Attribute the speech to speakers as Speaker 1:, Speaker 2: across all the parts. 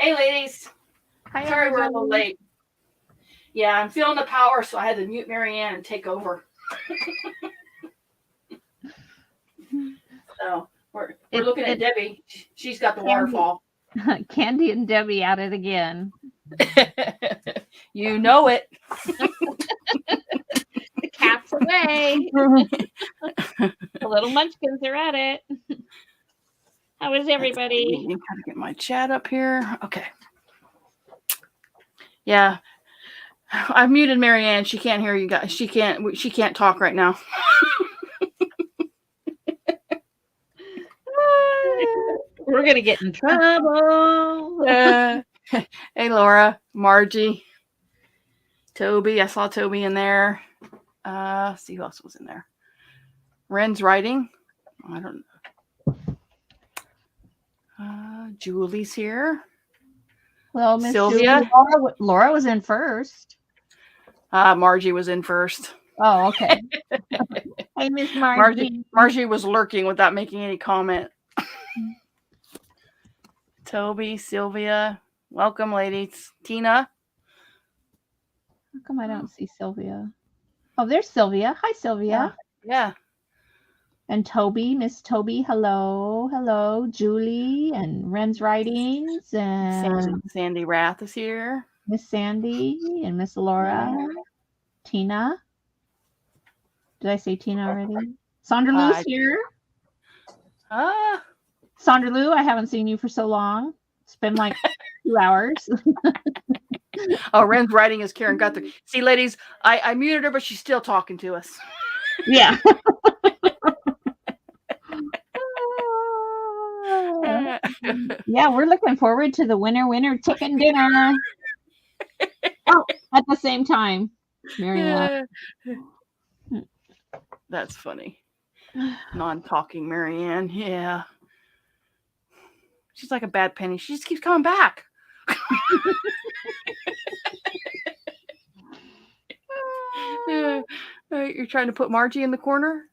Speaker 1: Hey, ladies.
Speaker 2: Hi,
Speaker 1: Sorry we're a little
Speaker 2: everybody.
Speaker 1: late. Yeah, I'm feeling the power, so I had to mute Marianne and take over. So we're looking at Debbie. She's got the waterfall.
Speaker 2: Candy and Debbie at it again.
Speaker 1: You know it.
Speaker 2: The cat's away. The little munchkins are at it. How is everybody?
Speaker 1: I'm trying to get my chat up here. Okay. Yeah. I've muted Marianne. She can't hear you guys. She can't talk right now.
Speaker 2: We're going to get in trouble.
Speaker 1: Hey, Laura, Margie, Toby. I saw Toby in there. See who else was in there. Ren's writing. I don't know. Julie's here.
Speaker 2: Well, Miss
Speaker 1: Sylvia.
Speaker 2: Julie, Laura was in first.
Speaker 1: Margie was in first.
Speaker 2: Oh, okay. Hey, Miss Margie.
Speaker 1: Margie was lurking without making any comment. Toby, Sylvia, welcome, ladies. Tina.
Speaker 2: How come I don't see Sylvia? Oh, there's Sylvia. Hi, Sylvia.
Speaker 1: Yeah.
Speaker 2: And Toby, Miss Toby, hello. Hello. Julie and Ren's Writings. And
Speaker 1: Sandy Rath is here.
Speaker 2: Miss Sandy and Miss Laura. Tina. Did I say Tina already? Sandra Lou's here. Sandra Lou, I haven't seen you for so long. It's been like 2 hours.
Speaker 1: Oh, Ren's writing is Karen Guthrie. See, ladies, I muted her, but she's still talking to us.
Speaker 2: Yeah. Yeah, we're looking forward to the winner chicken dinner. Oh, at the same time, Marianne.
Speaker 1: That's funny. Non-talking Marianne. Yeah. She's like a bad penny. She just keeps coming back. You're trying to put Margie in the corner?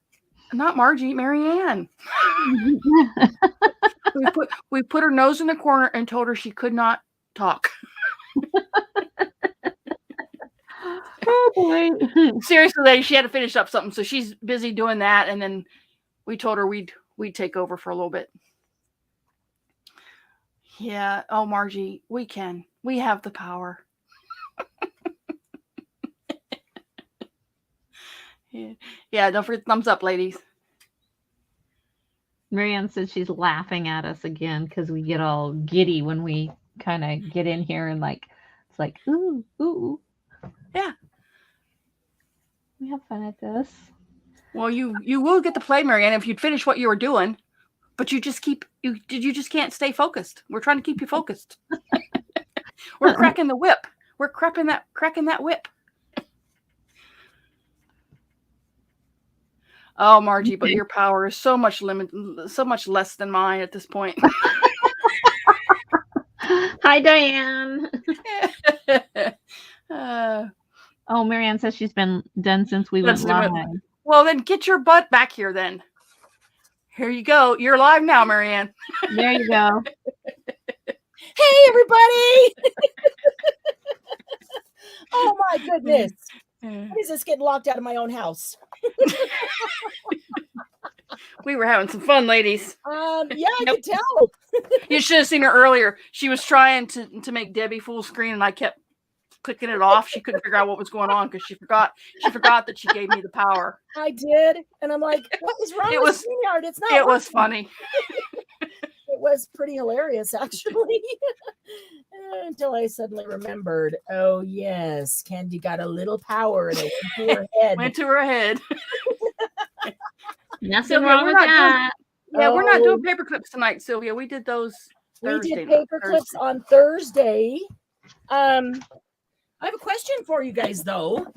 Speaker 1: Not Margie, Marianne. we put her nose in the corner and told her she could not talk.
Speaker 2: Oh boy.
Speaker 1: Seriously, lady, she had to finish up something, so she's busy doing that, and then we told her we'd take over for a little bit. Yeah. Oh, Margie, we can. We have the power. Yeah, don't forget thumbs up, ladies.
Speaker 2: Marianne said she's laughing at us again because we get all giddy when we kind of get in here and it's like, ooh, ooh.
Speaker 1: Yeah.
Speaker 2: We have fun at this.
Speaker 1: Well, you will get to play, Marianne, if you'd finish what you were doing, but you just can't stay focused. We're trying to keep you focused. We're cracking the whip. We're cracking that whip. Oh, Margie, but your power is so much less than mine at this point.
Speaker 2: Hi, Diane. Oh, Marianne says she's been done since we went live.
Speaker 1: Well, then get your butt back here then. Here you go. You're live now, Marianne.
Speaker 2: There you go.
Speaker 3: Hey, everybody. Oh, my goodness. What is this, getting locked out of my own house?
Speaker 1: We were having some fun, ladies.
Speaker 3: Yeah, I could tell.
Speaker 1: You should have seen her earlier. She was trying to make Debbie full screen, and I kept clicking it off. She couldn't figure out what was going on because she forgot that she gave me the power.
Speaker 3: I did, and I'm like, what is wrong with StreamYard? It's not.
Speaker 1: It was funny.
Speaker 3: It was pretty hilarious, actually. Until I suddenly remembered, oh yes, Candy got a little power and it went to her head.
Speaker 1: Went to her head.
Speaker 2: Nothing wrong with that.
Speaker 1: We're not doing paper clips tonight, Sylvia. We did those Thursday.
Speaker 3: We did paper clips on Thursday. I have a question for you guys, though.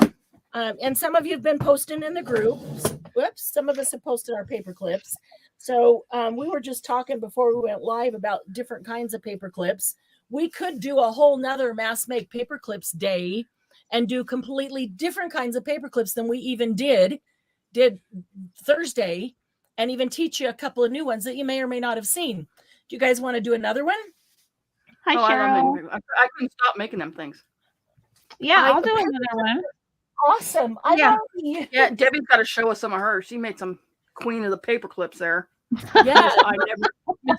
Speaker 3: And some of you have been posting in the groups. Whoops, some of us have posted our paper clips. So we were just talking before we went live about different kinds of paper clips. We could do a whole nother mass make paper clips day and do completely different kinds of paper clips than we even did Thursday, and even teach you a couple of new ones that you may or may not have seen. Do you guys want to do another one?
Speaker 2: Hi,
Speaker 1: I love
Speaker 2: Cheryl.
Speaker 1: making. I couldn't stop making them things.
Speaker 2: Yeah, I'll do another one.
Speaker 3: Awesome. I
Speaker 1: Yeah.
Speaker 3: love
Speaker 1: Yeah, Debbie's got to show us some of hers. She made some queen of the paper clips there.
Speaker 3: Yeah.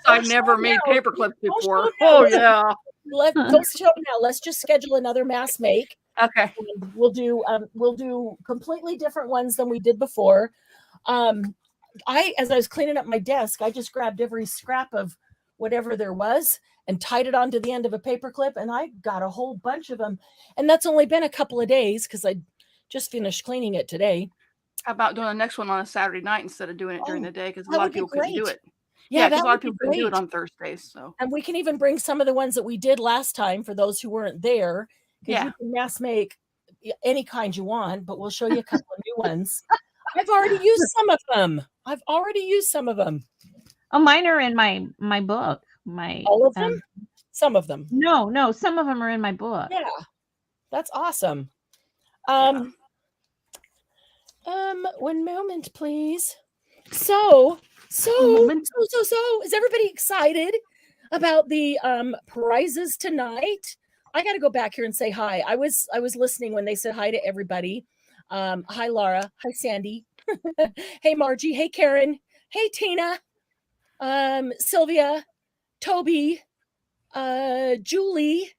Speaker 1: I've never made paper clips
Speaker 3: Don't show
Speaker 1: before.
Speaker 3: now.
Speaker 1: Oh yeah.
Speaker 3: Don't show now. Let's just schedule another mass make.
Speaker 1: Okay.
Speaker 3: And we'll do completely different ones than we did before. As I was cleaning up my desk, I just grabbed every scrap of whatever there was and tied it onto the end of a paper clip, and I got a whole bunch of them. And that's only been a couple of days because I just finished cleaning it today.
Speaker 1: How about doing the next one on a Saturday night instead of doing it during the day? Because a lot of people couldn't do it.
Speaker 3: Yeah,
Speaker 1: because a lot of people couldn't do it on Thursdays. So,
Speaker 3: and we can even bring some of the ones that we did last time for those who weren't there.
Speaker 1: Yeah,
Speaker 3: you can mass make any kind you want, but we'll show you a couple of new ones. I've already used some of them.
Speaker 2: Oh, mine are in my book.
Speaker 3: All of them? Some of them.
Speaker 2: No, some of them are in my book.
Speaker 3: Yeah, that's awesome. One moment, please. So is everybody excited about the prizes tonight? I got to go back here and say hi. I was listening when they said hi to everybody. Hi Laura, hi Sandy, hey Margie, hey Karen, hey Tina, Sylvia, Toby, Julie.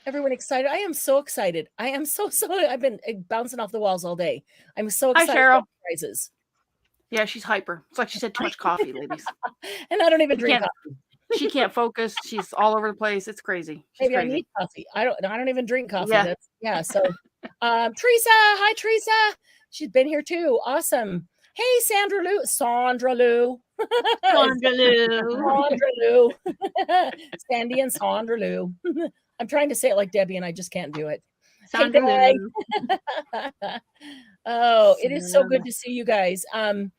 Speaker 3: Everyone excited? I am so excited. I am so I've been bouncing off the walls all day. I'm so excited.
Speaker 1: Hi, Cheryl.
Speaker 3: About the prizes.
Speaker 1: Yeah, she's hyper. It's like she said too much coffee, ladies.
Speaker 3: And I don't even drink coffee.
Speaker 1: She can't focus. She's all over the place. It's crazy. She's
Speaker 3: Maybe
Speaker 1: crazy.
Speaker 3: I need coffee. I don't even drink coffee.
Speaker 1: Yeah.
Speaker 3: So Teresa, hi Teresa. She's been here too. Awesome. Hey Sandra Lou. Sandra Lou. Sandy and Sandra Lou. I'm trying to say it like Debbie and I just can't do it.
Speaker 2: Sandra Lou.
Speaker 3: Oh, it is so good to see you guys. I'm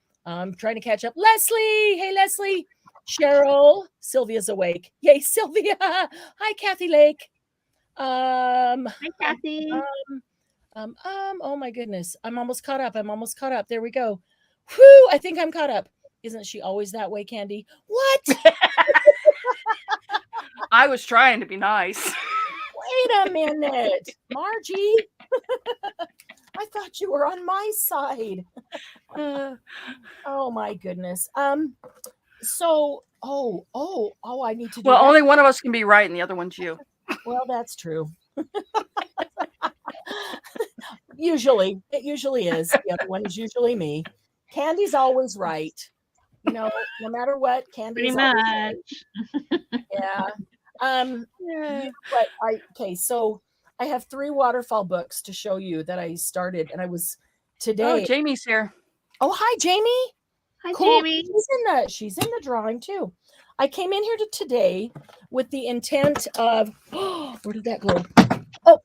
Speaker 3: trying to catch up. Leslie. Hey Leslie. Cheryl. Sylvia's awake. Yay, Sylvia. Hi, Kathy Lake.
Speaker 2: Hi, Kathy.
Speaker 3: Oh my goodness. I'm almost caught up. There we go. Whew, I think I'm caught up. Isn't she always that way, Candy? What?
Speaker 1: I was trying to be nice.
Speaker 3: Wait a minute, Margie. I thought you were on my side. Oh my goodness. So, I need to do
Speaker 1: Well,
Speaker 3: that.
Speaker 1: only one of us can be right and the other one's you.
Speaker 3: Well, that's true. Usually, it usually is. The other one is usually me. Candy's always right. You know, no matter what, Candy is always right. Yeah. So I have 3 waterfall books to show you that I started, and I was today.
Speaker 1: Oh, Jamie's here.
Speaker 3: Oh, hi, Jamie.
Speaker 2: Hi,
Speaker 3: Cool.
Speaker 2: Jamie.
Speaker 3: She's in the drawing too. I came in here today with the intent of where did that go? Oh,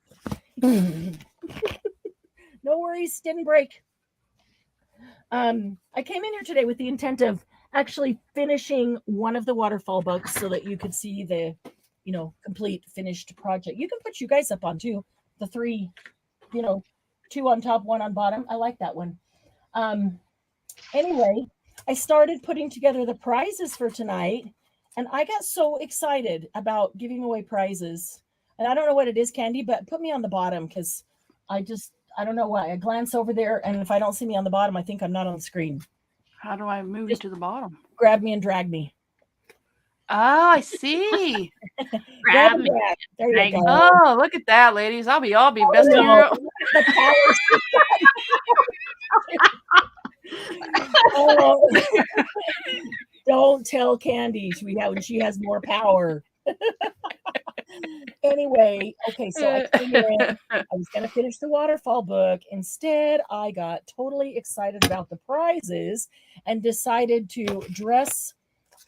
Speaker 3: no worries, didn't break. I came in here today with the intent of actually finishing one of the waterfall books so that you could see the, complete finished project. You can put you guys up on too. The 3, 2 on top, 1 on bottom. I like that one. Anyway, I started putting together the prizes for tonight, and I got so excited about giving away prizes. And I don't know what it is, Candy, but put me on the bottom because I don't know why. I glance over there, and if I don't see me on the bottom, I think I'm not on the screen.
Speaker 1: How do I move you to the bottom?
Speaker 3: Grab me and drag me.
Speaker 1: Ah, I see.
Speaker 2: Grab me.
Speaker 3: There you go.
Speaker 1: Oh, look at that, ladies. I'll be best in
Speaker 3: no.
Speaker 1: your
Speaker 3: Oh, don't tell Candy she has more power. Anyway, okay, so I came in. I was going to finish the waterfall book. Instead, I got totally excited about the prizes and decided to dress.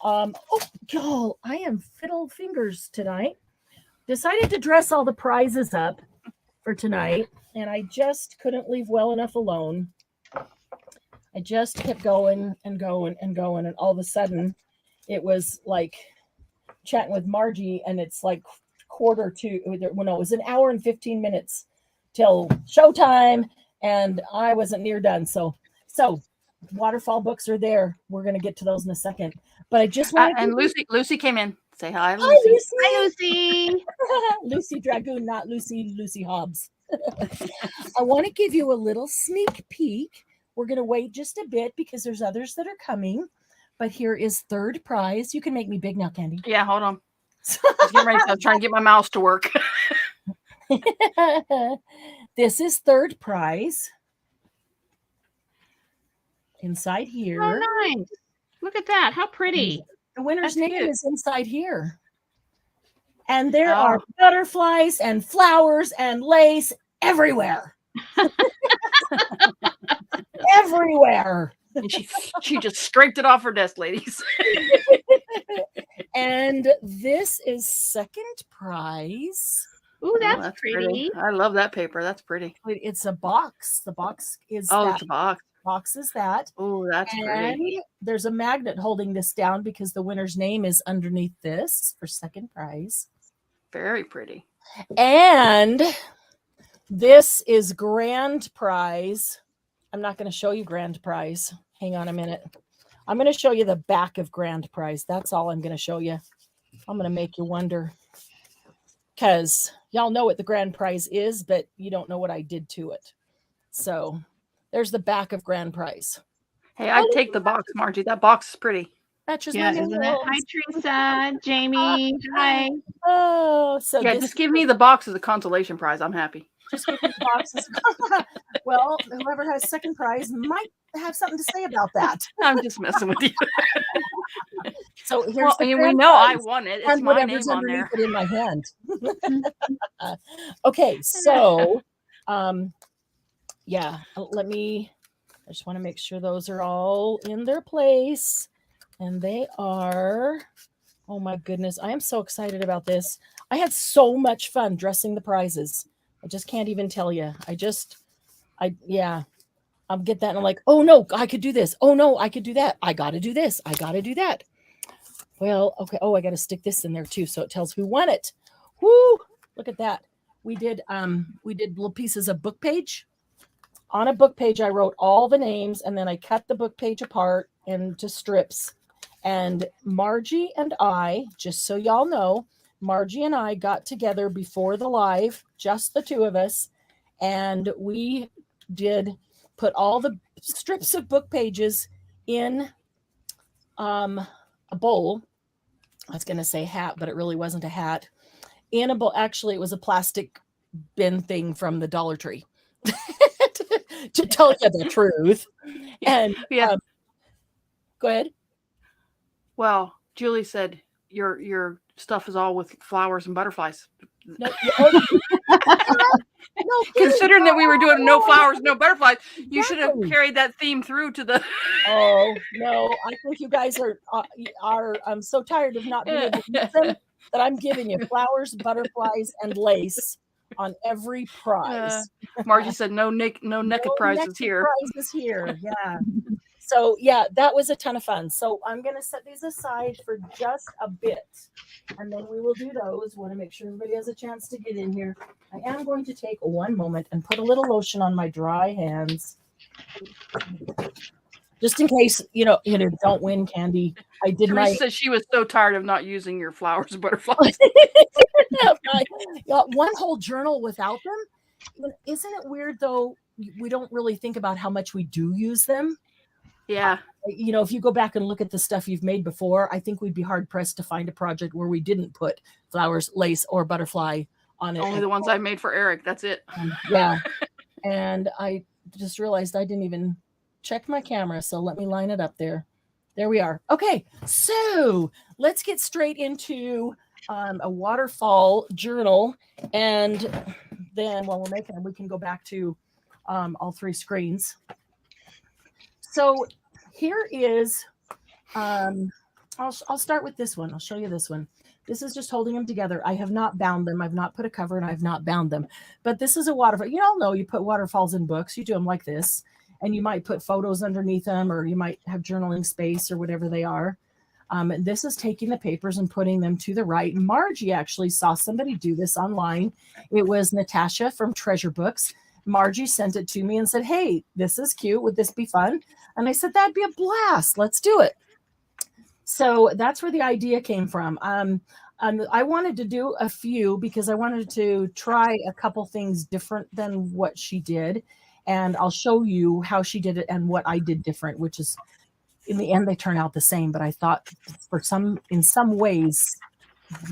Speaker 3: Y'all, I am fiddle fingers tonight. Decided to dress all the prizes up for tonight, and I just couldn't leave well enough alone. I just kept going and going and going, and all of a sudden, it was like chatting with Margie, and it's like it was an hour and 15 minutes till showtime, and I wasn't near done. So waterfall books are there. We're going to get to those in a second. But I just wanted
Speaker 1: and Lucy came in. Say hi,
Speaker 3: Hi,
Speaker 1: Lucy.
Speaker 3: Lucy.
Speaker 2: Hi, Lucy.
Speaker 3: Lucy Dragoon, not Lucy Hobbs. I want to give you a little sneak peek. We're going to wait just a bit because there's others that are coming. But here is third prize. You can make me big now, Candy.
Speaker 1: Yeah, hold on. I'm trying to get my mouse to work.
Speaker 3: This is third prize. Inside here.
Speaker 2: Oh, nice. Look at that. How pretty.
Speaker 3: The winner's
Speaker 1: That's
Speaker 3: name
Speaker 1: cute.
Speaker 3: is inside here. And there are butterflies and flowers and lace everywhere. Everywhere.
Speaker 1: And she just scraped it off her desk, ladies.
Speaker 3: And this is second prize.
Speaker 2: Ooh, that's pretty.
Speaker 1: I love that paper. That's pretty.
Speaker 3: It's a box. The box is
Speaker 1: It's a box.
Speaker 3: Box is that.
Speaker 1: Oh, that's pretty.
Speaker 3: And there's a magnet holding this down because the winner's name is underneath this for second prize.
Speaker 1: Very pretty.
Speaker 3: And this is grand prize. I'm not going to show you grand prize. Hang on a minute. I'm going to show you the back of grand prize. That's all I'm going to show you. I'm going to make you wonder. Because y'all know what the grand prize is, but you don't know what I did to it. So there's the back of grand prize.
Speaker 1: Hey, I'd take the box, Margie. That box is pretty.
Speaker 3: That's just
Speaker 2: Yeah, isn't it? Hi, Teresa, Jamie. Hi.
Speaker 3: Oh, so
Speaker 1: Yeah, just give me the box as a consolation prize. I'm happy.
Speaker 3: Just give me the boxes. Well, whoever has second prize might have something to say about that.
Speaker 1: I'm just messing with you.
Speaker 3: So here's
Speaker 1: we know I won it. It's
Speaker 3: and
Speaker 1: my name
Speaker 3: whatever's
Speaker 1: on
Speaker 3: underneath
Speaker 1: there.
Speaker 3: it in my hand. Okay, so yeah, I just want to make sure those are all in their place. And they are, oh my goodness, I am so excited about this. I had so much fun dressing the prizes. I just can't even tell you. I'll get that and I'm like, oh no, I could do this. Oh no, I could do that. I got to do this. I got to do that. Well, okay. Oh, I got to stick this in there too. So it tells who won it. Woo! Look at that. We did little pieces of book page. On a book page, I wrote all the names and then I cut the book page apart into strips. And Margie and I, just so y'all know, Margie and I got together before the live, just the two of us, and we did put all the strips of book pages in a bowl. I was going to say hat, but it really wasn't a hat. In a bowl, actually, it was a plastic bin thing from the Dollar Tree. to tell you the truth. And go ahead.
Speaker 1: Well, Julie said your stuff is all with flowers and butterflies.
Speaker 3: No,
Speaker 1: Considering that we were doing no flowers, no butterflies, you should have carried that theme through to the.
Speaker 3: Oh no! I think you guys are. I'm so tired of not being able to use them that I'm giving you flowers, butterflies, and lace on every prize.
Speaker 1: Margie said no naked prizes here.
Speaker 3: Prizes here, yeah. So yeah, that was a ton of fun. So I'm gonna set these aside for just a bit, and then we will do those. Want to make sure everybody has a chance to get in here. I am going to take one moment and put a little lotion on my dry hands, just in case don't win, Candy. I did
Speaker 1: Teresa said she was so tired of not using your flowers and butterflies.
Speaker 3: One whole journal without them. Isn't it weird though? We don't really think about how much we do use them.
Speaker 1: Yeah.
Speaker 3: If you go back and look at the stuff you've made before, I think we'd be hard pressed to find a project where we didn't put flowers, lace, or butterfly on it.
Speaker 1: Only the ones I made for Eric. That's it.
Speaker 3: Yeah. And I just realized I didn't even check my camera. So let me line it up there. There we are. Okay. So let's get straight into a waterfall journal. And then while we're making them, we can go back to all three screens. So here is, I'll start with this one. I'll show you this one. This is just holding them together. I have not bound them. I've not put a cover and I've not bound them. But this is a waterfall. You all know you put waterfalls in books. You do them like this. And you might put photos underneath them, or you might have journaling space or whatever they are. This is taking the papers and putting them to the right. Margie actually saw somebody do this online. It was Natasha from Treasure Books. Margie sent it to me and said, hey, this is cute. Would this be fun? And I said, that'd be a blast. Let's do it. So that's where the idea came from. I wanted to do a few because I wanted to try a couple things different than what she did. And I'll show you how she did it and what I did different, which is in the end, they turn out the same. But I thought in some ways,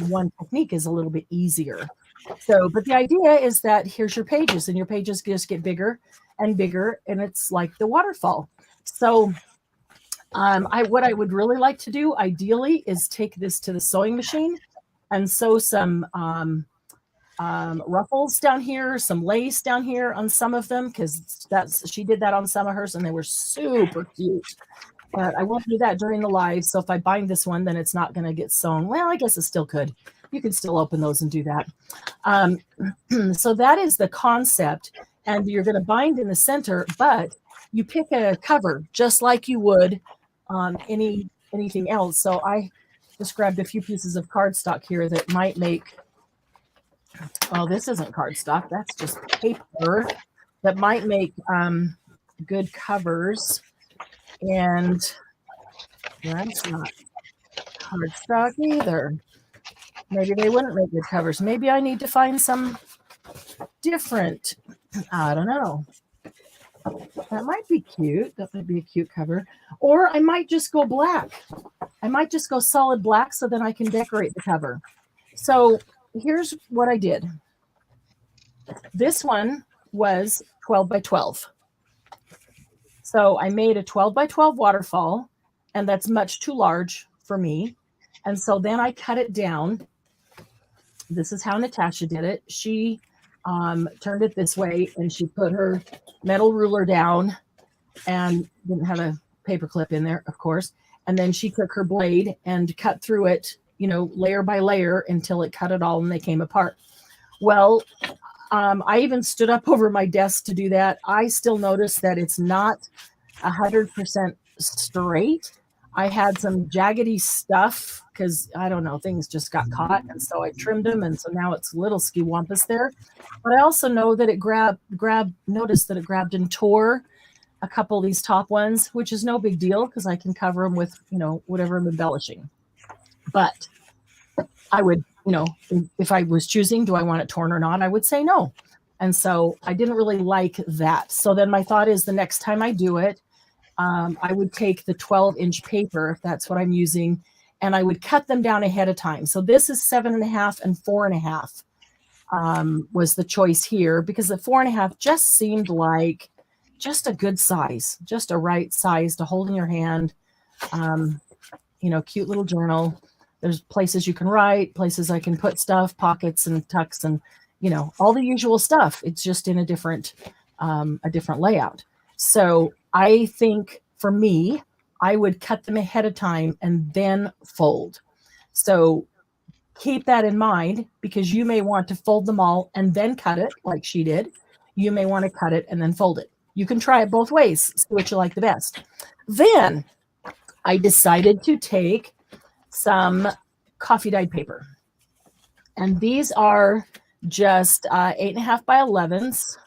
Speaker 3: one technique is a little bit easier. So, but the idea is that here's your pages, and your pages just get bigger and bigger, and it's like the waterfall. So what I would really like to do ideally is take this to the sewing machine and sew some ruffles down here, some lace down here on some of them, because she did that on some of hers and they were super cute. But I won't do that during the live. So if I bind this one, then it's not going to get sewn. Well, I guess it still could. You can still open those and do that. So that is the concept. And you're going to bind in the center, but you pick a cover just like you would on anything else. So I just grabbed a few pieces of cardstock here that might make, well, this isn't cardstock. That's just paper that might make good covers. And that's not cardstock either. Maybe they wouldn't make good covers. Maybe I need to find some different, I don't know. That might be cute. That might be a cute cover. Or I might just go black. I might just go solid black so then I can decorate the cover. So here's what I did. This one was 12 by 12. So I made a 12 by 12 waterfall, and that's much too large for me. And so then I cut it down. This is how Natasha did it. She turned it this way, and she put her metal ruler down and didn't have a paper clip in there, of course. And then she took her blade and cut through it, layer by layer until it cut it all and they came apart. Well, I even stood up over my desk to do that. I still noticed that it's not 100% straight. I had some jaggedy stuff because, I don't know, things just got caught. And so I trimmed them. And so now it's a little ski-wampus there. But I also know that it noticed that it grabbed and tore a couple of these top ones, which is no big deal because I can cover them with, whatever I'm embellishing. But I would, if I was choosing, do I want it torn or not? I would say no. And so I didn't really like that. So then my thought is the next time I do it, I would take the 12-inch paper, if that's what I'm using, and I would cut them down ahead of time. So this is 7.5 and 4.5 was the choice here because the 4.5 just seemed like just a good size, just a right size to hold in your hand. Cute little journal. There's places you can write, places I can put stuff, pockets and tucks and, all the usual stuff. It's just in a different layout. So I think for me, I would cut them ahead of time and then fold. So keep that in mind because you may want to fold them all and then cut it like she did. You may want to cut it and then fold it. You can try it both ways, see what you like the best. Then I decided to take some coffee dyed paper. And these are just 8.5 by 11s.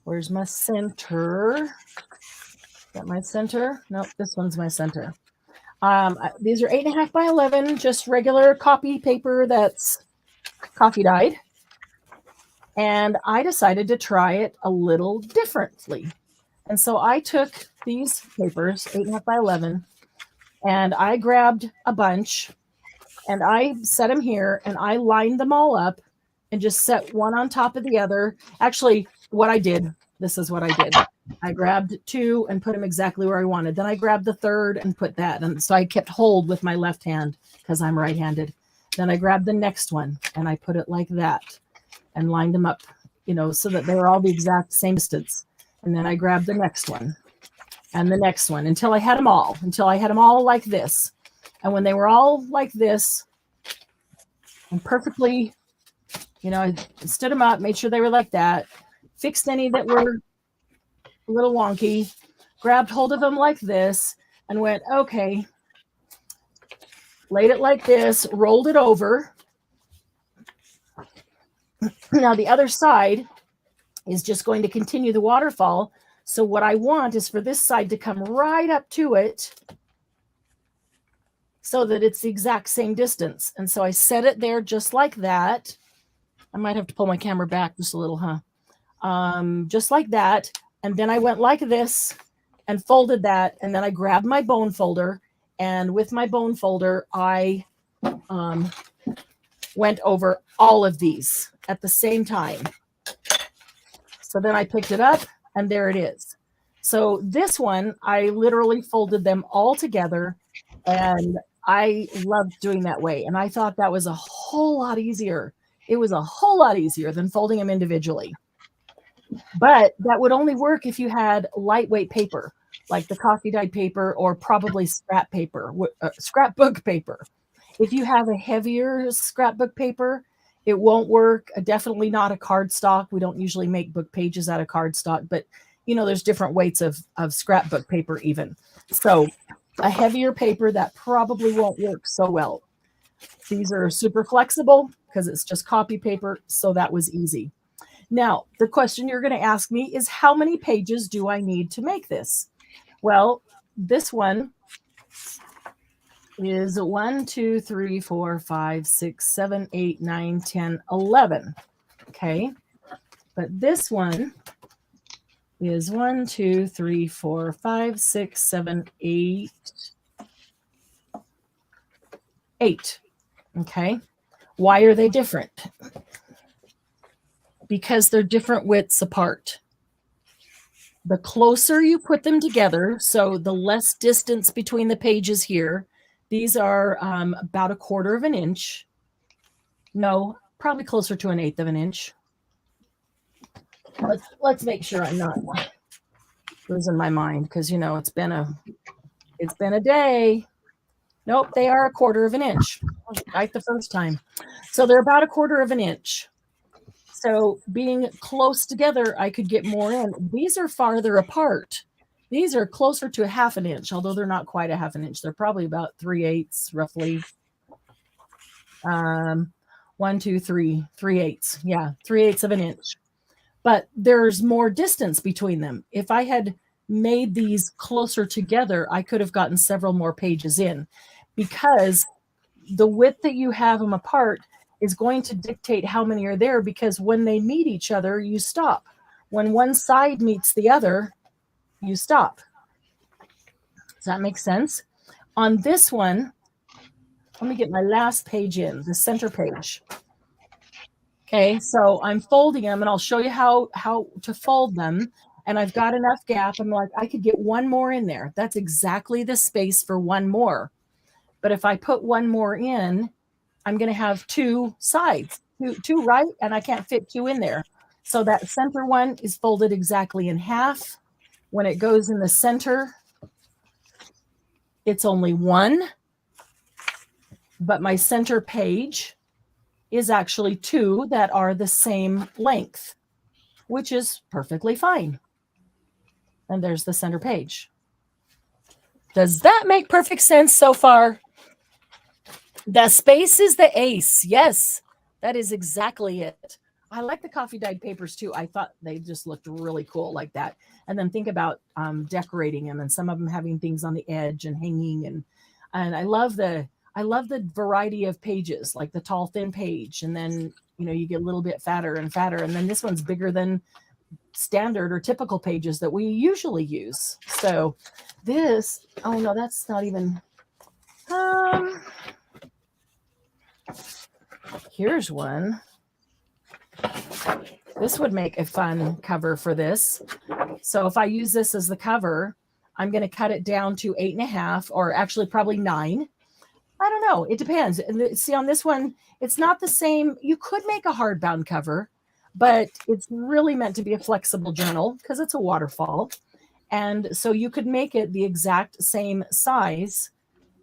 Speaker 3: Where's my center? Is that my center? Nope, this one's my center. These are 8.5 by 11, just regular copy paper that's coffee dyed. And I decided to try it a little differently. And so I took these papers, 8.5 by 11, and I grabbed a bunch and I set them here and I lined them all up and just set one on top of the other. Actually, this is what I did. I grabbed two and put them exactly where I wanted. Then I grabbed the third and put that. And so I kept hold with my left hand because I'm right-handed. Then I grabbed the next one and I put it like that and lined them up, so that they were all the exact same distance. And then I grabbed the next one and the next one until I had them all like this. And when they were all like this and perfectly, I stood them up, made sure they were like that, fixed any that were a little wonky, grabbed hold of them like this and went, okay, laid it like this, rolled it over. Now the other side is just going to continue the waterfall. So what I want is for this side to come right up to it so that it's the exact same distance. And so I set it there just like that. I might have to pull my camera back just a little, just like that. And then I went like this and folded that. And then I grabbed my bone folder. And with my bone folder, I went over all of these at the same time. So then I picked it up and there it is. So this one, I literally folded them all together, and I loved doing that way. And I thought that was a whole lot easier. It was a whole lot easier than folding them individually. But that would only work if you had lightweight paper, like the coffee dyed paper or probably scrapbook paper. If you have a heavier scrapbook paper, it won't work. Definitely not a cardstock. We don't usually make book pages out of cardstock, but you know, there's different weights of scrapbook paper even. So a heavier paper, that probably won't work so well. These are super flexible because it's just copy paper. So that was easy. Now, the question you're going to ask me is, how many pages do I need to make this? Well, this one is 1, 2, 3, 4, 5, 6, 7, 8, 9, 10, 11. Okay. But this one is 1, 2, 3, 4, 5, 6, 7, 8. 8. Okay. Why are they different? Because they're different widths apart. The closer you put them together, so the less distance between the pages here. These are about 1/4 of an inch. No, probably closer to 1/8 of an inch. Let's make sure I'm not losing my mind, because you know it's been a day. Nope, they are 1/4 of an inch. Right the first time. So they're about 1/4 of an inch. So being close together, I could get more in. These are farther apart. These are closer to 1/2 an inch, although they're not quite 1/2 an inch. They're probably about 3/8 roughly. 1, 2, 3, 3/8. Yeah, 3/8 of an inch. But there's more distance between them. If I had made these closer together, I could have gotten several more pages in, because the width that you have them apart is going to dictate how many are there, because when they meet each other, you stop. When one side meets the other, you stop. Does that make sense? On this one, let me get my last page in, the center page. Okay, so I'm folding them, and I'll show you how to fold them. And I've got enough gap. I'm like, I could get one more in there. That's exactly the space for one more. But if I put one more in, I'm going to have two sides, two right, and I can't fit two in there. So that center one is folded exactly in half. When it goes in the center, it's only one. But my center page is actually two that are the same length, which is perfectly fine. And there's the center page. Does that make perfect sense so far? The space is the ace. Yes, that is exactly it. I like the coffee dyed papers too. I thought they just looked really cool like that. And then think about decorating them, and some of them having things on the edge and hanging. And I love the variety of pages, like the tall, thin page. And then, you know, you get a little bit fatter and fatter. And then this one's bigger than standard or typical pages that we usually use. So this, oh no, that's not even, here's one. This would make a fun cover for this. So if I use this as the cover, I'm going to cut it down to 8.5, or actually probably 9. I don't know. It depends. See, on this one, it's not the same. You could make a hardbound cover, but it's really meant to be a flexible journal because it's a waterfall. And so you could make it the exact same size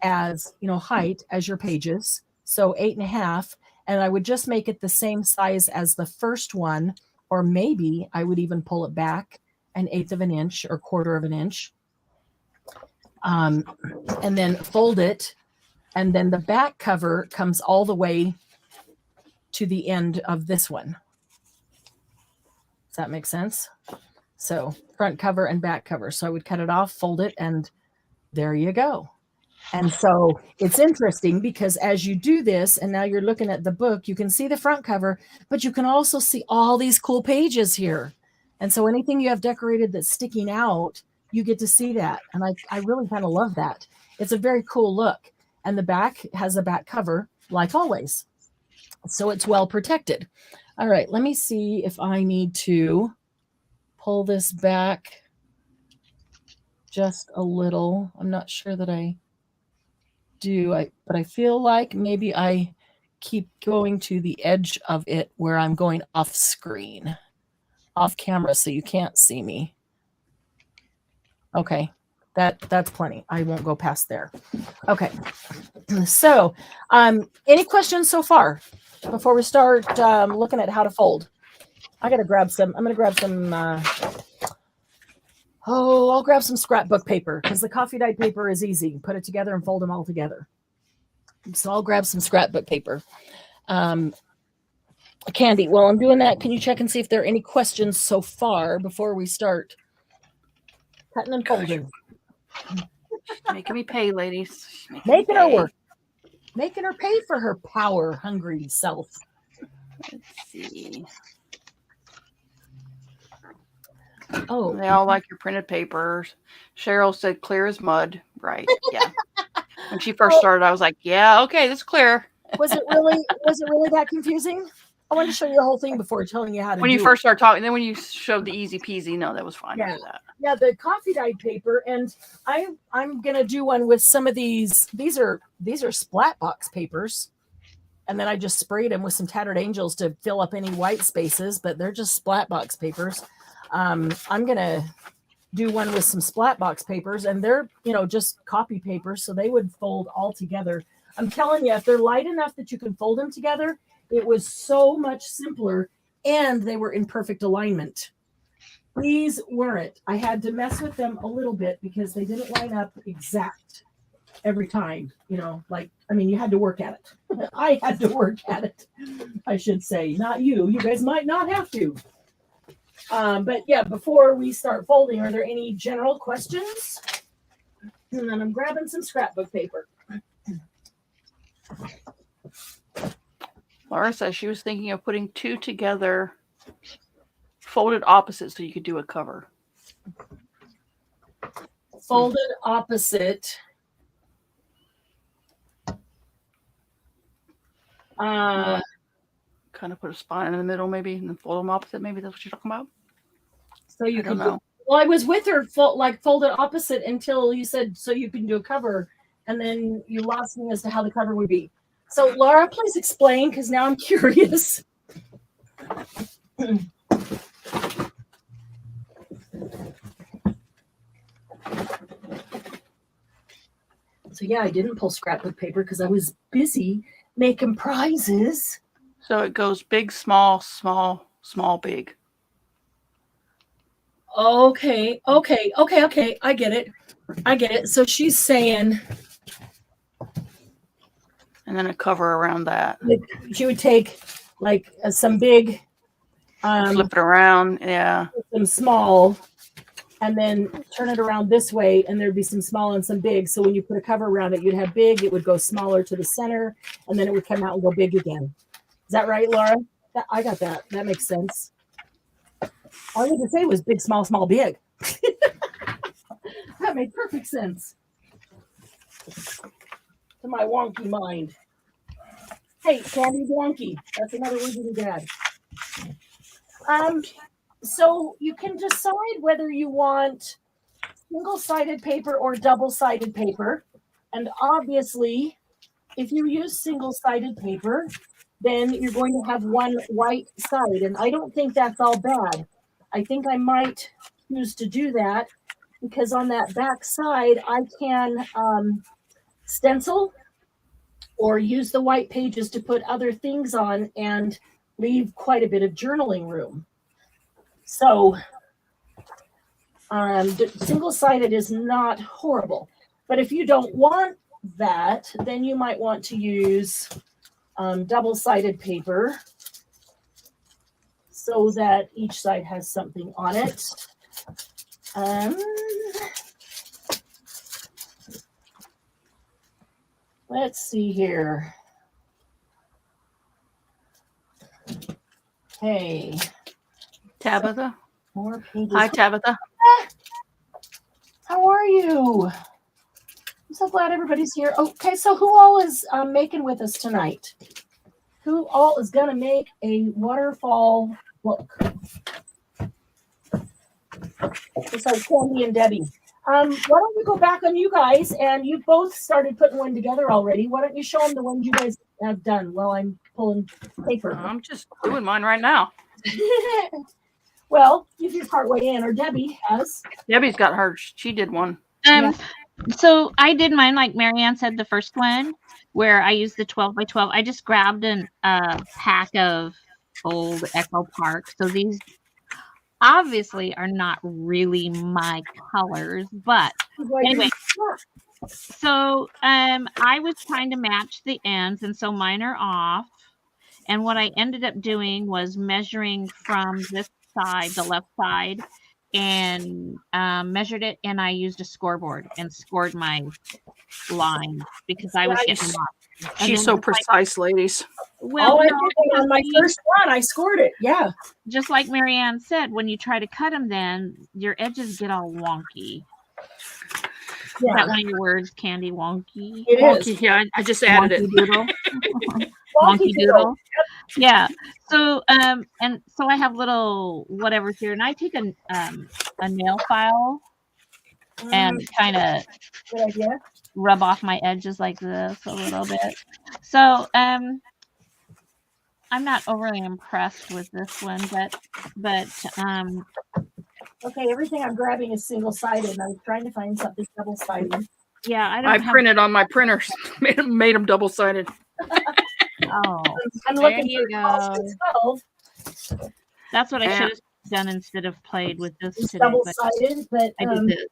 Speaker 3: as, you know, height as your pages. So 8.5. And I would just make it the same size as the first one, or maybe I would even pull it back 1/8 of an inch or 1/4 of an inch. And then fold it. And then the back cover comes all the way to the end of this one. Does that make sense? So front cover and back cover. So I would cut it off, fold it, and there you go. And so it's interesting because as you do this, and now you're looking at the book, you can see the front cover, but you can also see all these cool pages here. And so anything you have decorated that's sticking out, you get to see that. And I really kind of love that. It's a very cool look. And the back has a back cover, like always. So it's well protected. All right, let me see if I need to pull this back just a little. I'm not sure that I do, but I feel like maybe I keep going to the edge of it where I'm going off screen, off camera, so you can't see me. Okay, that's plenty. I won't go past there. Okay, so any questions so far before we start looking at how to fold? I gotta grab some. I'm gonna grab some. I'll grab some scrapbook paper because the coffee dyed paper is easy. Put it together and fold them all together. So I'll grab some scrapbook paper. Candy, while I'm doing that, can you check and see if there are any questions so far before we start cutting and folding?
Speaker 1: Making me pay, ladies.
Speaker 3: Making her work. Making her pay for her power-hungry self.
Speaker 1: Let's see.
Speaker 3: Oh,
Speaker 1: they all like your printed papers. Cheryl said clear as mud. Right. Yeah. When she first started, I was like, yeah, okay, this is clear.
Speaker 3: Was it really that confusing? I wanted to show you the whole thing before telling you how to
Speaker 1: when
Speaker 3: do
Speaker 1: you first started talking, then when you showed the easy peasy, no, that was fine.
Speaker 3: Yeah.
Speaker 1: After that.
Speaker 3: Yeah, the coffee dyed paper, and I'm gonna do one with some of these. These are splat box papers, and then I just sprayed them with some tattered angels to fill up any white spaces, but they're just splat box papers. I'm gonna do one with some splat box papers, and they're just copy papers, so they would fold all together. I'm telling you, if they're light enough that you can fold them together, it was so much simpler, and they were in perfect alignment. These weren't. I had to mess with them a little bit because they didn't line up exact every time. You had to work at it. I had to work at it, I should say. Not you. You guys might not have to. But yeah, before we start folding, are there any general questions? And then I'm grabbing some scrapbook paper.
Speaker 1: Laura says she was thinking of putting two together, folded opposite, so you could do a cover.
Speaker 3: Folded opposite.
Speaker 1: Kind of put a spine in the middle, maybe, and then fold them opposite. Maybe that's what you're talking about.
Speaker 3: So you
Speaker 1: can know.
Speaker 3: Well, I was with her folded opposite until you said so you can do a cover, and then you lost me as to how the cover would be. So Laura, please explain, because now I'm curious. So yeah, I didn't pull scrapbook paper because I was busy making prizes.
Speaker 1: So it goes big, small, small, small, big.
Speaker 3: Okay. I get it. So she's saying,
Speaker 1: and then a cover around that.
Speaker 3: She would take some big,
Speaker 1: flip it around, yeah.
Speaker 3: Some small, and then turn it around this way, and there'd be some small and some big. So when you put a cover around it, you'd have big. It would go smaller to the center, and then it would come out and go big again. Is that right, Laura? I got that. That makes sense. All I had to say was big, small, small, big. That made perfect sense to my wonky mind. Hey, Candy's wonky. That's another word you can add. So you can decide whether you want single-sided paper or double-sided paper. And obviously, if you use single-sided paper, then you're going to have one white side. And I don't think that's all bad. I think I might choose to do that because on that back side, I can stencil or use the white pages to put other things on and leave quite a bit of journaling room. So single-sided is not horrible. But if you don't want that, then you might want to use double-sided paper so that each side has something on it. Let's see here. Hey,
Speaker 1: Tabitha.
Speaker 3: more pages.
Speaker 1: Hi, Tabitha.
Speaker 3: How are you? I'm so glad everybody's here. Okay, so who all is making with us tonight? Who all is going to make a waterfall book? It's like Candy and Debbie. Why don't we go back on you guys? And you both started putting one together already. Why don't you show them the ones you guys have done while I'm pulling paper?
Speaker 1: I'm just doing mine right now.
Speaker 3: Well, if you're partway in, or Debbie has.
Speaker 1: Debbie's got hers. She did one.
Speaker 2: So I did mine like Marianne said, the first one where I used the 12 by 12. I just grabbed a pack of old Echo Park. So these obviously are not really my colors, but anyway. So I was trying to match the ends, and so mine are off. And what I ended up doing was measuring from this side, the left side, and measured it, and I used a scoreboard and scored my lines because I was getting lost.
Speaker 1: She's so precise, ladies.
Speaker 3: Well, I did on my first one, I scored it. Yeah.
Speaker 2: Just like Marianne said, when you try to cut them, then your edges get all wonky. Yeah. Is that one of your words, Candy? Wonky?
Speaker 3: It
Speaker 1: wonky,
Speaker 3: is.
Speaker 1: Yeah, I just added
Speaker 2: wonky
Speaker 1: it.
Speaker 2: Doodle. Wonky doodle. Yep. Yeah. So and so I have little whatever here, and I take a nail file and kind of rub off my edges like this a little bit. So I'm not overly impressed with this one, but
Speaker 3: okay, everything I'm grabbing is single-sided. I'm trying to find something double-sided.
Speaker 2: Yeah,
Speaker 1: I printed on my printers. made them double-sided.
Speaker 2: Oh,
Speaker 3: I'm
Speaker 2: there
Speaker 3: looking
Speaker 2: you
Speaker 3: for
Speaker 2: go. 12. That's what I should have done instead of played with this
Speaker 3: it's
Speaker 2: today.
Speaker 3: Double-sided, but
Speaker 2: I did this.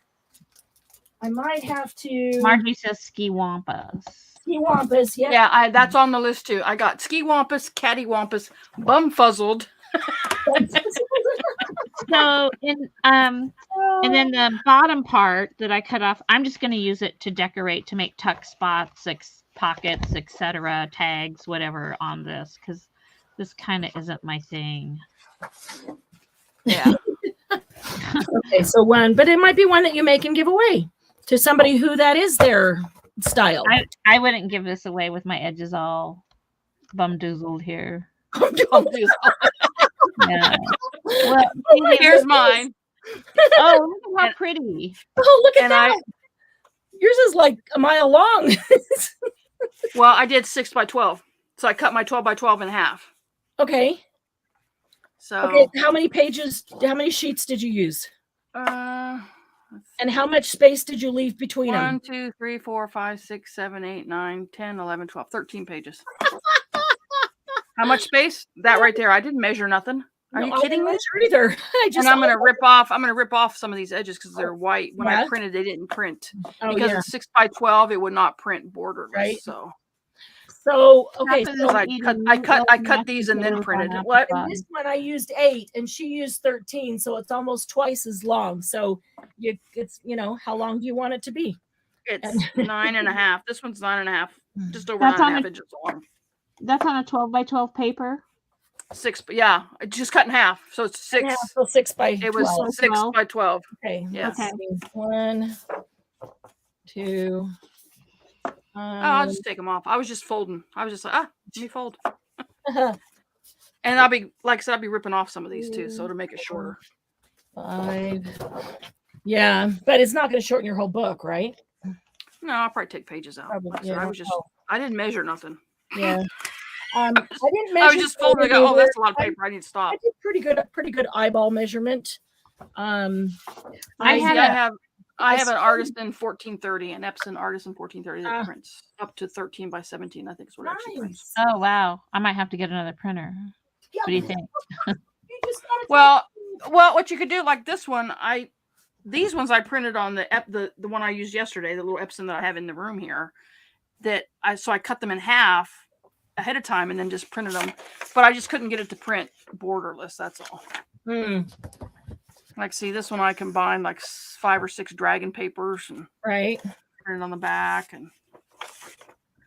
Speaker 3: I might have to.
Speaker 2: Margie says ski wampas.
Speaker 3: Ski wampas, yeah.
Speaker 1: Yeah, that's on the list too. I got ski wampas, catty wampas, bumfuzzled.
Speaker 2: So and then the bottom part that I cut off, I'm just going to use it to decorate, to make tuck spots, pockets, etc., tags, whatever on this, because this kind of isn't my thing.
Speaker 1: Yeah.
Speaker 3: Okay, so one, but it might be one that you make and give away to somebody who that is their style.
Speaker 2: I wouldn't give this away with my edges all bumdoozled here. Yeah. Well,
Speaker 1: here's mine.
Speaker 2: Oh, look at how pretty.
Speaker 3: Oh, look at that. Yours is like a mile long.
Speaker 1: Well, I did 6 by 12. So I cut my 12 by 12 in half.
Speaker 3: Okay.
Speaker 1: So
Speaker 3: okay, how many sheets did you use? And how much space did you leave between
Speaker 1: 1,
Speaker 3: them?
Speaker 1: 2, 3, 4, 5, 6, 7, 8, 9, 10, 11, 12, 13 pages. How much space? That right there. I didn't measure nothing. Are you kidding me?
Speaker 3: Either.
Speaker 1: And I'm gonna rip off some of these edges because they're white. When I printed, they didn't print because it's 6 by 12. It would not print borderless. Right.
Speaker 3: So okay, so
Speaker 1: I cut these and then printed. What?
Speaker 3: And this one I used 8 and she used 13, so it's almost twice as long. So it's how long do you want it to be?
Speaker 1: It's 9.5. This one's 9.5, just over 9.5 inches long.
Speaker 2: That's on a 12 by 12 paper.
Speaker 1: 6, yeah, just cut in half, so it's 6.
Speaker 3: So 6 by.
Speaker 1: It was 12. 6 by 12.
Speaker 3: Okay.
Speaker 1: Yes.
Speaker 3: Okay. 1, 2.
Speaker 1: I'll just take them off. I was just folding. I was just like, let me fold. And I'll be, like I said, I'll be ripping off some of these too, so to make it shorter.
Speaker 3: 5. Yeah, but it's not going to shorten your whole book, right?
Speaker 1: No, I'll probably take pages out. I didn't measure nothing.
Speaker 3: Yeah. I didn't measure.
Speaker 1: I was just folding. Oh, that's a lot of paper. I need to stop.
Speaker 3: I did pretty good eyeball measurement.
Speaker 1: I have an Artisan 1430, an Epson Artisan 1430 that prints up to 13 by 17. I think is what it actually prints.
Speaker 2: Oh wow! I might have to get another printer.
Speaker 3: Yeah,
Speaker 2: what do you think?
Speaker 1: Well, what you could do, like this one, these ones I printed on the one I used yesterday, the little Epson that I have in the room here. So I cut them in half ahead of time and then just printed them, but I just couldn't get it to print borderless. That's all. Like, see, this one I combined like 5 or 6 dragon papers and
Speaker 3: print
Speaker 1: it on the back, and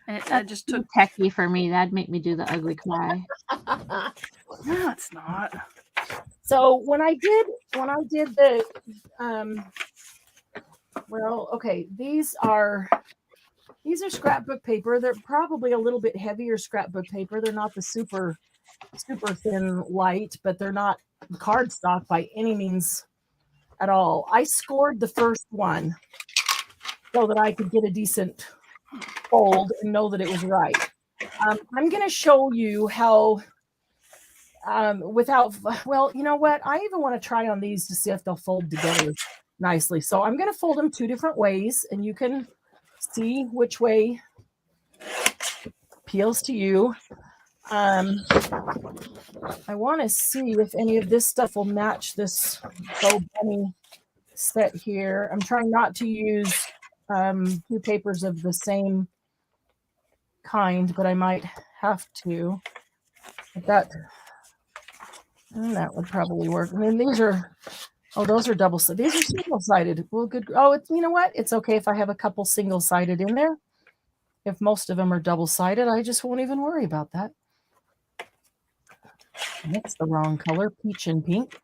Speaker 1: And I just took.
Speaker 2: Techie for me. That'd make me do the ugly cry.
Speaker 1: No, it's not.
Speaker 3: So when I did the well, okay, these are scrapbook paper. They're probably a little bit heavier scrapbook paper. They're not the super thin light, but they're not cardstock by any means at all. I scored the first one so that I could get a decent fold and know that it was right. I'm going to show you how without, well, you know what? I even want to try on these to see if they'll fold together nicely. So I'm going to fold them 2 different ways, and you can see which way appeals to you. I want to see if any of this stuff will match this Bo Bunny set here. I'm trying not to use 2 papers of the same kind, but I might have to. But that would probably work. I mean, these are, those are double-sided. These are single-sided. Well, good. Oh, you know what? It's okay if I have a couple single-sided in there. If most of them are double-sided, I just won't even worry about that. That's the wrong color, peach and pink.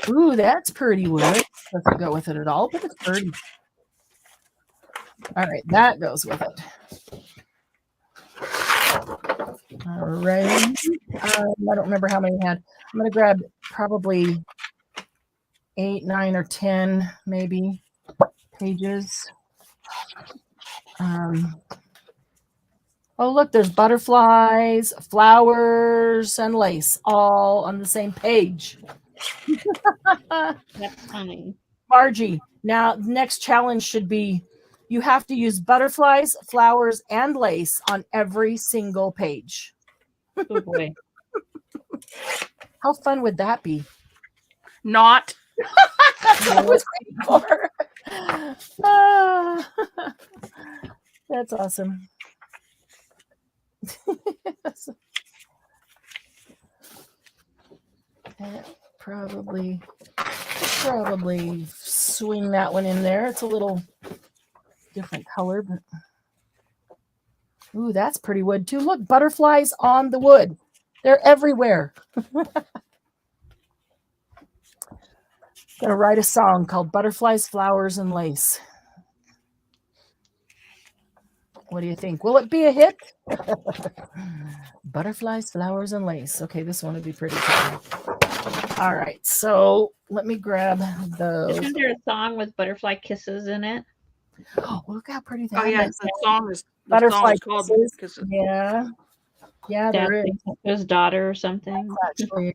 Speaker 3: Ooh, that's pretty wood. Doesn't go with it at all, but it's pretty. All right, that goes with it. All right. I don't remember how many I had. I'm going to grab probably 8, 9, or 10, maybe, pages. Oh, look, there's butterflies, flowers, and lace all on the same page.
Speaker 2: That's funny.
Speaker 3: Margie, now the next challenge should be you have to use butterflies, flowers, and lace on every single page.
Speaker 2: Oh boy.
Speaker 3: How fun would that be?
Speaker 1: Not.
Speaker 3: That's what I was waiting for. That's awesome. Probably swing that one in there. It's a little different color, but ooh, that's pretty wood too. Look, butterflies on the wood. They're everywhere. Gonna write a song called Butterflies, Flowers, and Lace. What do you think? Will it be a hit? Butterflies, flowers, and lace. Okay, this one would be pretty cool. All right, so let me grab those.
Speaker 2: Isn't there a song with butterfly kisses in it?
Speaker 3: Oh, look how pretty that
Speaker 1: Oh yeah,
Speaker 3: is.
Speaker 1: the song is
Speaker 3: Butterfly
Speaker 1: called
Speaker 3: kisses.
Speaker 1: Kisses.
Speaker 3: Yeah, there is.
Speaker 2: His daughter or something.
Speaker 3: That's actually a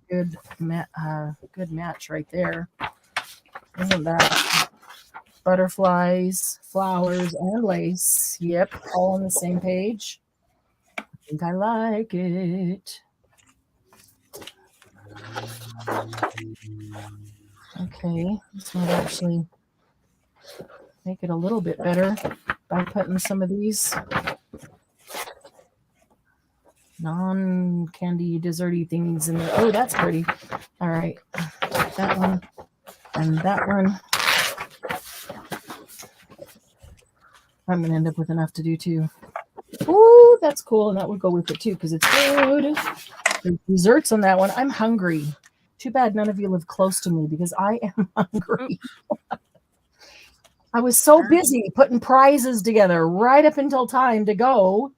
Speaker 3: good match right there. Isn't that? Butterflies, flowers, and lace. Yep, all on the same page. I think I like it. Okay, this might actually make it a little bit better by putting some of these non-candy desserty things in there. Oh, that's pretty. All right, that one and that one. I'm going to end up with enough to do too. Ooh, that's cool. And that would go with it too because it's good. There's desserts on that one. I'm hungry. Too bad none of you live close to me because I am hungry. I was so busy putting prizes together right up until time to go.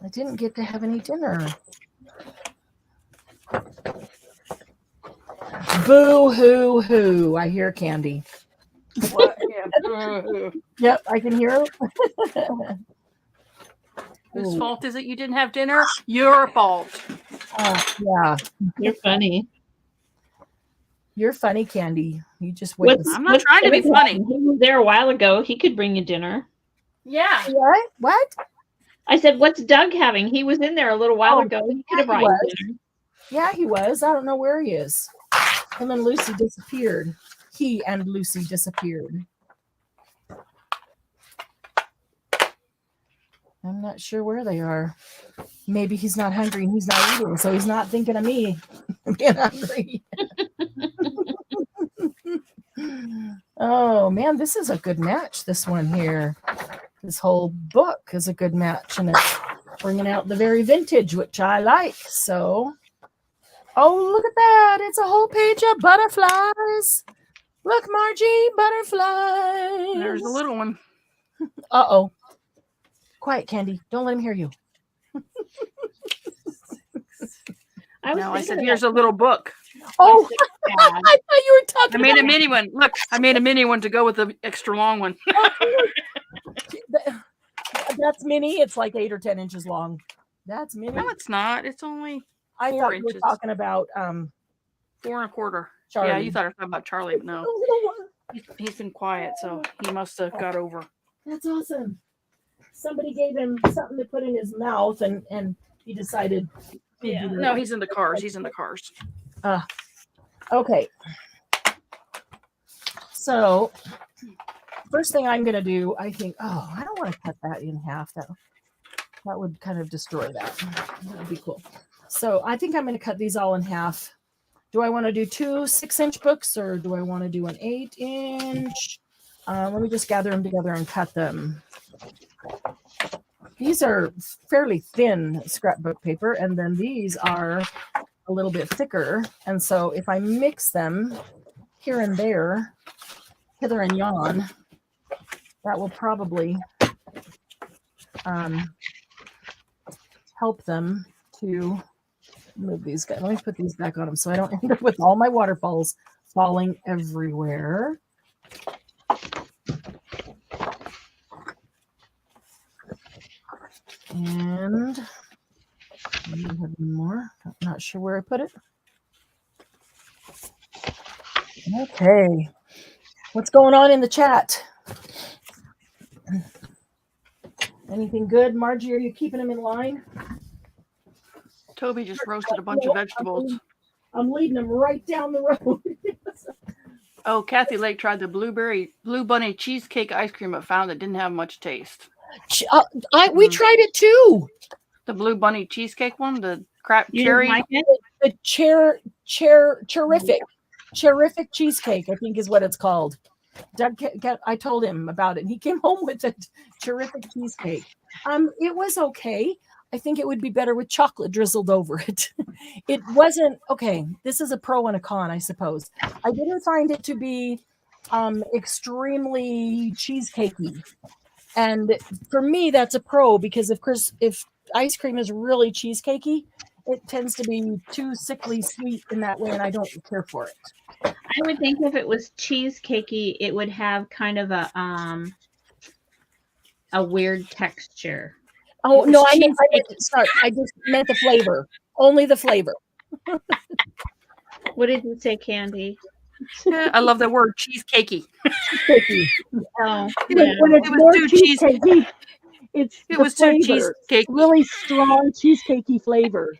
Speaker 3: I didn't get to have any dinner. Boo hoo hoo. I hear Candy.
Speaker 1: What? Yeah.
Speaker 3: Yep, I can hear it.
Speaker 1: Whose fault is it you didn't have dinner? Your fault.
Speaker 3: Yeah.
Speaker 2: You're funny.
Speaker 3: You're funny, Candy. You just wait.
Speaker 1: I'm not trying to be funny.
Speaker 2: He was there a while ago. He could bring you dinner.
Speaker 1: Yeah.
Speaker 3: What?
Speaker 2: I said, what's Doug having? He was in there a little while ago. He could have brought you dinner.
Speaker 3: Yeah, he was. I don't know where he is. Him and Lucy disappeared. He and Lucy disappeared. I'm not sure where they are. Maybe he's not hungry and he's not eating, so he's not thinking of me being hungry. Oh, man, this is a good match, this one here. This whole book is a good match, and it's bringing out the very vintage, which I like. So, oh, look at that. It's a whole page of butterflies. Look, Margie, butterflies.
Speaker 1: There's a little one.
Speaker 3: Uh-oh. Quiet, Candy. Don't let him hear you.
Speaker 1: I said, here's a little book.
Speaker 3: Oh, I thought you were talking
Speaker 1: I made
Speaker 3: about
Speaker 1: a mini one. Look, I made a mini one to go with the extra long one.
Speaker 3: That's mini. It's like 8 or 10 inches long. That's mini.
Speaker 1: No, it's not. It's only
Speaker 3: I
Speaker 1: 4
Speaker 3: thought you
Speaker 1: inches.
Speaker 3: were talking about
Speaker 1: 4 1/4.
Speaker 3: Charlie.
Speaker 1: Yeah, you thought I was talking about Charlie, but no. He's been quiet, so he must have got over.
Speaker 3: That's awesome. Somebody gave him something to put in his mouth, and he decided.
Speaker 1: Yeah. No, he's in the cars. He's in the cars.
Speaker 3: Okay. So, first thing I'm going to do, I think, I don't want to cut that in half. That would kind of destroy that. That would be cool. So, I think I'm going to cut these all in half. Do I want to do 2 6-inch books, or do I want to do an 8-inch? Let me just gather them together and cut them. These are fairly thin scrapbook paper, and then these are a little bit thicker. And so if I mix them here and there, hither and yon, that will probably help them to move these guys. Let me put these back on them so I don't end up with all my waterfalls falling everywhere. And I have one more. I'm not sure where I put it. Okay. What's going on in the chat? Anything good? Margie, are you keeping them in line?
Speaker 1: Toby just roasted a bunch of vegetables.
Speaker 3: I'm leading them right down the road.
Speaker 1: Oh, Kathy Lake tried the Blue Bunny cheesecake ice cream, but found it didn't have much taste.
Speaker 3: We tried it too.
Speaker 1: The Blue Bunny cheesecake one, the crap cherry.
Speaker 2: Like it?
Speaker 3: The Terrific cheesecake, I think is what it's called. Doug, I told him about it, and he came home with a terrific cheesecake. It was okay. I think it would be better with chocolate drizzled over it. It wasn't okay. This is a pro and a con, I suppose. I didn't find it to be extremely cheesecakey. And for me, that's a pro, because of course, if ice cream is really cheesecakey, it tends to be too sickly sweet in that way, and I don't care for it.
Speaker 2: I would think if it was cheesecakey, it would have kind of a weird texture.
Speaker 3: Oh no, I just meant the flavor. Only the flavor.
Speaker 2: What did you say, Candy?
Speaker 1: Yeah, I love that word, cheesecakey.
Speaker 3: Cheesecakey.
Speaker 2: Oh,
Speaker 3: When it's more cheesecakey, it was too cheesecakey. Really strong cheesecakey flavor.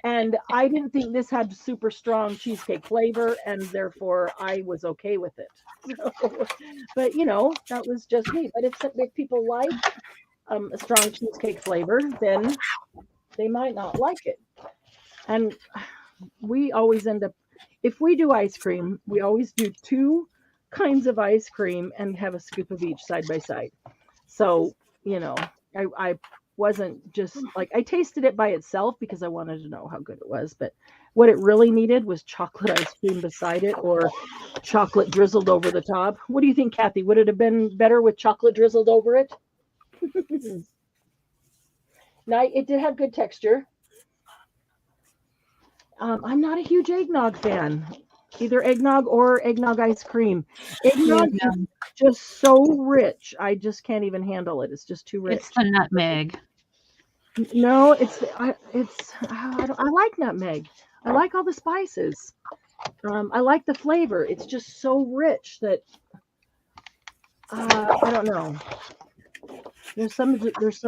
Speaker 3: And I didn't think this had super strong cheesecake flavor, and therefore I was okay with it. So, but that was just me. But if people like a strong cheesecake flavor, then they might not like it. And we always end up, if we do ice cream, we always do 2 kinds of ice cream and have a scoop of each side by side. So, I wasn't just like, I tasted it by itself because I wanted to know how good it was, but what it really needed was chocolate ice cream beside it, or chocolate drizzled over the top. What do you think, Kathy? Would it have been better with chocolate drizzled over it? Now, it did have good texture. I'm not a huge eggnog fan, either eggnog or eggnog ice cream. Eggnog is just so rich. I just can't even handle it. It's just too rich.
Speaker 2: it's the nutmeg.
Speaker 3: No, I like nutmeg. I like all the spices. I like the flavor. It's just so rich that I don't know. There's some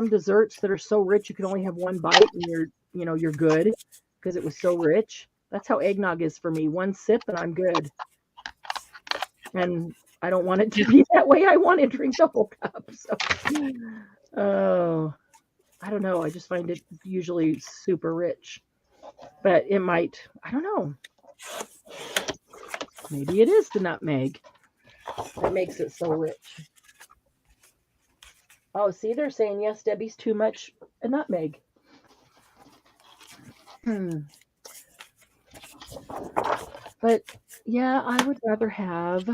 Speaker 3: desserts that are so rich you can only have one bite and you're good, because it was so rich. That's how eggnog is for me. One sip and I'm good. And I don't want it to be that way. I want to drink the whole cup. So, I don't know. I just find it usually super rich. But it might, I don't know. Maybe it is the nutmeg that makes it so rich. Oh, see, they're saying yes, Debbie's too much a nutmeg. But yeah, I would rather have.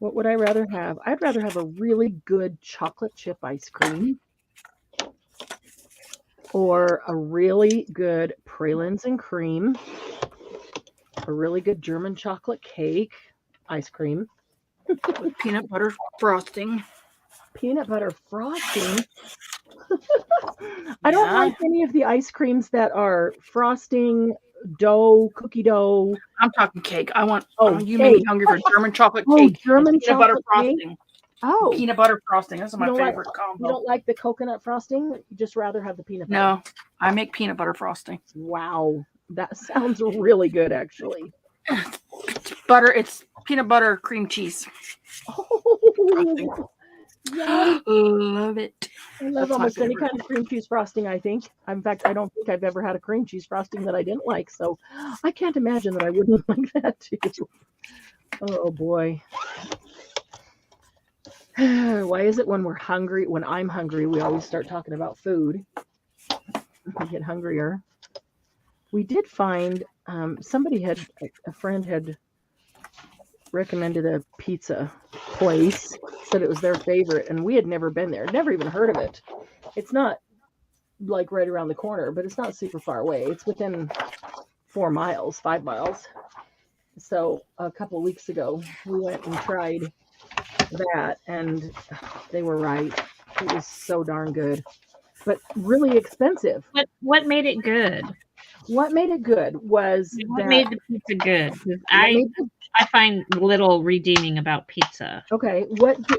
Speaker 3: What would I rather have? I'd rather have a really good chocolate chip ice cream or a really good pralines and cream, a really good German chocolate cake ice cream.
Speaker 1: With peanut butter frosting.
Speaker 3: Peanut butter frosting? I don't like any of the ice creams that are frosting, dough, cookie dough.
Speaker 1: I'm talking cake. I want. You
Speaker 3: cake.
Speaker 1: made me hungry for German chocolate cake.
Speaker 3: German
Speaker 1: peanut butter
Speaker 3: chocolate
Speaker 1: frosting.
Speaker 3: Cake? Oh,
Speaker 1: Peanut butter frosting. That's my favorite
Speaker 3: You
Speaker 1: combo.
Speaker 3: don't like the coconut frosting? You just rather have the peanut butter?
Speaker 1: No, I make peanut butter frosting.
Speaker 3: Wow, that sounds really good, actually.
Speaker 1: It's peanut butter cream cheese.
Speaker 3: Oh, yeah.
Speaker 1: Love it.
Speaker 3: I love almost any kind of cream cheese frosting, I think. In fact, I don't think I've ever had a cream cheese frosting that I didn't like, so I can't imagine that I wouldn't like that too. Oh boy. Why is it when I'm hungry, we always start talking about food? We get hungrier. We did find a friend had recommended a pizza place, said it was their favorite, and we had never been there, never even heard of it. It's not like right around the corner, but it's not super far away. It's within 5 miles. So a couple of weeks ago, we went and tried that, and they were right. It was so darn good, but really expensive.
Speaker 2: What made it good?
Speaker 3: What made it good was
Speaker 2: what made the pizza good? I find little redeeming about pizza.
Speaker 3: Okay, what do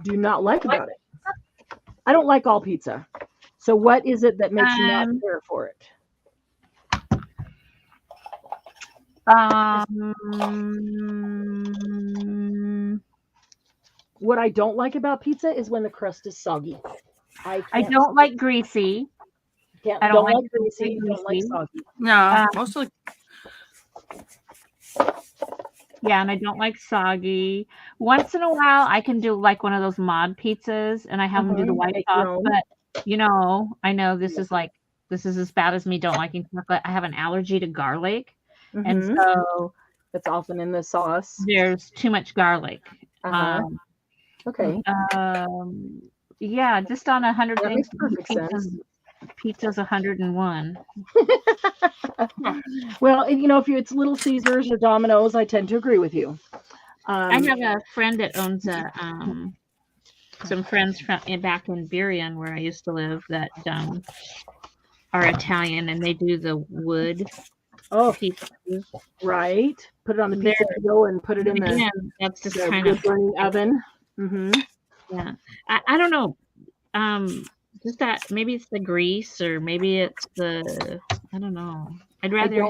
Speaker 3: you not like about it? I don't like all pizza. So what is it that makes you not care for it? What I don't like about pizza is when the crust is soggy.
Speaker 2: I don't like greasy.
Speaker 3: I don't like greasy. Don't like soggy.
Speaker 1: No, mostly.
Speaker 2: Yeah, and I don't like soggy. Once in a while, I can do like one of those mod pizzas, and I have them do the white sauce. But I know this is as bad as me don't liking chocolate. I have an allergy to garlic, and so
Speaker 3: it's often in the sauce.
Speaker 2: There's too much garlic.
Speaker 3: Okay.
Speaker 2: Yeah, just on 100 things. Pizza's 101.
Speaker 3: Well, if it's Little Caesars or Domino's, I tend to agree with you.
Speaker 2: I have a friend that owns some friends back in Burien, where I used to live, that are Italian, and they do the wood.
Speaker 3: Oh,
Speaker 2: pizza.
Speaker 3: Right. Put it on the pizza dough and put it in the
Speaker 2: that's just kind of
Speaker 3: burning oven.
Speaker 2: Yeah, I don't know. Just that maybe it's the grease, or maybe it's the I don't know. I'd rather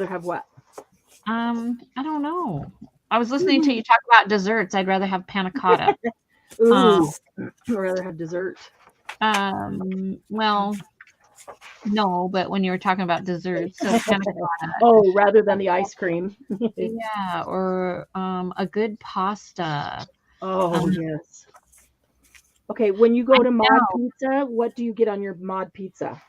Speaker 3: have what?
Speaker 2: I don't know. I was listening to you talk about desserts. I'd rather have panna cotta.
Speaker 3: Ooh, I'd rather have dessert.
Speaker 2: Well, no, but when you were talking about desserts, so panna cotta.
Speaker 3: Oh, rather than the ice cream.
Speaker 2: Yeah, or a good pasta.
Speaker 3: Oh, yes. Okay, when you go to Mod Pizza, what do you get on your Mod Pizza?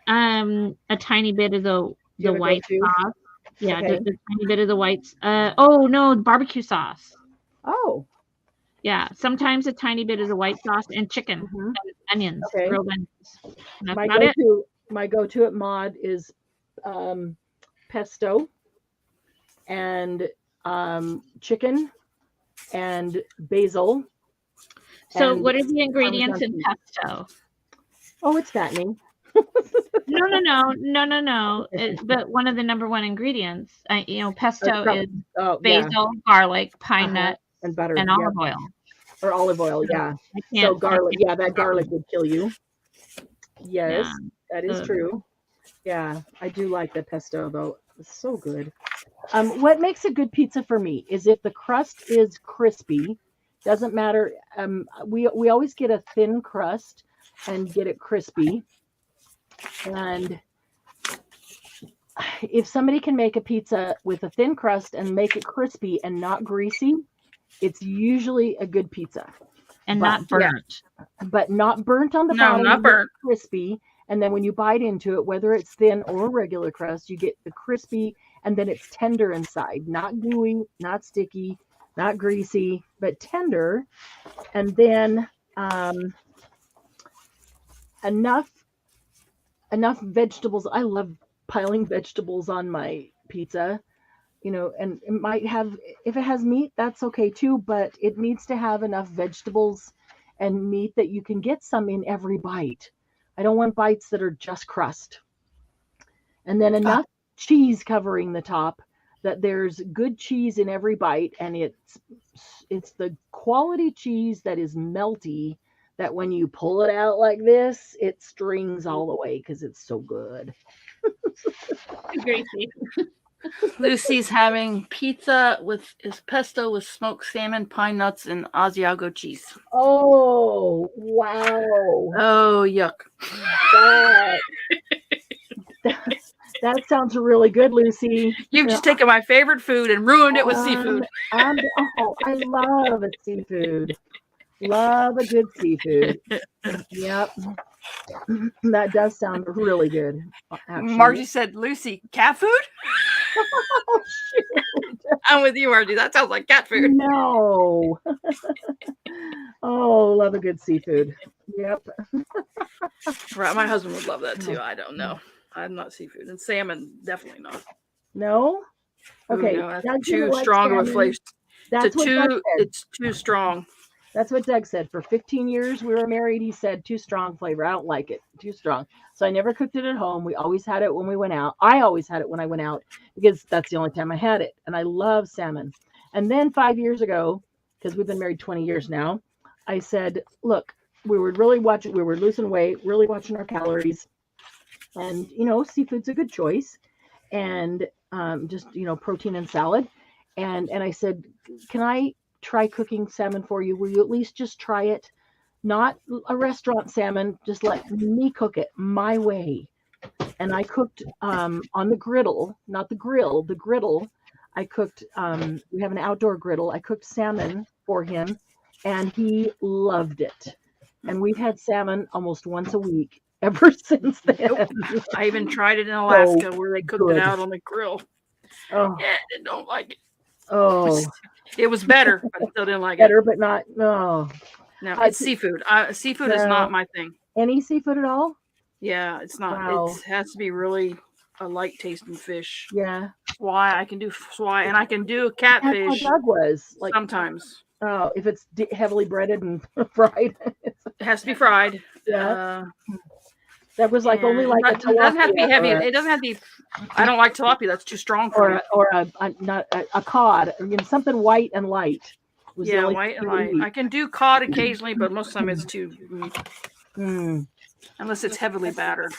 Speaker 2: A tiny bit of the white sauce. Yeah,
Speaker 3: okay.
Speaker 2: the tiny bit of the whites. Oh no, barbecue sauce.
Speaker 3: Oh.
Speaker 2: Yeah, sometimes a tiny bit of the white sauce and chicken and onions, grilled onions. That's
Speaker 3: my go-to at Mod is pesto and chicken and basil.
Speaker 2: So what are the ingredients in pesto?
Speaker 3: Oh, it's fattening.
Speaker 2: No. But one of the number one ingredients, pesto is basil, garlic, pine nut,
Speaker 3: and butter
Speaker 2: and olive oil.
Speaker 3: Or olive oil, yeah. So garlic, that garlic would kill you. Yes, that is true. Yeah, I do like the pesto though. It's so good. What makes a good pizza for me is if the crust is crispy. Doesn't matter. We always get a thin crust and get it crispy. And if somebody can make a pizza with a thin crust and make it crispy and not greasy,
Speaker 4: it's usually a good pizza.
Speaker 2: And
Speaker 4: But-
Speaker 2: not burnt.
Speaker 4: But not burnt on the
Speaker 1: No,
Speaker 4: bottom.
Speaker 1: not
Speaker 4: you get
Speaker 1: burnt.
Speaker 4: Crispy. And then when you bite into it, whether it's thin or regular crust, you get the crispy, and then it's tender inside. Not gooey, not sticky, not greasy, but tender. And then enough vegetables. I love piling vegetables on my pizza. And it might have, if it has meat, that's okay too, but it needs to have enough vegetables and meat that you can get some in every bite. I don't want bites that are just crust. And then enough cheese covering the top that there's good cheese in every bite, and it's the quality cheese that is melty, that when you pull it out like this, it strings all the way because it's so good.
Speaker 2: Gracie.
Speaker 1: Lucy's having pizza with pesto with smoked salmon, pine nuts, and Asiago cheese.
Speaker 4: Oh, wow.
Speaker 1: Oh, yuck.
Speaker 4: That sounds really good, Lucy.
Speaker 1: You've just taken my favorite food and ruined it with seafood.
Speaker 4: I love it, seafood. Love a good seafood. Yep. That does sound really good. Actually.
Speaker 1: Margie said, Lucy, cat food?
Speaker 4: Oh, shoot.
Speaker 1: I'm with you, Margie. That sounds like cat food.
Speaker 4: No. Oh, love a good seafood. Yep.
Speaker 1: Right, my husband would love that too. I don't know. I'm not seafood. And salmon, definitely not.
Speaker 4: No? Okay.
Speaker 1: Ooh, no, that's
Speaker 4: Doug
Speaker 1: too
Speaker 4: didn't like
Speaker 1: strong of a
Speaker 4: salmon.
Speaker 1: flavor.
Speaker 4: That's what Doug said.
Speaker 1: It's too strong.
Speaker 4: That's what Doug said. For 15 years we were married, he said, too strong flavor. I don't like it. Too strong. So I never cooked it at home. We always had it when we went out. I always had it when I went out because that's the only time I had it. And I love salmon. And then 5 years ago, because we've been married 20 years now, I said, look, we were really watching, we were losing weight, really watching our calories. And, seafood's a good choice. And just, protein and salad. And I said, can I try cooking salmon for you? Will you at least just try it? Not a restaurant salmon, just let me cook it my way. And I cooked on the griddle, not the grill, the griddle. I cooked, we have an outdoor griddle. I cooked salmon for him and he loved it. And we've had salmon almost once a week ever since then.
Speaker 1: Nope. I even tried it in Alaska where they cooked
Speaker 4: good.
Speaker 1: it out on the grill.
Speaker 4: Oh,
Speaker 1: Yeah, I don't like it.
Speaker 4: oh,
Speaker 1: It was better, but I still didn't like
Speaker 4: better,
Speaker 1: it.
Speaker 4: but not, no.
Speaker 1: No, it's seafood. Seafood is
Speaker 4: No.
Speaker 1: not my thing.
Speaker 4: Any seafood at all?
Speaker 1: Yeah, it's not.
Speaker 4: Wow.
Speaker 1: It has to be really a light tasting fish.
Speaker 4: Yeah.
Speaker 1: Swai, I can do swai, and I can do
Speaker 4: That's how
Speaker 1: catfish
Speaker 4: Doug was. Like,
Speaker 1: sometimes.
Speaker 4: oh, if it's heavily breaded and fried.
Speaker 1: It has to be fried.
Speaker 4: Yeah. That was like only
Speaker 1: and
Speaker 4: like a
Speaker 1: it doesn't have to be
Speaker 4: tilapia
Speaker 1: heavy.
Speaker 4: or a-
Speaker 1: It doesn't have to be. I don't like tilapia. That's too strong for me.
Speaker 4: or a cod, something white and light. was the
Speaker 1: Yeah,
Speaker 4: only
Speaker 1: white and
Speaker 4: thing we
Speaker 1: light.
Speaker 4: eat.
Speaker 1: I can do cod occasionally, but most of the time it's too,
Speaker 4: Mm.
Speaker 1: unless it's heavily battered.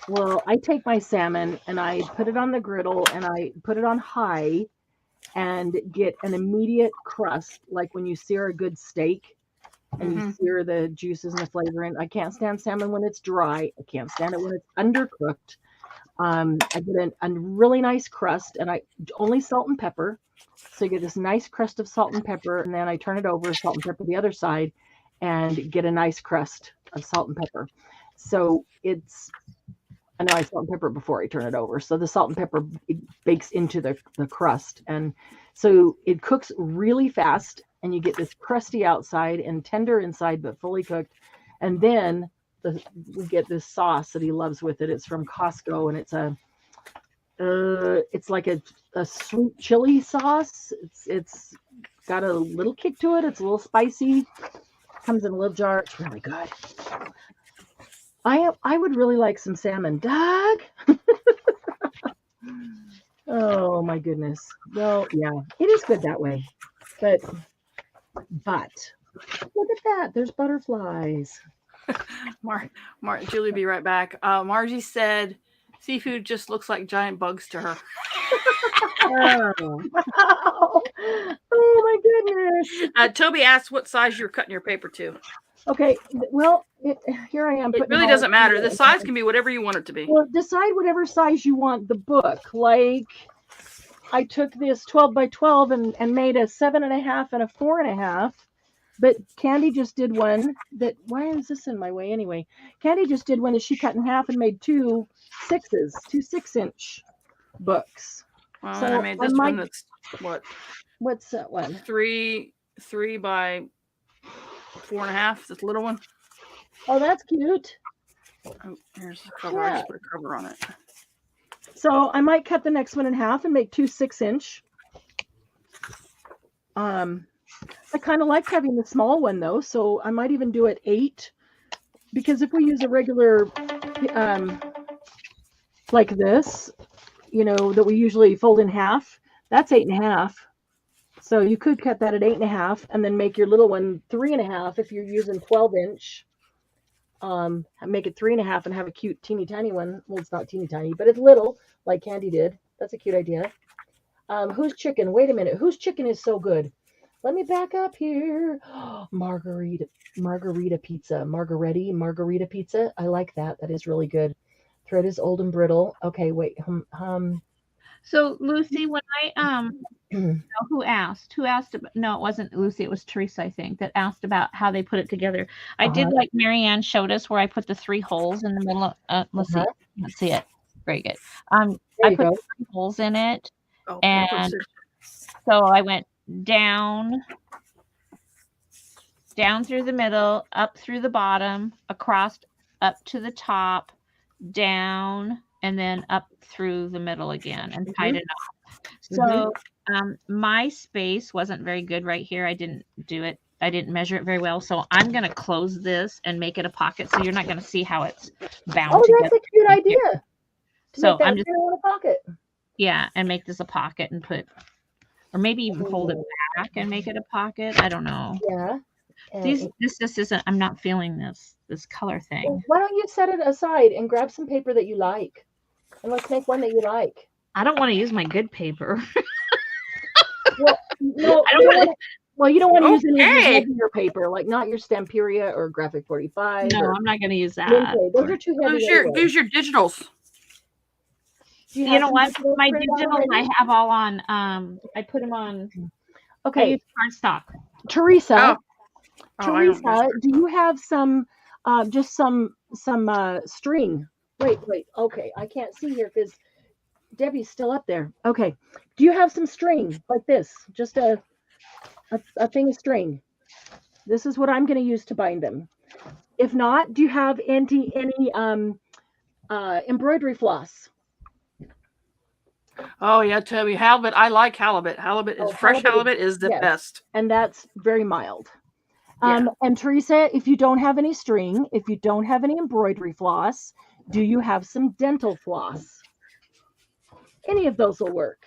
Speaker 4: Well, I take my salmon and I put it on the griddle and I put it on high and get an immediate crust, like when you sear a good steak and you sear the juices and the flavor in. I can't stand salmon when it's dry. I can't stand it when it's undercooked. I get a really nice crust and I only salt and pepper. So you get this nice crust of salt and pepper, and then I turn it over, salt and pepper the other side, and get a nice crust of salt and pepper. So I know I salt and pepper before I turn it over. So the salt and pepper bakes into the crust. And so it cooks really fast, and you get this crusty outside and tender inside, but fully cooked. And then we get this sauce that he loves with it. It's from Costco, and it's like a sweet chili sauce. It's got a little kick to it. It's a little spicy. Comes in a little jar. It's really good. I would really like some salmon, Doug. Oh my goodness. Well, yeah, it is good that way. But look at that. There's butterflies.
Speaker 1: Julie, be right back. Margie said seafood just looks like giant bugs to her.
Speaker 4: Oh my goodness.
Speaker 1: Toby asked what size you're cutting your paper to.
Speaker 4: Okay, well, here I am.
Speaker 1: It really doesn't matter. The size can be whatever you want it to be.
Speaker 4: Well, decide whatever size you want the book. Like, I took this 12 by 12 and made a 7.5 and a 4.5. But Candy just did one that, why is this in my way anyway? Candy just did one that she cut in half and made two 6-inch books.
Speaker 1: Well,
Speaker 4: So
Speaker 1: and I made this one that's what?
Speaker 4: What's that one?
Speaker 1: 3 by 4.5. This little one.
Speaker 4: Oh, that's cute.
Speaker 1: Oh, here's the cover. I just put a cover on it.
Speaker 4: So I might cut the next one in half and make two 6-inch. I kind of like having the small one though, so I might even do it 8, because if we use a regular like this, you know, that we usually fold in half, that's 8.5. So you could cut that at 8.5 and then make your little one 3.5 if you're using 12-inch. Make it 3.5 and have a cute teeny tiny one. Well, it's not teeny tiny, but it's little, like Candy did. That's a cute idea. Whose chicken? Wait a minute. Whose chicken is so good? Let me back up here. Margarita pizza. Margarita pizza. I like that. That is really good. Thread is old and brittle. Okay, wait.
Speaker 2: So Lucy, when I who asked about, no, it wasn't Lucy, it was Teresa, I think, that asked about how they put it together. I did like Marianne showed us where I put the 3 holes in the middle of, let's see it. Very good. I put 3 holes in it.
Speaker 1: Oh,
Speaker 2: and so I went down through the middle, up through the bottom, across, up to the top, down, and then up through the middle again and tied it up. So my space wasn't very good right here. I didn't do it. I didn't measure it very well. So I'm going to close this and make it a pocket. So you're not going to see how it's bound together.
Speaker 4: That's a cute idea.
Speaker 2: So I'm just
Speaker 4: in a pocket.
Speaker 2: Yeah, and make this a pocket and put, or maybe even fold it back and make it a pocket. I don't know.
Speaker 4: Yeah.
Speaker 2: This just isn't, I'm not feeling this color thing.
Speaker 4: Well, why don't you set it aside and grab some paper that you like? And let's make one that you like.
Speaker 2: I don't want to use my good paper.
Speaker 4: Well, no,
Speaker 2: I don't want to.
Speaker 4: Well, you don't want to use any of your paper, like not your Stamperia or Graphic 45.
Speaker 2: No, I'm not going to use that.
Speaker 4: Those are too heavy.
Speaker 1: Use your digitals.
Speaker 2: You know what? My digitals I have all on. I put them on.
Speaker 4: Okay.
Speaker 2: I use cardstock.
Speaker 4: Teresa, do you have some, just some string? Wait. Okay, I can't see here because Debbie's still up there. Okay. Do you have some string like this? Just a thing of string. This is what I'm going to use to bind them. If not, do you have any embroidery floss?
Speaker 1: Oh yeah, Toby, halibut. I like halibut. Halibut is fresh. Halibut is the best,
Speaker 4: and that's very mild. And Teresa, if you don't have any string, if you don't have any embroidery floss, do you have some dental floss? Any of those will work.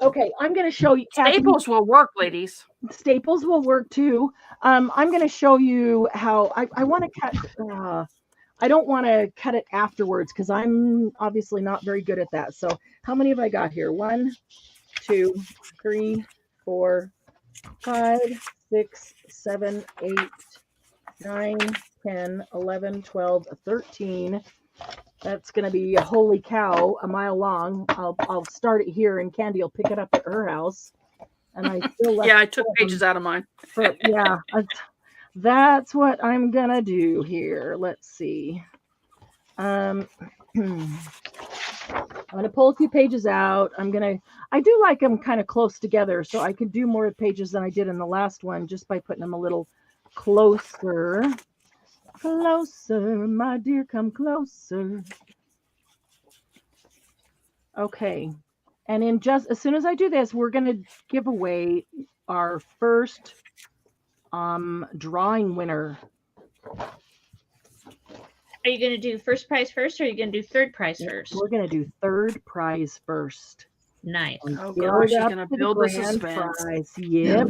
Speaker 4: Okay, I'm going to show you.
Speaker 1: Staples will work, ladies.
Speaker 4: Staples will work too. I'm going to show you how I want to cut. I don't want to cut it afterwards because I'm obviously not very good at that. So how many have I got here? 1, 2, 3, 4, 5, 6, 7, 8, 9, 10, 11, 12, 13. That's going to be a holy cow, a mile long. I'll start it here and Candy will pick it up at her house. And I still left
Speaker 1: I took pages out of mine.
Speaker 4: But that's what I'm going to do here. Let's see. I'm going to pull a few pages out. I do like them kind of close together, so I can do more pages than I did in the last one just by putting them a little closer. Closer, my dear, come closer. Okay. And in just as soon as I do this, we're going to give away our first drawing winner.
Speaker 2: Are you going to do first prize first, or are you going to do third prize first?
Speaker 4: We're going to do third prize first.
Speaker 2: Nice.
Speaker 1: Oh gosh, she's going to build the suspense.
Speaker 4: Yep.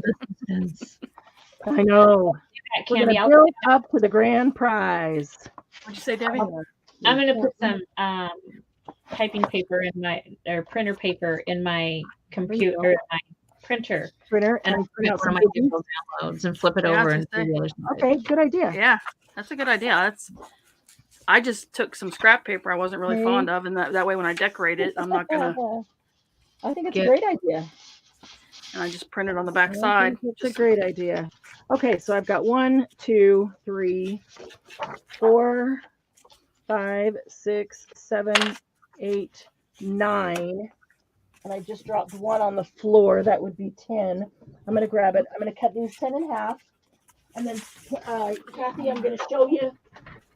Speaker 4: I know. We're going to build up to the grand prize.
Speaker 1: What'd you say, Debbie?
Speaker 2: I'm going to put some typing paper in my, or printer paper in my computer, my printer, and print out some digital downloads and flip it over. And
Speaker 4: okay, good idea.
Speaker 1: Yeah, that's a good idea. I just took some scrap paper I wasn't really fond of, and that way when I decorate it, I'm not gonna.
Speaker 4: I think it's
Speaker 2: Good.
Speaker 4: a great idea.
Speaker 1: And I just printed on the back
Speaker 4: I
Speaker 1: side.
Speaker 4: think it's a great idea. Okay, so I've got 1, 2, 3, 4, 5, 6, 7, 8, 9. And I just dropped 1 on the floor. That would be 10. I'm going to grab it. I'm going to cut these 10 in half. And then, Kathy, I'm going to show you.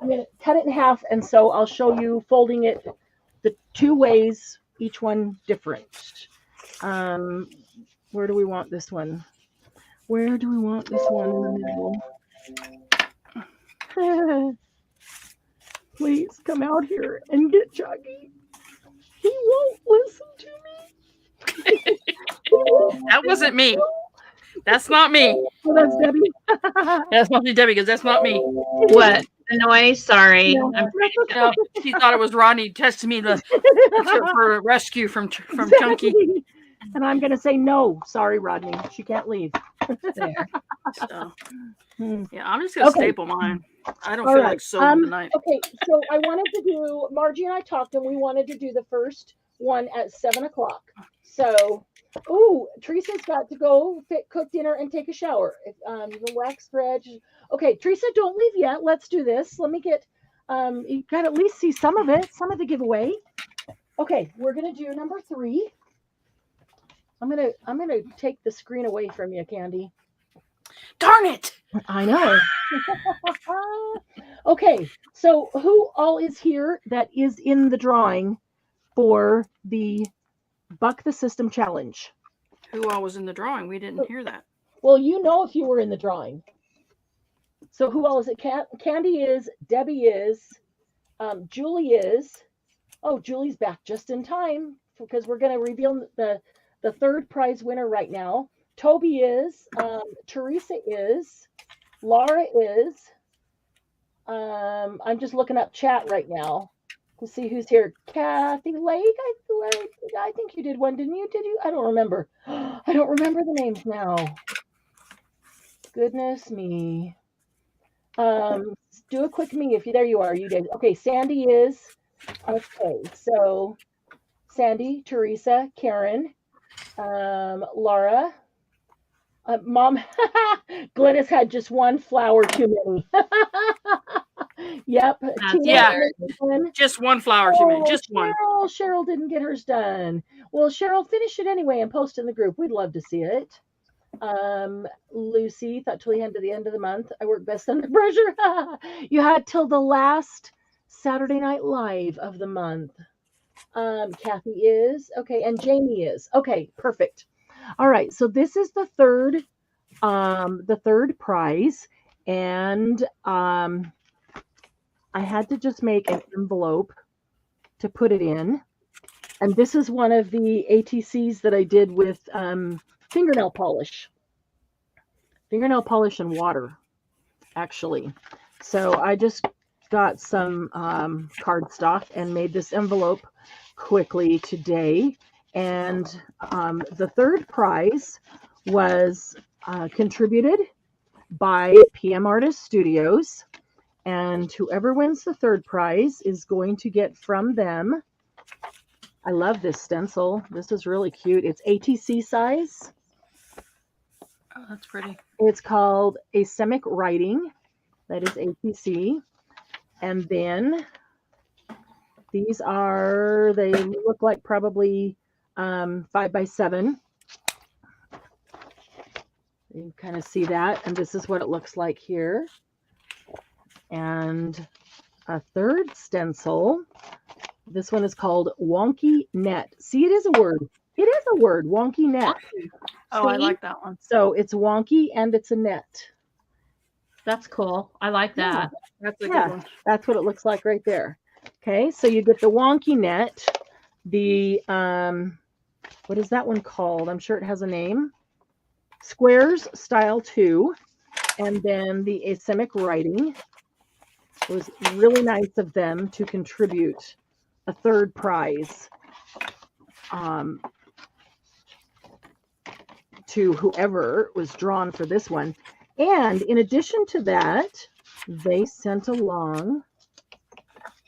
Speaker 4: I'm going to cut it in half. And so I'll show you folding it the 2 ways, each one different. Where do we want this one? Where do we want this one in the middle? Please come out here and get Chuggy. He won't listen to me.
Speaker 1: That wasn't me. That's not me.
Speaker 4: Oh, that's Debbie.
Speaker 1: That's not me, Debbie, because that's not me.
Speaker 2: What? The noise? Sorry.
Speaker 4: No.
Speaker 2: I'm trying to
Speaker 1: No, she thought it was Rodney testing me for a rescue from Chunky.
Speaker 4: And I'm going to say no. Sorry, Rodney. She can't leave.
Speaker 2: there.
Speaker 1: So, yeah, I'm just going to staple mine. I don't feel like sewing tonight.
Speaker 4: Okay, so I wanted to do, Margie and I talked, and we wanted to do the first one at 7 o'clock. So, Teresa's got to go cook dinner and take a shower. The wax thread. Okay, Teresa, don't leave yet. Let's do this. Let me get, you got to at least see some of it, some of the giveaway. Okay, we're going to do number 3. I'm gonna take the screen away from you, Candy.
Speaker 1: Darn it!
Speaker 4: I know. Okay, so who all is here that is in the drawing for the Buck the System Challenge?
Speaker 1: Who all was in the drawing? We didn't hear that.
Speaker 4: Well, you know if you were in the drawing. So who all is it? Candy is, Debbie is, Julie is. Oh, Julie's back just in time because we're going to reveal the third prize winner right now. Toby is, Teresa is, Laura is. I'm just looking up chat right now to see who's here. Kathy Lake, I think you did one, didn't you? Did you? I don't remember. I don't remember the names now. Goodness me. Do a quick me if you. There you are. You did. Okay, Sandy is. Okay, so Sandy, Teresa, Karen. Laura, Mom, Glennis had just 1 flower too many. Yep.
Speaker 1: Yeah, just 1 flower too many, just one.
Speaker 4: Cheryl didn't get hers done. Well, Cheryl, finish it anyway and post in the group. We'd love to see it. Lucy thought till the end of the month. I work best under pressure. You had till the last Saturday Night Live of the month. Kathy is okay, and Jamie is okay. Perfect. All right, so this is the third prize, and I had to just make an envelope to put it in, and this is one of the ATCs that I did with fingernail polish and water, actually. So I just got some cardstock and made this envelope quickly today, and the third prize was contributed by PM Artist Studios, and whoever wins the third prize is going to get from them. I love this stencil. This is really cute. It's ATC size.
Speaker 1: Oh, that's pretty.
Speaker 4: It's called Asemic Writing. That is ATC. And then these they look like probably 5x7. You can kind of see that. And this is what it looks like here. And a third stencil. This one is called Wonky Net. See, it is a word. It is a word, Wonky Net.
Speaker 1: Oh,
Speaker 4: See?
Speaker 1: I like that one.
Speaker 4: So it's wonky and it's a net.
Speaker 2: That's cool. I like that.
Speaker 1: That's a good one.
Speaker 4: That's what it looks like right there. Okay, so you get the wonky net. The what is that one called? I'm sure it has a name. Squares Style 2, and then the Asemic Writing. It was really nice of them to contribute a third prize to whoever was drawn for this one. And in addition to that, they sent along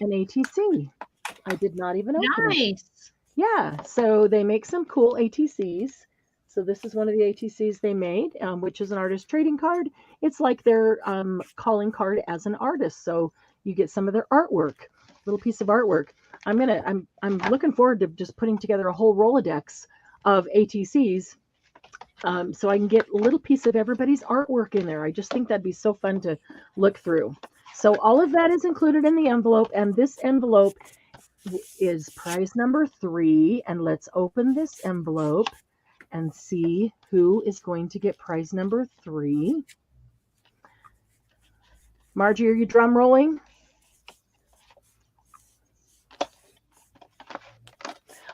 Speaker 4: an ATC. I did not even open it.
Speaker 2: Nice.
Speaker 4: Yeah, so they make some cool ATCs. So this is one of the ATCs they made, which is an artist trading card. It's like their calling card as an artist. So you get some of their artwork, little piece of artwork. I'm looking forward to just putting together a whole Rolodex of ATCs, so I can get a little piece of everybody's artwork in there. I just think that'd be so fun to look through. So all of that is included in the envelope, and this envelope is prize number 3. And let's open this envelope and see who is going to get prize number 3. Margie, are you drum rolling?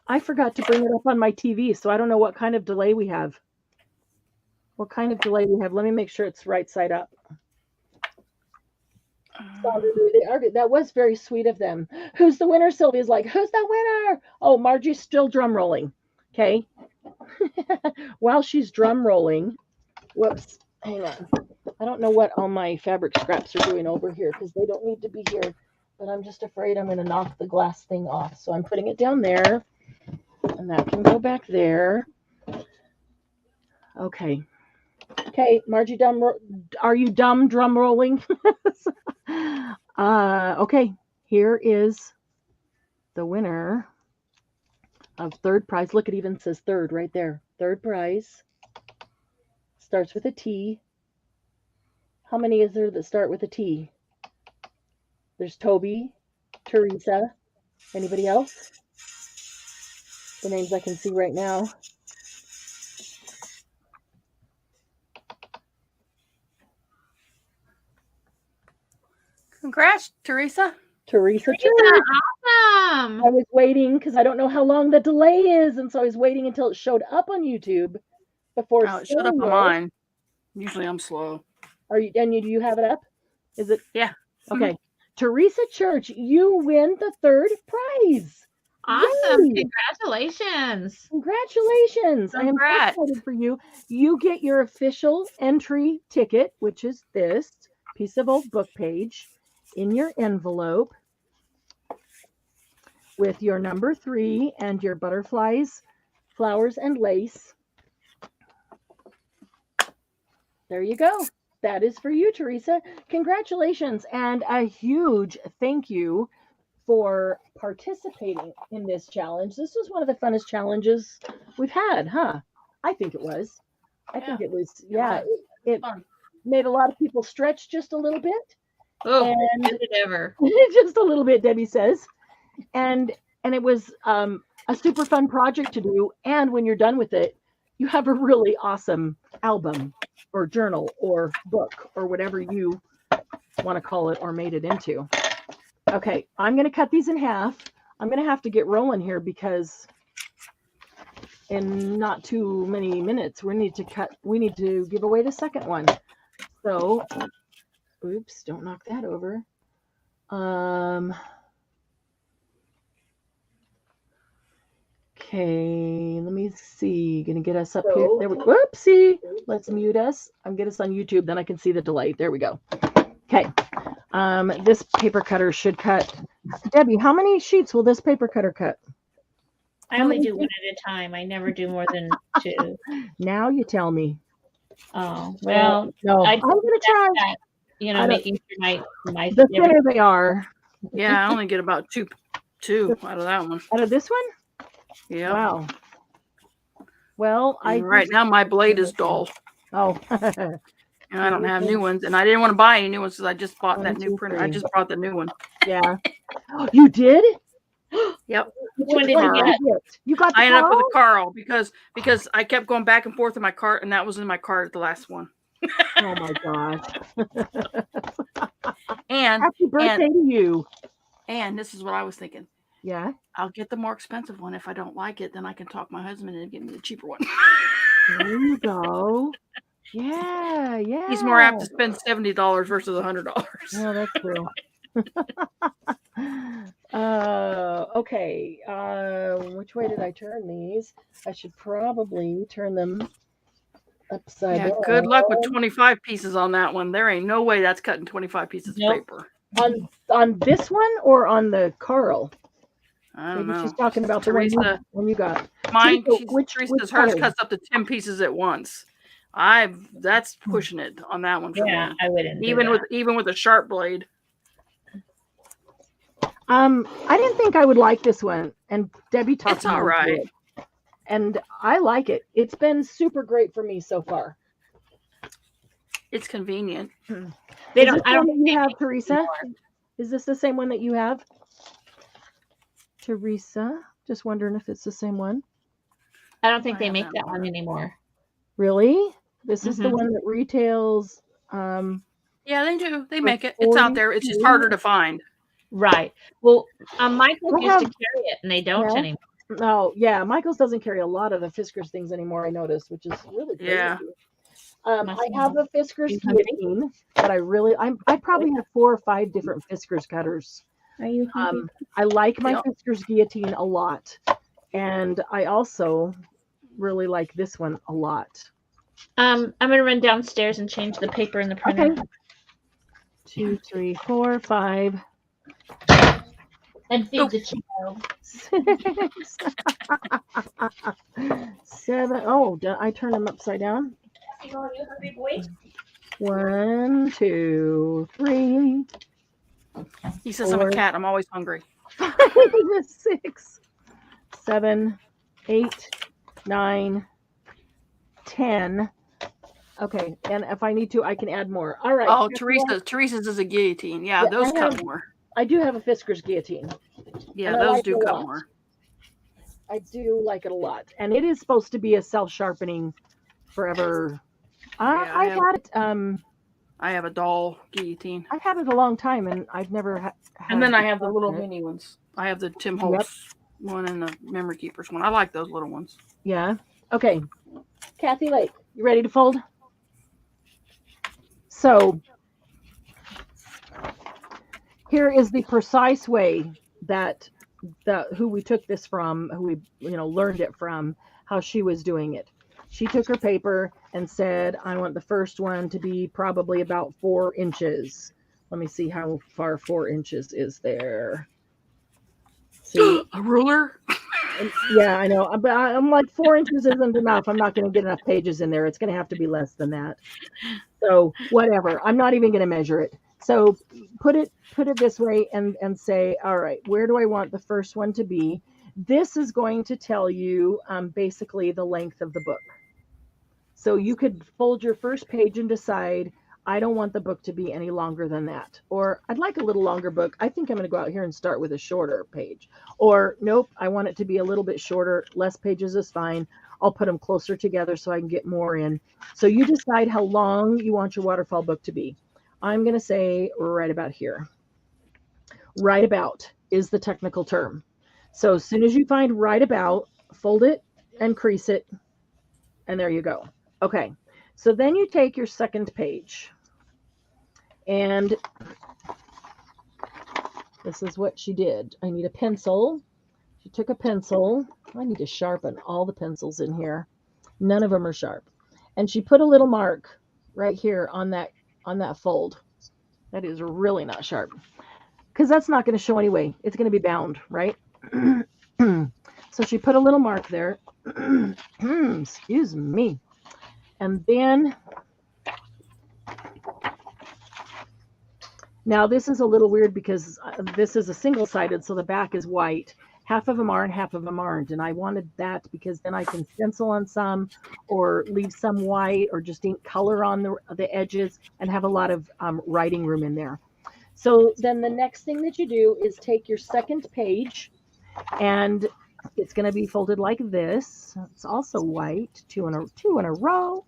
Speaker 4: I forgot to bring it up on my TV, so I don't know what kind of delay we have. Let me make sure it's right side up. That was very sweet of them. Who's the winner? Sylvia's like, who's the winner? Oh, Margie's still drum rolling. Okay. While she's drum rolling, whoops, hang on. I don't know what all my fabric scraps are doing over here because they don't need to be here, but I'm just afraid I'm going to knock the glass thing off. So I'm putting it down there, and that can go back there. Okay. Okay, Margie, are you dumb drum rolling? Okay, here is the winner of third prize. Look, it even says third right there. Third prize starts with a T. How many is there that start with a T? There's Toby, Teresa. Anybody else? The names I can see right now.
Speaker 1: Congrats, Teresa.
Speaker 4: Teresa.
Speaker 2: Awesome.
Speaker 4: I was waiting because I don't know how long the delay is, and so I was waiting until it showed up on YouTube before.
Speaker 1: Oh, it showed up on mine. Usually I'm slow.
Speaker 4: Do you have it up? Is it?
Speaker 1: Yeah.
Speaker 4: Okay. Mm-hmm. Teresa Church, you win the third prize.
Speaker 2: Awesome.
Speaker 4: Yay.
Speaker 2: Congratulations.
Speaker 4: Congratulations.
Speaker 1: Congrats.
Speaker 4: I am so excited for you. You get your official entry ticket, which is this piece of old book page, in your envelope with your number 3 and your butterflies, flowers, and lace. There you go. That is for you, Teresa. Congratulations, and a huge thank you for participating in this challenge. This was one of the funnest challenges we've had, huh? I think it was. I think it was, yeah. It made a lot of people stretch just a little bit.
Speaker 2: Oh, and did it ever.
Speaker 4: Just a little bit, Debbie says. And it was a super fun project to do. And when you're done with it, you have a really awesome album or journal or book or whatever you want to call it or made it into. Okay, I'm going to cut these in half. I'm going to have to get rolling here because in not too many minutes, we need to give away the second one. So, oops, don't knock that over. Okay, let me see. Gonna get us up here. There we go. Whoopsie. Let's mute us. I'm get us on YouTube, then I can see the delay. There we go. Okay. This paper cutter should cut. Debbie, how many sheets will this paper cutter cut?
Speaker 2: I only do one at a time. I never do more than 2.
Speaker 4: Now you tell me.
Speaker 2: Oh, well,
Speaker 4: no. I'm gonna try.
Speaker 2: That, making sure my
Speaker 4: the thinner they are.
Speaker 1: Yeah, I only get about two out of that one.
Speaker 4: Out of this one?
Speaker 1: Yeah.
Speaker 4: Wow. Well,
Speaker 1: right now my blade is dull.
Speaker 4: Oh.
Speaker 1: And I don't have new ones, and I didn't want to buy any new ones because I just bought that new printer. I just bought the new one.
Speaker 4: Yeah. You did?
Speaker 1: Yep.
Speaker 2: Which one did you get?
Speaker 4: You got the
Speaker 1: I ended up with a Carl because I kept going back and forth in my cart, and that was in my cart, the last one.
Speaker 4: Oh my gosh.
Speaker 1: And
Speaker 4: happy birthday to you.
Speaker 1: And this is what I was thinking.
Speaker 4: Yeah.
Speaker 1: I'll get the more expensive one. If I don't like it, then I can talk my husband into getting me the cheaper one.
Speaker 4: There you go. Yeah.
Speaker 1: He's more apt to spend $70 versus $100.
Speaker 4: Oh, that's true. Okay. Which way did I turn these? I should probably turn them upside down.
Speaker 1: Good luck with 25 pieces on that one. There ain't no way that's cutting 25 pieces of paper.
Speaker 4: On this one or on the Carl?
Speaker 1: I don't
Speaker 4: Maybe
Speaker 1: know.
Speaker 4: she's talking about
Speaker 1: Teresa,
Speaker 4: the one you got.
Speaker 1: mine,
Speaker 4: Teresa,
Speaker 1: Teresa's hers
Speaker 4: color?
Speaker 1: cuts up to 10 pieces at once. That's pushing it on that one for
Speaker 2: Yeah,
Speaker 1: me.
Speaker 2: I wouldn't do
Speaker 1: Even
Speaker 2: that.
Speaker 1: with a sharp blade.
Speaker 4: I didn't think I would like this one, and Debbie talked
Speaker 1: It's
Speaker 4: me
Speaker 1: all
Speaker 4: into
Speaker 1: right.
Speaker 4: it. And I like it. It's been super great for me so far.
Speaker 1: It's convenient.
Speaker 2: They
Speaker 4: Is
Speaker 2: don't.
Speaker 4: this
Speaker 2: I
Speaker 4: one
Speaker 2: don't
Speaker 4: that you
Speaker 2: think
Speaker 4: have,
Speaker 2: they
Speaker 4: Teresa?
Speaker 2: anymore.
Speaker 4: Is this the same one that you have? Teresa, just wondering if it's the same one.
Speaker 2: I don't think
Speaker 1: I
Speaker 2: they
Speaker 1: have
Speaker 2: make
Speaker 1: that
Speaker 2: that
Speaker 1: one.
Speaker 2: one anymore.
Speaker 4: Really? This is the
Speaker 2: Mhm.
Speaker 4: one that retails.
Speaker 1: Yeah, they do. They
Speaker 4: For
Speaker 1: make it. It's out there. It's just harder to find.
Speaker 2: Right. Well, Michael
Speaker 4: I
Speaker 2: used to
Speaker 4: have-
Speaker 2: carry it, and they don't
Speaker 4: Yeah.
Speaker 2: anymore.
Speaker 4: No, yeah, Michael's doesn't carry a lot of the Fiskars things anymore, I noticed, which is really great.
Speaker 1: Yeah.
Speaker 4: I have a Fiskars
Speaker 2: You hungry?
Speaker 4: guillotine that I probably have 4 or 5 different Fiskars cutters.
Speaker 2: Are you hungry?
Speaker 4: I like my
Speaker 1: Yeah.
Speaker 4: Fiskars guillotine a lot, and I also really like this one a lot.
Speaker 2: I'm gonna run downstairs and change the paper in the printer.
Speaker 4: Okay. 2, 3, 4, 5,
Speaker 2: And feed
Speaker 1: Oh.
Speaker 2: the child.
Speaker 4: 6, 7. Oh, I turned them upside down.
Speaker 2: Are you hungry, boy?
Speaker 4: 1, 2, 3,
Speaker 1: He says I'm a
Speaker 4: 4,
Speaker 1: cat. I'm always hungry.
Speaker 4: 5, 6, 7, 8, 9, 10. Okay, and if I need to, I can add more. All right.
Speaker 1: Oh, Teresa's is a guillotine. Yeah,
Speaker 4: Yeah,
Speaker 1: those
Speaker 4: I
Speaker 1: cut
Speaker 4: have-
Speaker 1: more.
Speaker 4: I do have a Fiskars guillotine.
Speaker 1: Yeah,
Speaker 4: and I
Speaker 1: those
Speaker 4: like
Speaker 1: do
Speaker 4: it a
Speaker 1: cut
Speaker 4: lot.
Speaker 1: more.
Speaker 4: I do like it a lot, and it is supposed to be a self-sharpening forever.
Speaker 1: I
Speaker 4: I've
Speaker 1: have-
Speaker 4: had it.
Speaker 1: I have a doll guillotine.
Speaker 4: I've had it a long time, and I've never had.
Speaker 1: And then
Speaker 4: to
Speaker 1: I have the little
Speaker 4: sharpen it.
Speaker 1: mini ones. I have the Tim Holtz one and the Memory Keepers one. I like those little ones.
Speaker 4: Yeah. Okay. Kathy Lake, you ready to fold? So here is the precise way that who we took this from, who we learned it from, how she was doing it. She took her paper and said, I want the first one to be probably about 4 inches. Let me see how far 4 inches is there. See,
Speaker 1: A ruler?
Speaker 4: yeah, I know. But I'm like, 4 inches isn't enough. I'm not going to get enough pages in there. It's going to have to be less than that. So whatever. I'm not even going to measure it. So put it this way and say, all right, where do I want the first one to be? This is going to tell you basically the length of the book. So you could fold your first page and decide, I don't want the book to be any longer than that. Or I'd like a little longer book. I think I'm going to go out here and start with a shorter page. Or nope, I want it to be a little bit shorter. Less pages is fine. I'll put them closer together so I can get more in. So you decide how long you want your waterfall book to be. I'm going to say right about here. Right about is the technical term. So as soon as you find right about, fold it and crease it. And there you go. Okay. So then you take your second page. And this is what she did. I need a pencil. She took a pencil. I need to sharpen all the pencils in here. None of them are sharp. And she put a little mark right here on that fold. That is really not sharp. Because that's not going to show anyway. It's going to be bound, right? So she put a little mark there. Excuse me. And then, now this is a little weird because this is a single-sided, so the back is white. Half of them are and half of them aren't. And I wanted that because then I can stencil on some or leave some white or just ink color on the edges and have a lot of writing room in there. So then the next thing that you do is take your second page, and it's going to be folded like this. It's also white, two in a row.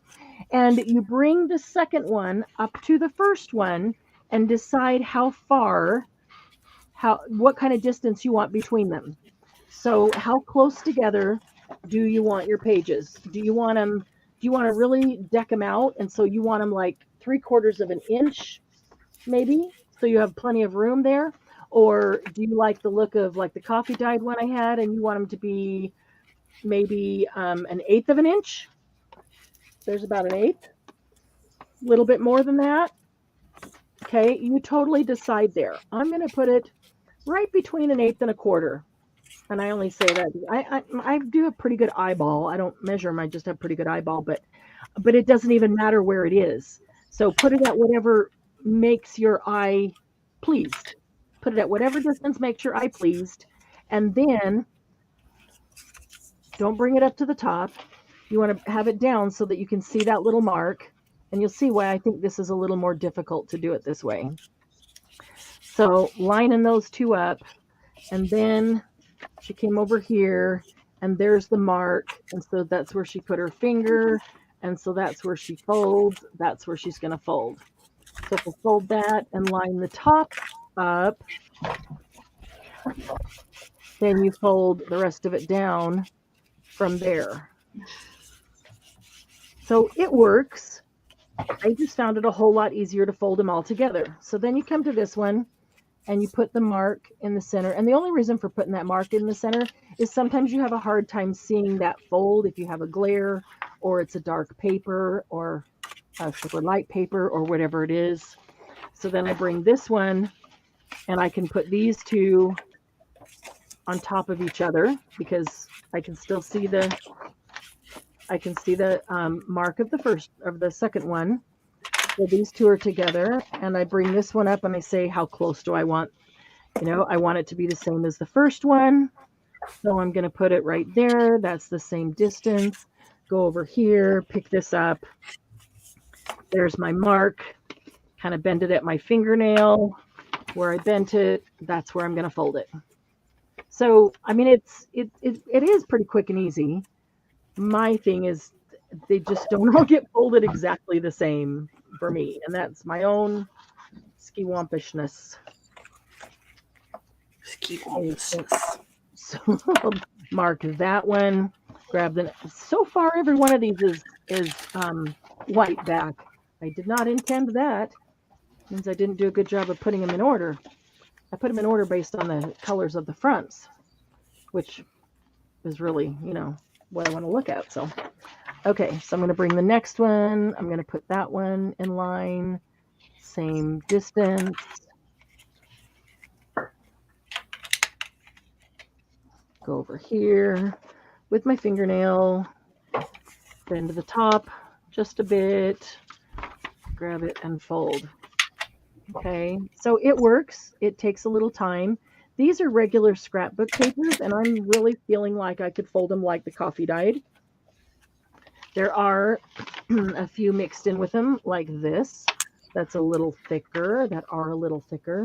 Speaker 4: And you bring the second one up to the first one and decide what kind of distance you want between them. So how close together do you want your pages? Do you want to really deck them out? And so you want them like 3/4 of an inch, maybe, so you have plenty of room there? Or do you like the look of like the coffee dyed one I had and you want them to be maybe 1/8 of an inch? There's about 1/8, a little bit more than that. Okay, you totally decide there. I'm going to put it right between 1/8 and 1/4. And I only say that I do a pretty good eyeball. I don't measure them. I just have pretty good eyeball, but it doesn't even matter where it is. So put it at whatever makes your eye pleased. Put it at whatever distance makes your eye pleased, and then don't bring it up to the top. You want to have it down so that you can see that little mark, and you'll see why I think this is a little more difficult to do it this way. So lining those two up, and then she came over here, and there's the mark, and so that's where she put her finger, and so that's where she folds. That's where she's going to fold. So we'll fold that and line the top up. Then you fold the rest of it down from there. So it works. I just found it a whole lot easier to fold them all together. So then you come to this one and you put the mark in the center. And the only reason for putting that mark in the center is sometimes you have a hard time seeing that fold if you have a glare or it's a dark paper or a super light paper or whatever it is. So then I bring this one and I can put these two on top of each other because I can still see the mark of the second one. So these two are together, and I bring this one up and I say, how close do I want? I want it to be the same as the first one. So I'm going to put it right there. That's the same distance. Go over here, pick this up. There's my mark. Kind of bend it at my fingernail. Where I bent it, that's where I'm going to fold it. So, I mean, it is pretty quick and easy. My thing is they just don't all get folded exactly the same for me. And that's my own ski-wompishness.
Speaker 1: Ski-wompishness.
Speaker 4: So mark that one. Grab the. So far, every one of these is white back. I did not intend that. Means I didn't do a good job of putting them in order. I put them in order based on the colors of the fronts, which is really, what I want to look at. So, okay, so I'm going to bring the next one. I'm going to put that one in line, same distance. Go over here with my fingernail, bend to the top just a bit, grab it and fold. Okay, so it works. It takes a little time. These are regular scrapbook papers, and I'm really feeling like I could fold them like the coffee dyed. There are a few mixed in with them, like this. That's a little thicker, that are a little thicker.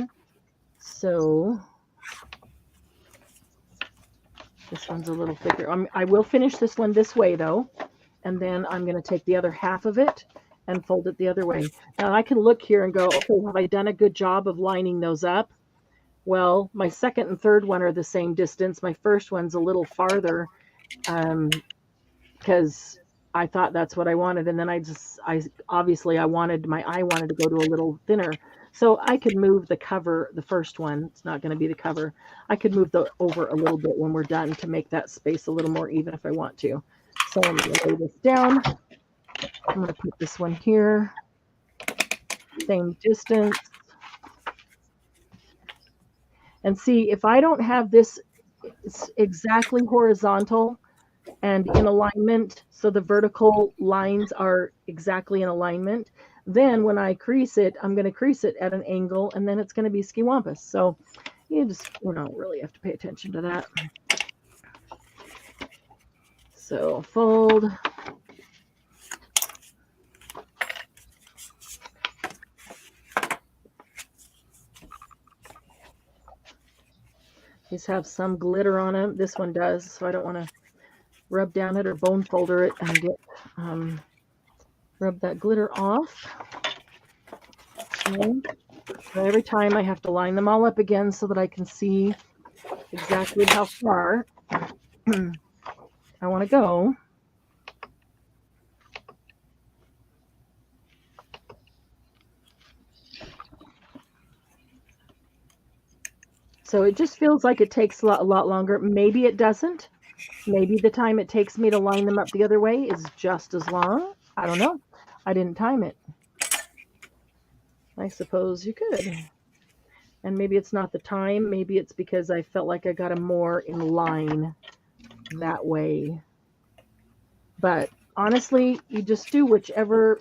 Speaker 4: So this one's a little thicker. I will finish this one this way, though, and then I'm going to take the other half of it and fold it the other way. Now I can look here and go, okay, have I done a good job of lining those up? Well, my second and third one are the same distance. My first one's a little farther because I thought that's what I wanted. And then I wanted my eye wanted to go to a little thinner. So I could move the cover, the first one, it's not going to be the cover. I could move the over a little bit when we're done to make that space a little more even if I want to. So I'm going to lay this down. I'm going to put this one here, same distance. And see, if I don't have this exactly horizontal and in alignment, so the vertical lines are exactly in alignment, then when I crease it, I'm going to crease it at an angle, and then it's going to be ski-wampus. So you just, really have to pay attention to that. So fold. These have some glitter on them. This one does, so I don't want to rub down it or bone folder it and get rub that glitter off. Okay. So every time I have to line them all up again so that I can see exactly how far I want to go. So it just feels like it takes a lot longer. Maybe it doesn't. Maybe the time it takes me to line them up the other way is just as long. I don't know. I didn't time it. I suppose you could. And maybe it's not the time. Maybe it's because I felt like I got them more in line that way. But honestly, you just do whichever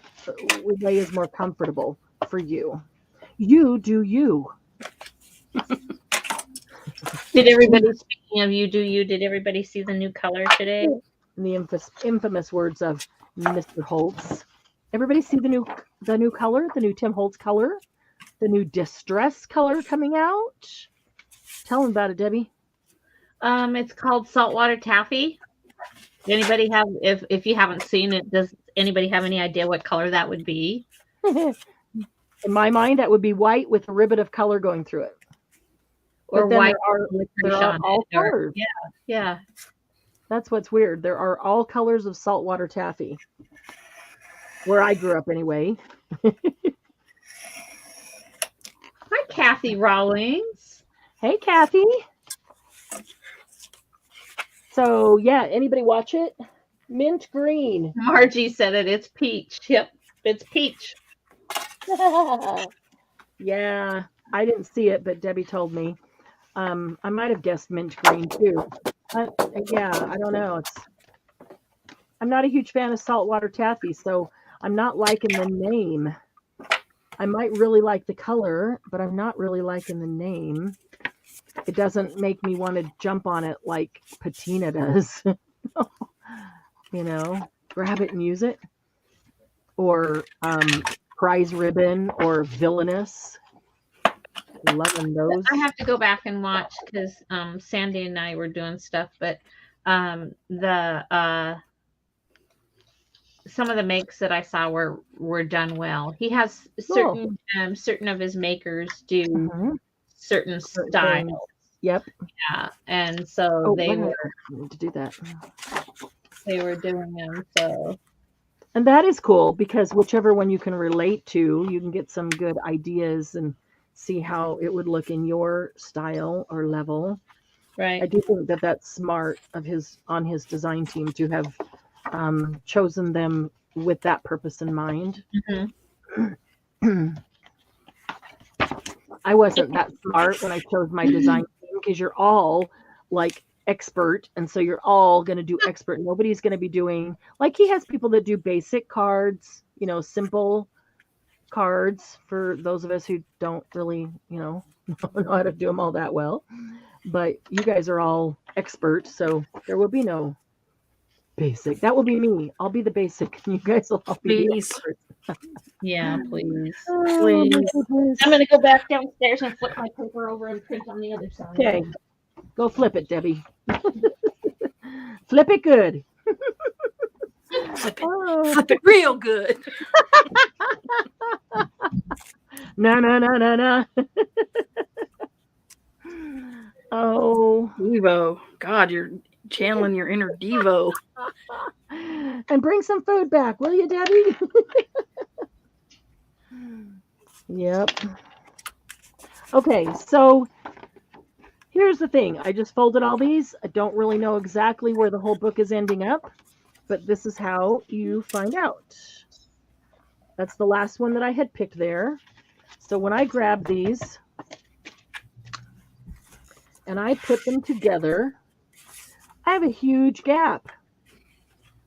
Speaker 4: way is more comfortable for you. You do you.
Speaker 2: Did everybody, speaking of you do you, did everybody see the new color today?
Speaker 4: In the infamous words of Mr. Holtz. Everybody see the new color, the new Tim Holtz color, the new distress color coming out? Tell them about it, Debbie.
Speaker 2: It's called Saltwater Taffy. Anybody have, if you haven't seen it, does anybody have any idea what color that would be?
Speaker 4: In my mind, that would be white with a ribbon of color going through it.
Speaker 2: Or white
Speaker 4: there are all colors.
Speaker 2: Yeah.
Speaker 4: That's what's weird. There are all colors of saltwater taffy. Where I grew up, anyway.
Speaker 2: Hi, Kathy Rawlings.
Speaker 4: Hey, Kathy. So, yeah, anybody watch it? Mint green.
Speaker 2: Margie said it. It's peach. Yep, it's peach.
Speaker 4: Yeah, I didn't see it, but Debbie told me. I might have guessed mint green too. Yeah, I don't know. I'm not a huge fan of saltwater taffy, so I'm not liking the name. I might really like the color, but I'm not really liking the name. It doesn't make me want to jump on it like patina does. You know, grab it and use it. Or prize ribbon or villainous. Loving those.
Speaker 2: I have to go back and watch because Sandy and I were doing stuff, but some of the makes that I saw were done well. He has certain of his makers do certain styles.
Speaker 4: Yep.
Speaker 2: Yeah, and so they were
Speaker 4: to do that.
Speaker 2: They were doing them so.
Speaker 4: And that is cool because whichever one you can relate to, you can get some good ideas and see how it would look in your style or level.
Speaker 2: Right.
Speaker 4: I do think that that's smart of his design team to have chosen them with that purpose in mind.
Speaker 2: Mm-hmm.
Speaker 4: I wasn't that smart when I chose my design team because you're all like expert, and so you're all going to do expert. Nobody's going to be doing, like, he has people that do basic cards, simple cards for those of us who don't really know how to do them all that well, but you guys are all experts, so there will be no basic. That will be me. I'll be the basic and you guys will all be the experts.
Speaker 2: Yeah, please.
Speaker 4: Please.
Speaker 2: I'm going to go back downstairs and flip my paper over and print on the other side.
Speaker 4: Okay, go flip it, Debbie. Flip it good.
Speaker 1: Flip it real good.
Speaker 4: No. Oh,
Speaker 1: Devo. God, you're channeling your inner Devo.
Speaker 4: And bring some food back, will you, Debbie? Yep. Okay, so here's the thing. I just folded all these. I don't really know exactly where the whole book is ending up, but this is how you find out. That's the last one that I had picked there. So when I grab these and I put them together, I have a huge gap,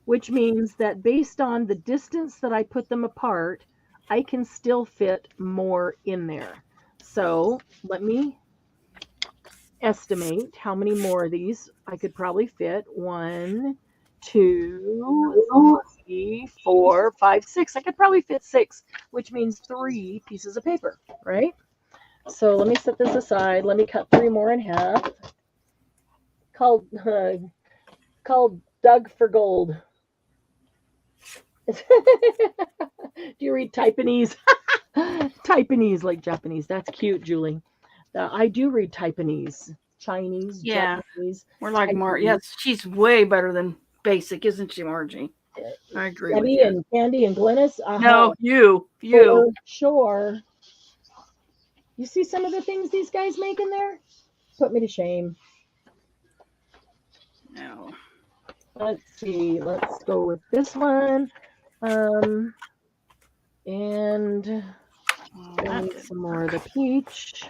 Speaker 4: which means that based on the distance that I put them apart, I can still fit more in there. So let me estimate how many more of these I could probably fit. 1, 2, 3, 4, 5, 6. I could probably fit 6, which means 3 pieces of paper, right? So let me set this aside. Let me cut 3 more in half. Called Doug for Gold. Do you read Taiwanese? Taiwanese, like Japanese. That's cute, Julie. I do read Taiwanese. Chinese,
Speaker 1: yeah.
Speaker 4: Japanese.
Speaker 1: We're like Margie. Yes, she's way better than basic, isn't she, Margie? I agree
Speaker 4: Debbie
Speaker 1: with you.
Speaker 4: and Candy and Glennis.
Speaker 1: No, you.
Speaker 4: For sure. You see some of the things these guys make in there? Put me to shame.
Speaker 1: No.
Speaker 4: Let's see. Let's go with this one. And some more of the peach.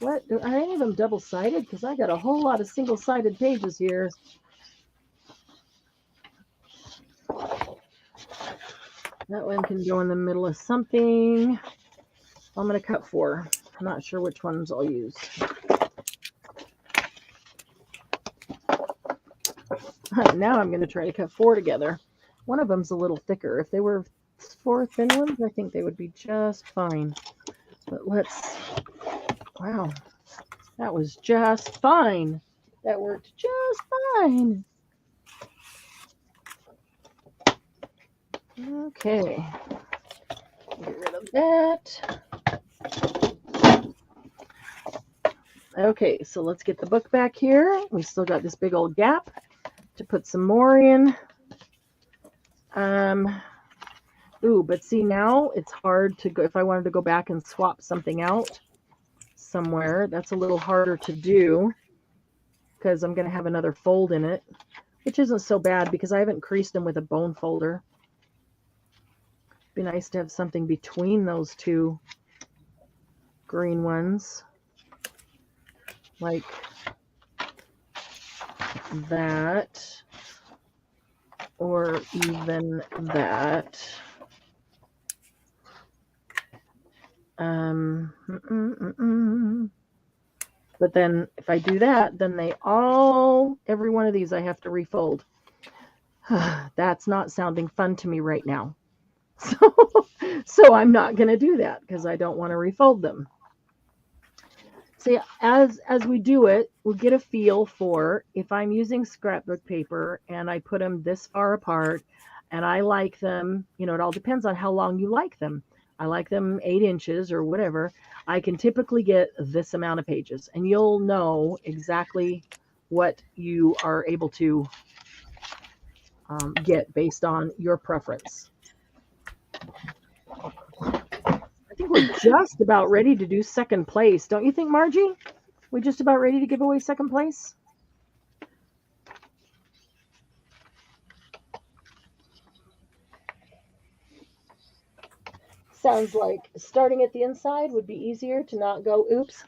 Speaker 4: What? Are any of them double-sided? Because I got a whole lot of single-sided pages here. That one can go in the middle of something. I'm going to cut 4. I'm not sure which ones I'll use. Now I'm going to try to cut 4 together. One of them's a little thicker. If they were 4 thin ones, I think they would be just fine. But wow, that was just fine. That worked just fine. Okay, get rid of that. Okay, so let's get the book back here. We still got this big old gap to put some more in. Ooh, but see, now it's hard to go. If I wanted to go back and swap something out somewhere, that's a little harder to do because I'm going to have another fold in it, which isn't so bad because I haven't creased them with a bone folder. Be nice to have something between those two green ones, like that, or even that. But then if I do that, then every one of these I have to refold. That's not sounding fun to me right now. So I'm not going to do that because I don't want to refold them. See, as we do it, we'll get a feel for if I'm using scrapbook paper and I put them this far apart and I like them, it all depends on how long you like them. I like them 8 inches or whatever. I can typically get this amount of pages, and you'll know exactly what you are able to get based on your preference. I think we're just about ready to do second place. Don't you think, Margie? We're just about ready to give away second place? Sounds like starting at the inside would be easier to not go, oops.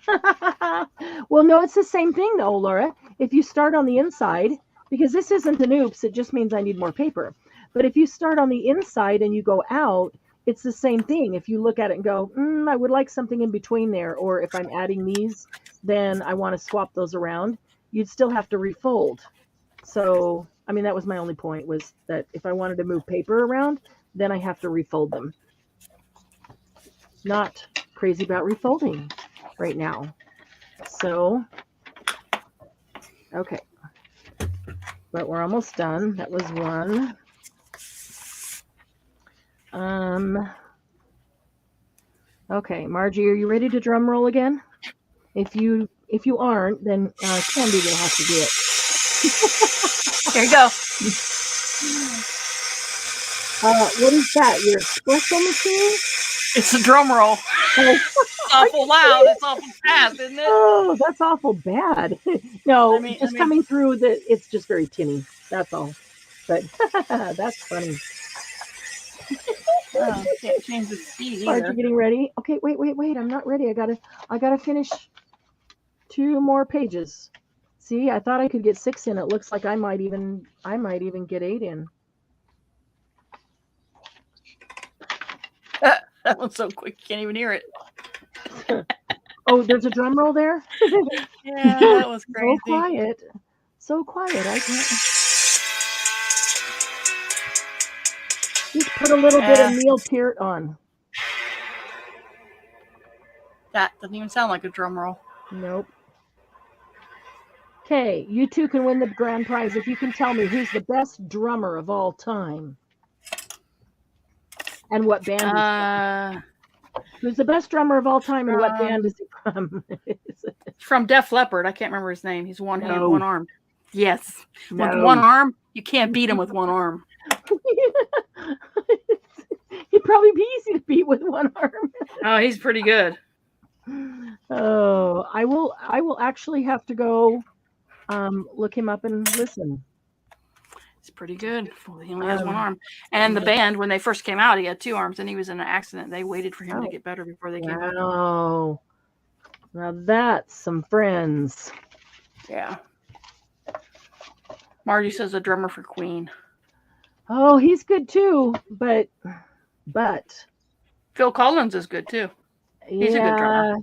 Speaker 4: Well, no, it's the same thing, though, Laura. If you start on the inside, because this isn't an oops, it just means I need more paper. But if you start on the inside and you go out, it's the same thing. If you look at it and go, I would like something in between there, or if I'm adding these, then I want to swap those around, you'd still have to refold. So, I mean, that was my only point, was that if I wanted to move paper around, then I have to refold them. Not crazy about refolding right now. So, okay. But we're almost done. That was one. Okay, Margie, are you ready to drum roll again? If you aren't, then Candy will have to do it.
Speaker 1: There you go.
Speaker 4: What is that? Your espresso machine?
Speaker 1: It's a drum roll. It's awful loud. It's awful fast, isn't it?
Speaker 4: Oh, that's awful bad. No, just coming through it's just very tinny. That's all. But that's funny.
Speaker 1: Oh, can't change the speed either.
Speaker 4: Are you getting ready? Okay, wait. I'm not ready. I gotta finish 2 more pages. See, I thought I could get 6 in. It looks like I might even get 8 in.
Speaker 1: That one's so quick you can't even hear it.
Speaker 4: Oh, there's a drum roll there?
Speaker 1: Yeah, that was crazy.
Speaker 4: So quiet. I can't. Just put a little bit of Neil Peart on.
Speaker 1: That doesn't even sound like a drum roll.
Speaker 4: Nope. Okay, you two can win the grand prize if you can tell me who's the best drummer of all time. And what band is from. Who's the best drummer of all time and what band is he from?
Speaker 1: From Def Leppard. I can't remember his name. He's one-handed, one-armed. Yes.
Speaker 4: No.
Speaker 1: With one arm, you can't beat him with one arm.
Speaker 4: He'd probably be easy to beat with one arm.
Speaker 1: Oh, he's pretty good.
Speaker 4: Oh, I will actually have to go look him up and listen.
Speaker 1: He's pretty good. He only has one arm. And the band, when they first came out, he had 2 arms, and he was in an accident. They waited for him to get better before they came out.
Speaker 4: Oh, Now that's some friends.
Speaker 1: Yeah. Margie says a drummer for Queen.
Speaker 4: Oh, he's good too, but
Speaker 1: Phil Collins is good too. He's a good drummer.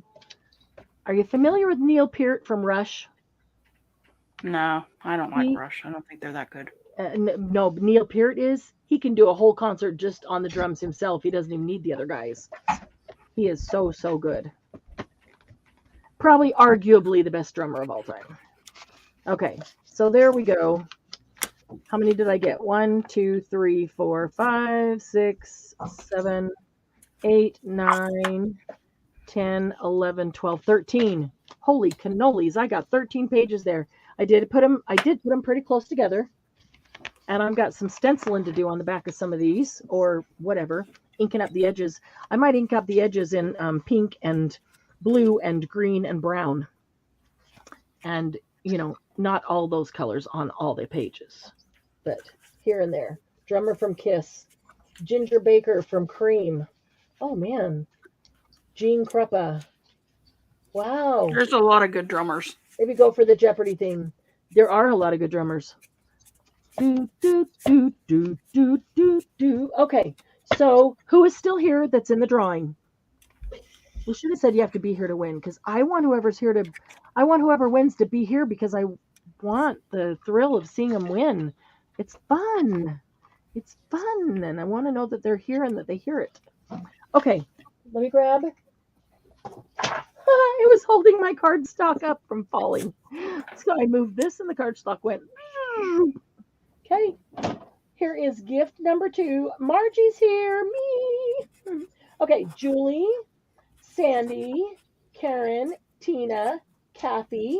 Speaker 4: Are you familiar with Neil Peart from Rush?
Speaker 1: No, I don't like Rush. I don't think they're that good.
Speaker 4: No, Neil Peart is. He can do a whole concert just on the drums himself. He doesn't even need the other guys. He is so good. Probably arguably the best drummer of all time. Okay, so there we go. How many did I get? 1, 2, 3, 4, 5, 6, 7, 8, 9, 10, 11, 12, 13. Holy cannolis. I got 13 pages there. I did put them pretty close together. And I've got some stenciling to do on the back of some of these or whatever, inking up the edges. I might ink up the edges in pink and blue and green and brown. And, not all those colors on all the pages, but here and there. Drummer from Kiss. Ginger Baker from Cream. Oh, man. Gene Krupa. Wow.
Speaker 1: There's a lot of good drummers.
Speaker 4: Maybe go for the Jeopardy theme. There are a lot of good drummers. Do, do, do, do, do, do, do. Okay, so who is still here that's in the drawing? We should have said you have to be here to win, because I want whoever wins to be here, because I want the thrill of seeing them win. It's fun. And I want to know that they're here and that they hear it. Okay, let me grab. It was holding my cardstock up from falling. So I moved this and the cardstock went. Okay, here is gift number 2. Margie's here, me. Okay, Julie, Sandy, Karen, Tina, Kathy,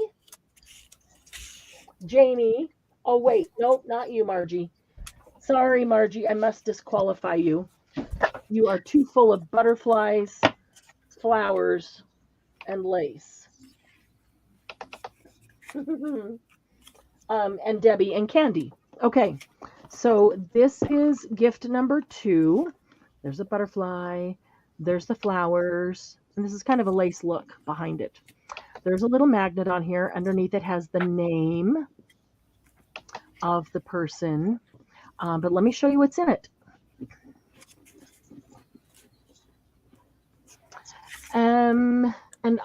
Speaker 4: Jamie. Oh, wait, nope, not you, Margie. Sorry, Margie, I must disqualify you. You are too full of butterflies, flowers, and lace. And Debbie and Candy. Okay, so this is gift number 2. There's a butterfly, there's the flowers, and this is kind of a lace look behind it. There's a little magnet on here. Underneath it has the name of the person, but let me show you what's in it. And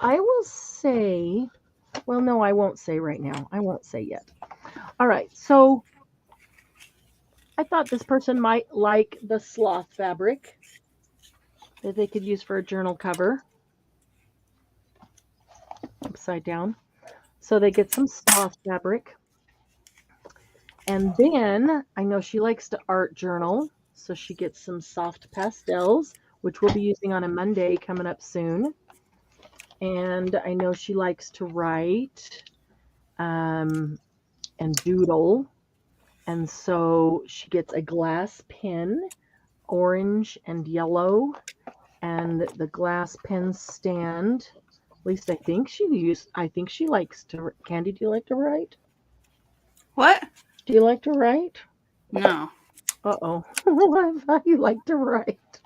Speaker 4: I will say, well, no, I won't say right now. I won't say yet. All right, so I thought this person might like the sloth fabric that they could use for a journal cover. Upside down. So they get some sloth fabric. And then I know she likes to art journal, so she gets some soft pastels, which we'll be using on a Monday coming up soon. And I know she likes to write and doodle. And so she gets a glass pen, orange and yellow, and the glass pen stand. At least I think she likes to. Candy, do you like to write?
Speaker 1: What?
Speaker 4: Do you like to write?
Speaker 1: No.
Speaker 4: Uh-oh. I thought you liked to write.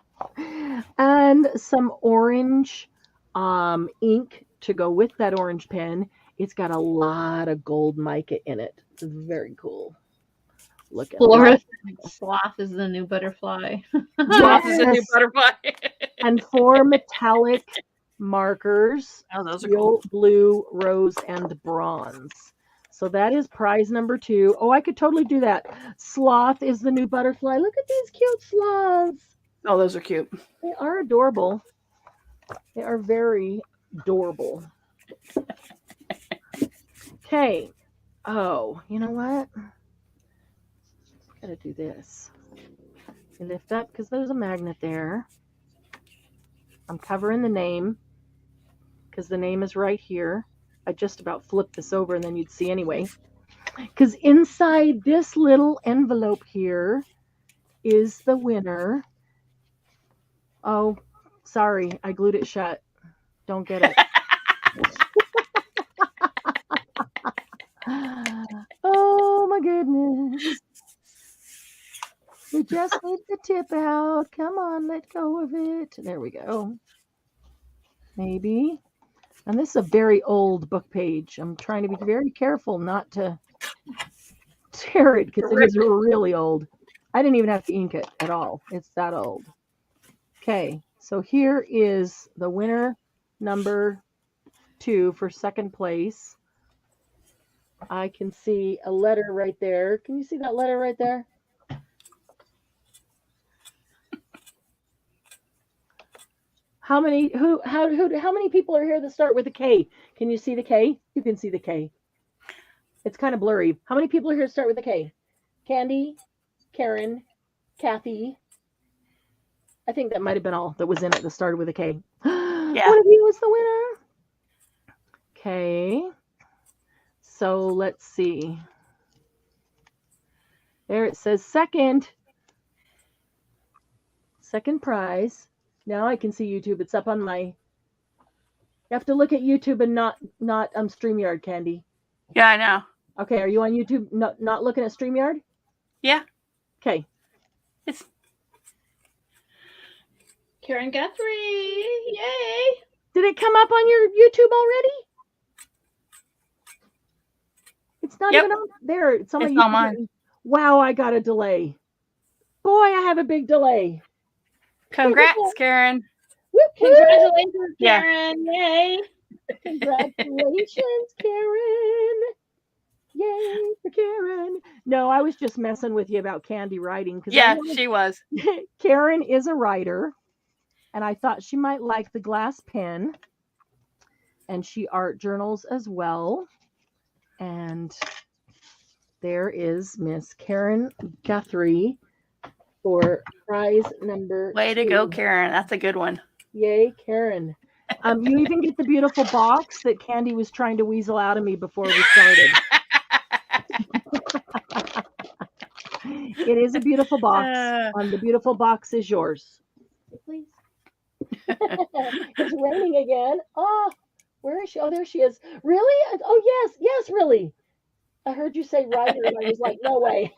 Speaker 4: And some orange ink to go with that orange pen. It's got a lot of gold mica in it. It's very cool. Look at
Speaker 2: Laura, sloth is the new butterfly.
Speaker 1: Sloth is a new butterfly.
Speaker 4: And 4 metallic markers.
Speaker 1: Oh, those are
Speaker 4: steel,
Speaker 1: cool.
Speaker 4: blue, rose, and bronze. So that is prize number 2. Oh, I could totally do that. Sloth is the new butterfly. Look at these cute sloths.
Speaker 1: Oh, those are cute.
Speaker 4: They are adorable. They are very adorable. Okay. Oh, you know what? Gotta do this. You lift up because there's a magnet there. I'm covering the name because the name is right here. I just about flipped this over and then you'd see anyway. Because inside this little envelope here is the winner. Oh, sorry. I glued it shut. Don't get it. Oh, my goodness. We just need the tip out. Come on, let go of it. There we go. Maybe. And this is a very old book page. I'm trying to be very careful not to tear it because it is really old. I didn't even have to ink it at all. It's that old. Okay, so here is the winner number 2 for second place. I can see a letter right there. Can you see that letter right there? How many people are here that start with a K? Can you see the K? You can see the K. It's kind of blurry. How many people are here that start with a K? Candy, Karen, Kathy. I think that might have been all that was in it that started with a K.
Speaker 1: Yeah.
Speaker 4: One of you was the winner. Okay. So let's see. There it says second prize. Now I can see YouTube. It's up on my. You have to look at YouTube and not StreamYard, Candy.
Speaker 1: Yeah, I know.
Speaker 4: Okay, are you on YouTube? Not looking at StreamYard?
Speaker 1: Yeah.
Speaker 4: Okay.
Speaker 1: It's
Speaker 2: Karen Guthrie. Yay.
Speaker 4: Did it come up on your YouTube already? It's not even on there. It's on my YouTube.
Speaker 1: on mine.
Speaker 4: Wow, I got a delay. Boy, I have a big delay.
Speaker 1: Congrats, Karen.
Speaker 4: Whoop, whoop.
Speaker 2: Congratulations,
Speaker 1: Yeah.
Speaker 2: Karen. Yay.
Speaker 4: Congratulations, Karen. Yay for Karen. No, I was just messing with you about Candy writing.
Speaker 1: Yeah, she was.
Speaker 4: Karen is a writer, and I thought she might like the glass pen, and she art journals as well. And there is Miss Karen Guthrie for prize number
Speaker 1: Way to
Speaker 4: 2.
Speaker 1: go, Karen. That's a good one.
Speaker 4: Yay, Karen. You even get the beautiful box that Candy was trying to weasel out of me before we started. It is a beautiful box. The beautiful box is yours. Please. It's raining again. Oh, where is she? Oh, there she is. Really? Oh, yes, really. I heard you say writer, and I was like, no way.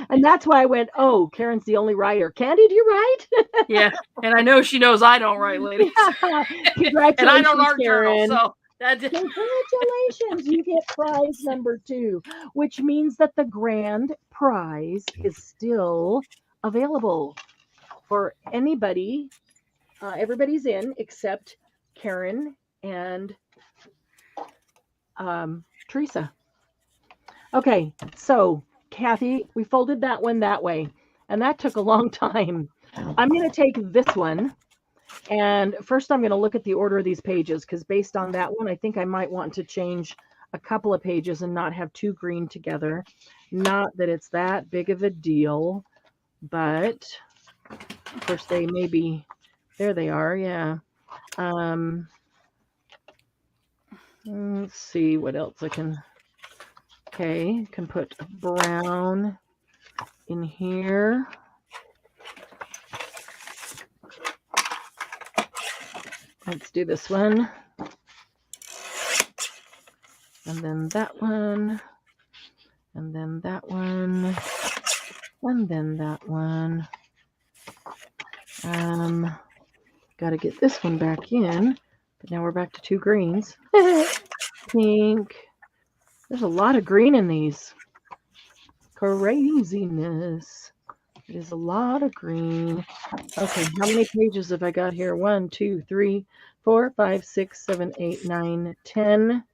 Speaker 4: And that's why I went, oh, Karen's the only writer. Candy, do you write?
Speaker 1: Yeah, and I know she knows I don't write, ladies.
Speaker 4: Congratulations,
Speaker 1: And I don't art
Speaker 4: Karen.
Speaker 1: journal, so that
Speaker 4: Congratulations, you get prize number 2, which means that the grand prize is still available for anybody. Everybody's in except Karen and Teresa. Okay, so Kathy, we folded that one that way, and that took a long time. I'm going to take this one, and first I'm going to look at the order of these pages, because based on that one, I think I might want to change a couple of pages and not have 2 green together. Not that it's that big of a deal, but of course they may be, there they are, yeah. Let's see what else I can, okay, can put brown in here. Let's do this one. And then that one. And then that one. And then that one. Got to get this one back in. But now we're back to 2 greens. Pink. There's a lot of green in these. Craziness. It is a lot of green. Okay, how many pages have I got here? 1, 2, 3, 4, 5, 6, 7, 8, 9, 10,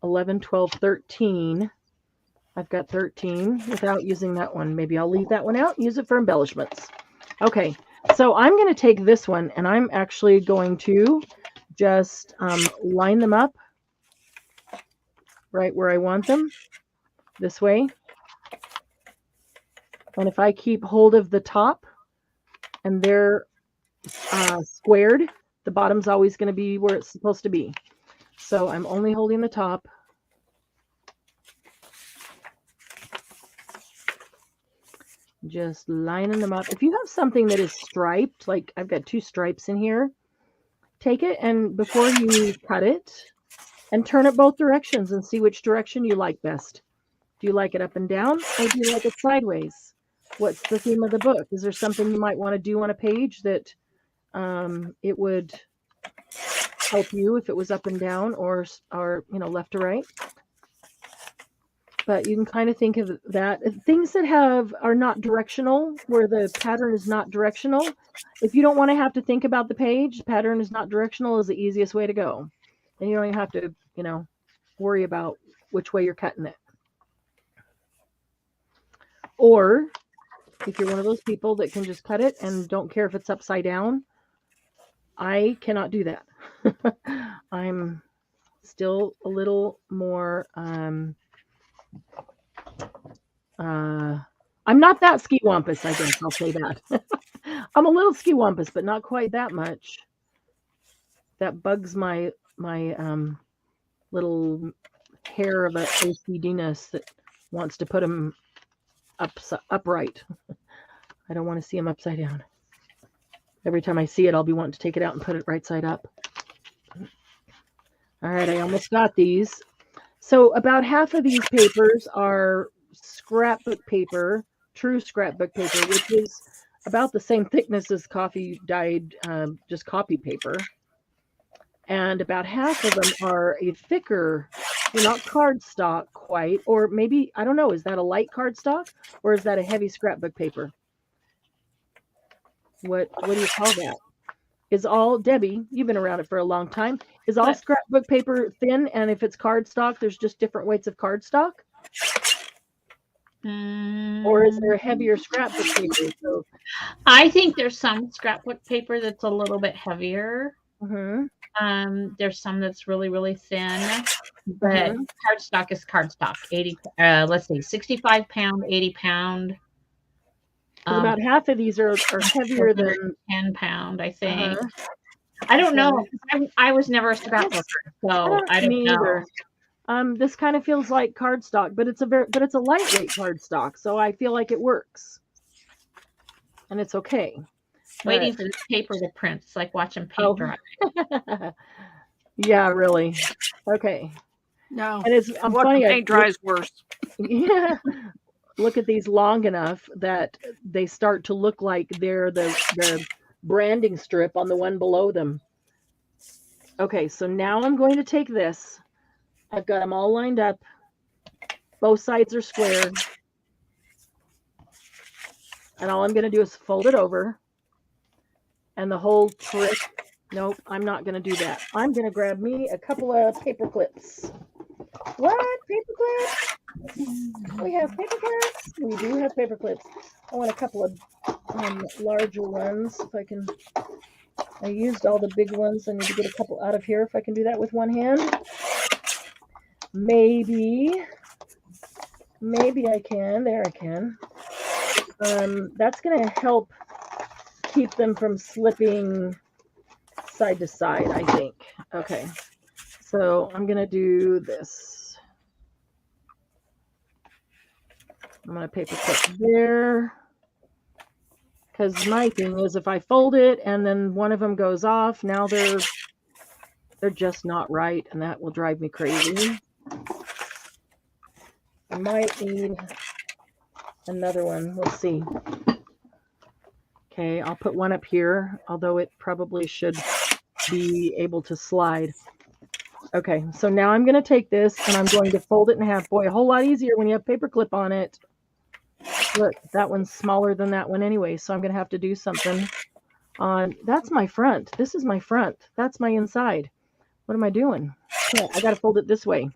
Speaker 4: 11, 12, 13. I've got 13 without using that one. Maybe I'll leave that one out and use it for embellishments. Okay, so I'm going to take this one, and I'm actually going to just line them up right where I want them, this way. And if I keep hold of the top and they're squared, the bottom's always going to be where it's supposed to be. So I'm only holding the top. Just lining them up. If you have something that is striped, like I've got 2 stripes in here, take it and before you cut it, and turn it both directions and see which direction you like best. Do you like it up and down, or do you like it sideways? What's the theme of the book? Is there something you might want to do on a page that it would help you if it was up and down or left to right. But you can kind of think of that. Things that are not directional, where the pattern is not directional. If you don't want to have to think about the page, pattern is not directional is the easiest way to go. And you don't even have to, worry about which way you're cutting it. Or if you're one of those people that can just cut it and don't care if it's upside down, I cannot do that. I'm still a little more, I'm not that ski-wampus, I guess I'll say that. I'm a little ski-wampus, but not quite that much. That bugs my little hair of a OCD-ness that wants to put them upright. I don't want to see them upside down. Every time I see it, I'll be wanting to take it out and put it right side up. All right, I almost got these. So about half of these papers are scrapbook paper, true scrapbook paper, which is about the same thickness as coffee dyed, just copy paper. And about half of them are a thicker, not cardstock quite, or maybe, I don't know, is that a light cardstock or is that a heavy scrapbook paper? What do you call that? Is all, Debbie, you've been around it for a long time, is all scrapbook paper thin, and if it's cardstock, there's just different weights of cardstock? Or is there a heavier scrapbook paper? So,
Speaker 2: I think there's some scrapbook paper that's a little bit heavier.
Speaker 4: mm-hmm.
Speaker 2: There's some that's really, really thin, but cardstock is cardstock. 65 pound, 80 pound.
Speaker 4: About half of these are heavier than
Speaker 2: 10 pound, I think. I don't know. I was never a scrapbooker, so I don't know.
Speaker 4: Either. This kind of feels like cardstock, but it's a lightweight cardstock, so I feel like it works, and it's okay.
Speaker 2: Waiting for this paper to print. It's like watching paint dry.
Speaker 4: Yeah, really. Okay.
Speaker 1: No.
Speaker 4: And it's
Speaker 1: watching paint dry is worse.
Speaker 4: Yeah. Look at these long enough that they start to look like they're the branding strip on the one below them. Okay, so now I'm going to take this. I've got them all lined up. Both sides are square. And all I'm going to do is fold it over. And the whole trick, nope, I'm not going to do that. I'm going to grab me a couple of paper clips. What? Paper clips? We have paper clips? We do have paper clips. I want a couple of larger ones if I can. I used all the big ones. I need to get a couple out of here if I can do that with one hand. Maybe I can. There I can. That's going to help keep them from slipping side to side, I think. Okay. So I'm going to do this. I'm going to paper clip there. Because my thing is if I fold it and then one of them goes off, now they're just not right, and that will drive me crazy. I might need another one. Let's see. Okay, I'll put one up here, although it probably should be able to slide. Okay, so now I'm going to take this and I'm going to fold it in half. Boy, a whole lot easier when you have paper clip on it. Look, that one's smaller than that one anyway, so I'm going to have to do something on. That's my front. This is my front. That's my inside. What am I doing? Yeah, I got to fold it this way,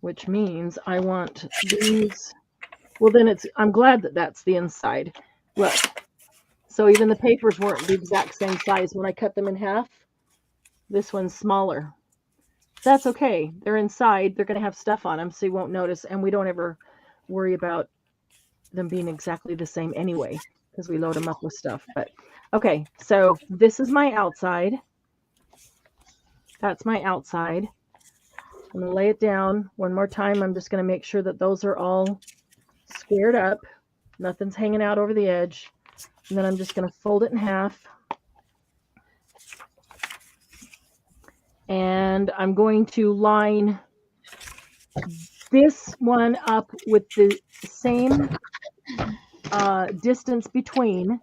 Speaker 4: which means I want these. Well, then I'm glad that that's the inside. Look, so even the papers weren't the exact same size when I cut them in half. This one's smaller. That's okay. They're inside. They're going to have stuff on them, so you won't notice. And we don't ever worry about them being exactly the same anyway, because we load them up with stuff. But okay, so this is my outside. That's my outside. I'm going to lay it down one more time. I'm just going to make sure that those are all squared up. Nothing's hanging out over the edge. And then I'm just going to fold it in half. And I'm going to line this one up with the same distance between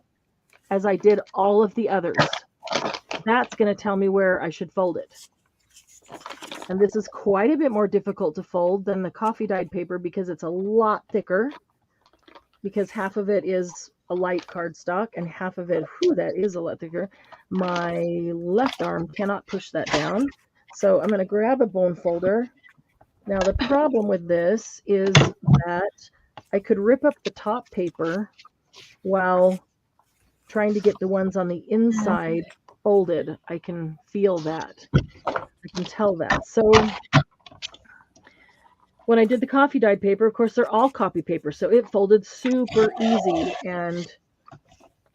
Speaker 4: as I did all of the others. that's going to tell me where I should fold it. And this is quite a bit more difficult to fold than the coffee dyed paper because it's a lot thicker, because half of it is a light cardstock and half of it, that is a lot thicker. My left arm cannot push that down. So I'm going to grab a bone folder. Now the problem with this is that I could rip up the top paper while trying to get the ones on the inside folded. I can feel that. I can tell that. So when I did the coffee dyed paper, of course, they're all copy paper, so it folded super easy, and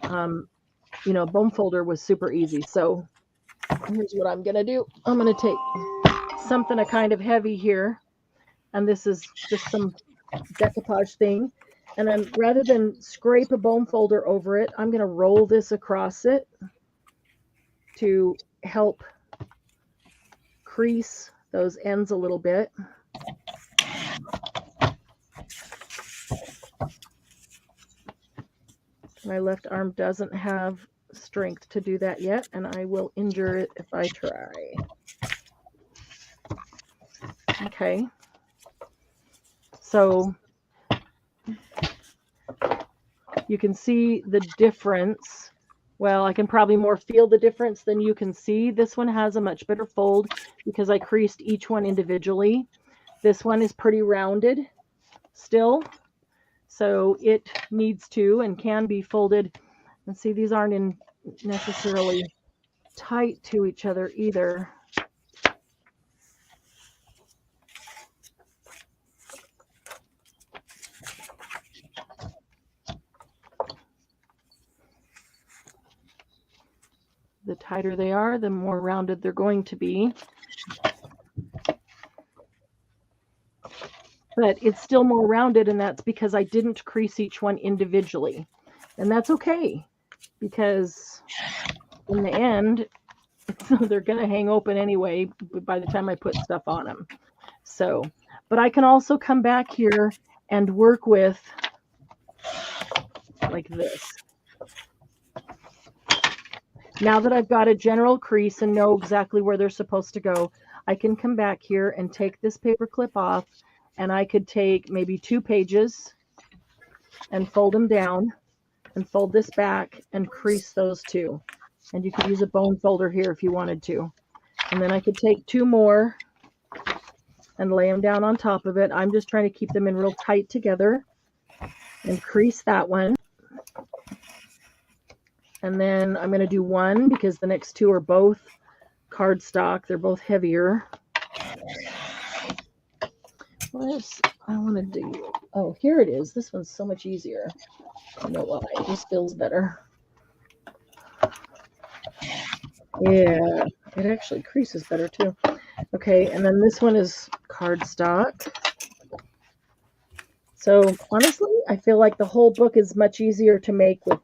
Speaker 4: bone folder was super easy. So here's what I'm gonna do. I'm gonna take something a kind of heavy here, and this is just some decoupage thing, and then rather than scrape a bone folder over it, I'm gonna roll this across it to help crease those ends a little bit. My left arm doesn't have strength to do that yet, and I will injure it if I try. Okay. So you can see the difference. Well, I can probably more feel the difference than you can see. This one has a much better fold because I creased each one individually. This one is pretty rounded still, so it needs to and can be folded. And see, these aren't necessarily tight to each other either. The tighter they are, the more rounded they're going to be. But it's still more rounded, and that's because I didn't crease each one individually. And that's okay, because in the end, they're going to hang open anyway by the time I put stuff on them. So, but I can also come back here and work with like this. Now that I've got a general crease and know exactly where they're supposed to go, I can come back here and take this paper clip off, and I could take maybe 2 pages and fold them down and fold this back and crease those 2. And you could use a bone folder here if you wanted to. And then I could take 2 more and lay them down on top of it. I'm just trying to keep them in real tight together and crease that one. And then I'm going to do 1 because the next 2 are both cardstock. They're both heavier. What I want to do? Oh, here it is. This one's so much easier. I know why. This feels better. Yeah, it actually creases better too. Okay, and then this one is cardstock. So honestly, I feel like the whole book is much easier to make with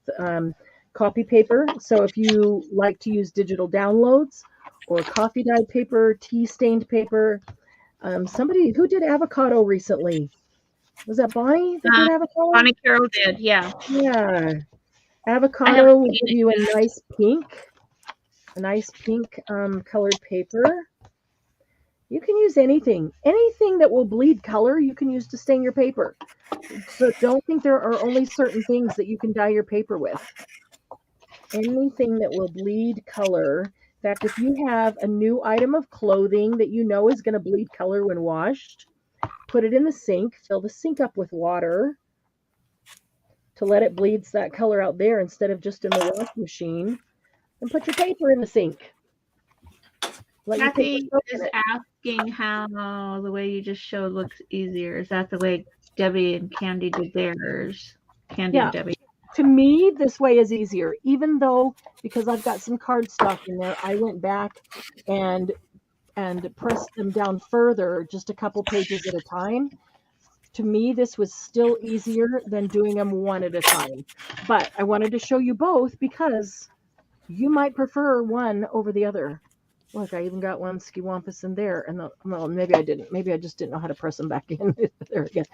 Speaker 4: copy paper. So if you like to use digital downloads or coffee dyed paper, tea stained paper, somebody who did avocado recently, was that Bonnie that did avocado?
Speaker 2: Bonnie Carroll did, yeah.
Speaker 4: Yeah, avocado will give you a nice pink colored paper. You can use anything that will bleed color. You can use to stain your paper. So don't think there are only certain things that you can dye your paper with. Anything that will bleed color. In fact, if you have a new item of clothing that you know is going to bleed color when washed, put it in the sink, fill the sink up with water to let it bleed that color out there instead of just in the washing machine, and put your paper in the sink.
Speaker 2: Kathy is asking how the way you just showed looks easier. Is that the way Debbie and Candy did theirs? Candy and Debbie.
Speaker 4: To me, this way is easier, even though, because I've got some cardstock in there, I went back and pressed them down further, just a couple pages at a time. To me, this was still easier than doing them one at a time. But I wanted to show you both because you might prefer one over the other. Look, I even got one skiwampus in there. And well, maybe I didn't. Maybe I just didn't know how to press them back in. There again.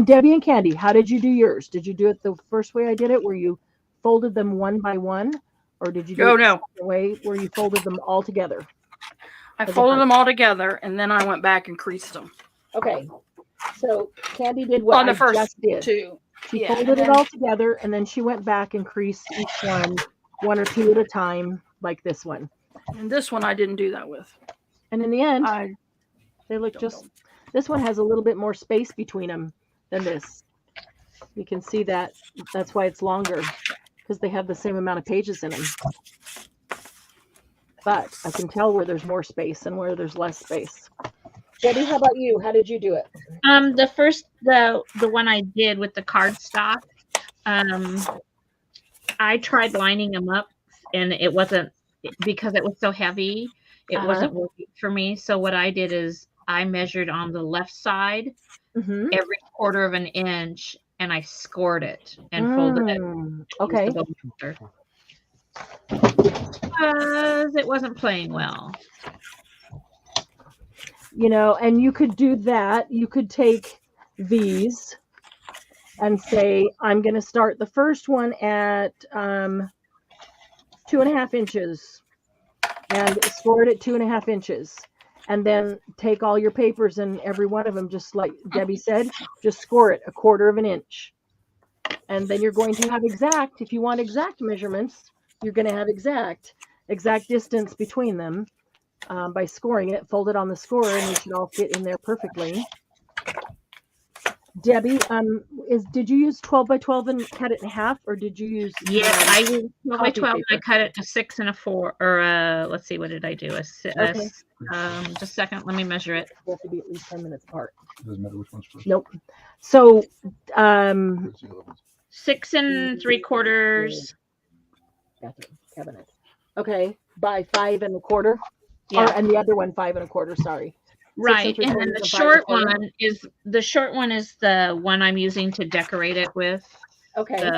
Speaker 4: Debbie and Candy, how did you do yours? Did you do it the first way I did it, where you folded them one by one? or did you do
Speaker 1: Oh,
Speaker 4: it
Speaker 1: no.
Speaker 4: the way where you folded them all together?
Speaker 1: I folded them all together, and then I went back and creased them.
Speaker 4: Okay. So Candy did what
Speaker 1: On the
Speaker 4: I
Speaker 1: first
Speaker 4: just did.
Speaker 1: two.
Speaker 4: She
Speaker 1: Yeah,
Speaker 4: folded
Speaker 1: and
Speaker 4: it
Speaker 1: then-
Speaker 4: all together, and then she went back and creased each one or two at a time, like this one.
Speaker 1: And this one I didn't do that with.
Speaker 4: And in the end,
Speaker 1: I
Speaker 4: they look
Speaker 1: don't
Speaker 4: just.
Speaker 1: know.
Speaker 4: This one has a little bit more space between them than this. You can see that. That's why it's longer, because they have the same amount of pages in them. But I can tell where there's more space and where there's less space. Debbie, how about you? How did you do it?
Speaker 2: The one I did with the cardstock, I tried lining them up, and it wasn't, because it was so heavy, it wasn't working for me. So what I did is I measured on the left side every 1/4 of an inch, and I scored it and folded it.
Speaker 4: Okay.
Speaker 2: Because it wasn't playing well.
Speaker 4: You know, and you could do that. You could take these and say, I'm going to start the first one at 2.5 inches and score it at 2.5 inches. And then take all your papers and every one of them, just like Debbie said, just score it 1/4 of an inch. And then you're going to have exact, if you want exact measurements, you're going to have exact distance between them. By scoring it, fold it on the score, and it should all fit in there perfectly. Debbie, did you use 12 by 12 and cut it in half, or did you use?
Speaker 2: Yeah, I used 12 by 12
Speaker 4: paper?
Speaker 2: and I cut it to 6 and a 4, or let's see, what did I do? Just a second, let me measure it.
Speaker 4: They have to be at least 10 minutes apart.
Speaker 5: Doesn't matter which one's first.
Speaker 4: Nope. So,
Speaker 5: Where's the other ones?
Speaker 2: 6 3/4.
Speaker 4: bathroom cabinet. Okay, by 5 1/4.
Speaker 2: Yeah.
Speaker 4: And the other one 5 1/4. Sorry.
Speaker 2: Right,
Speaker 4: 6
Speaker 2: and then
Speaker 4: 3/4
Speaker 2: the
Speaker 4: and 5
Speaker 2: short
Speaker 4: 1/4.
Speaker 2: one is the one I'm using to decorate it with.
Speaker 4: Okay.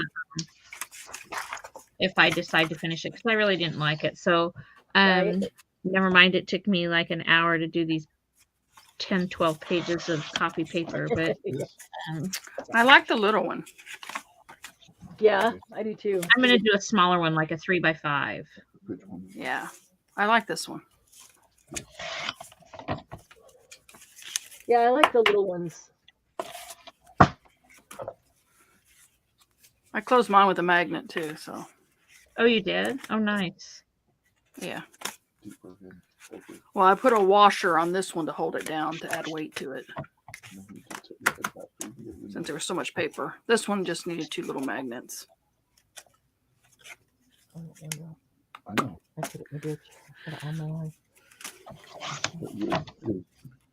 Speaker 2: If I decide to finish it, because I really didn't like it. So,
Speaker 4: Right.
Speaker 2: never mind. It took me like an hour to do these 10, 12 pages of copy paper, but
Speaker 1: I like the little one.
Speaker 4: Yeah, I do too.
Speaker 2: I'm going to do a smaller one, like a 3 by 5.
Speaker 5: Which one?
Speaker 1: Yeah, I like this one.
Speaker 4: Yeah, I like the little ones.
Speaker 1: I closed mine with a magnet too, so
Speaker 2: Oh, you did? Oh, nice.
Speaker 1: yeah.
Speaker 5: Deeper in. Okay.
Speaker 1: Well, I put a washer on this one to hold it down to add weight to it,
Speaker 5: Now you can set your head back through here.
Speaker 1: since there was so much paper. This one just needed 2 little magnets.
Speaker 5: I know,
Speaker 4: I put it in the ditch. I put it on my line.
Speaker 5: but you're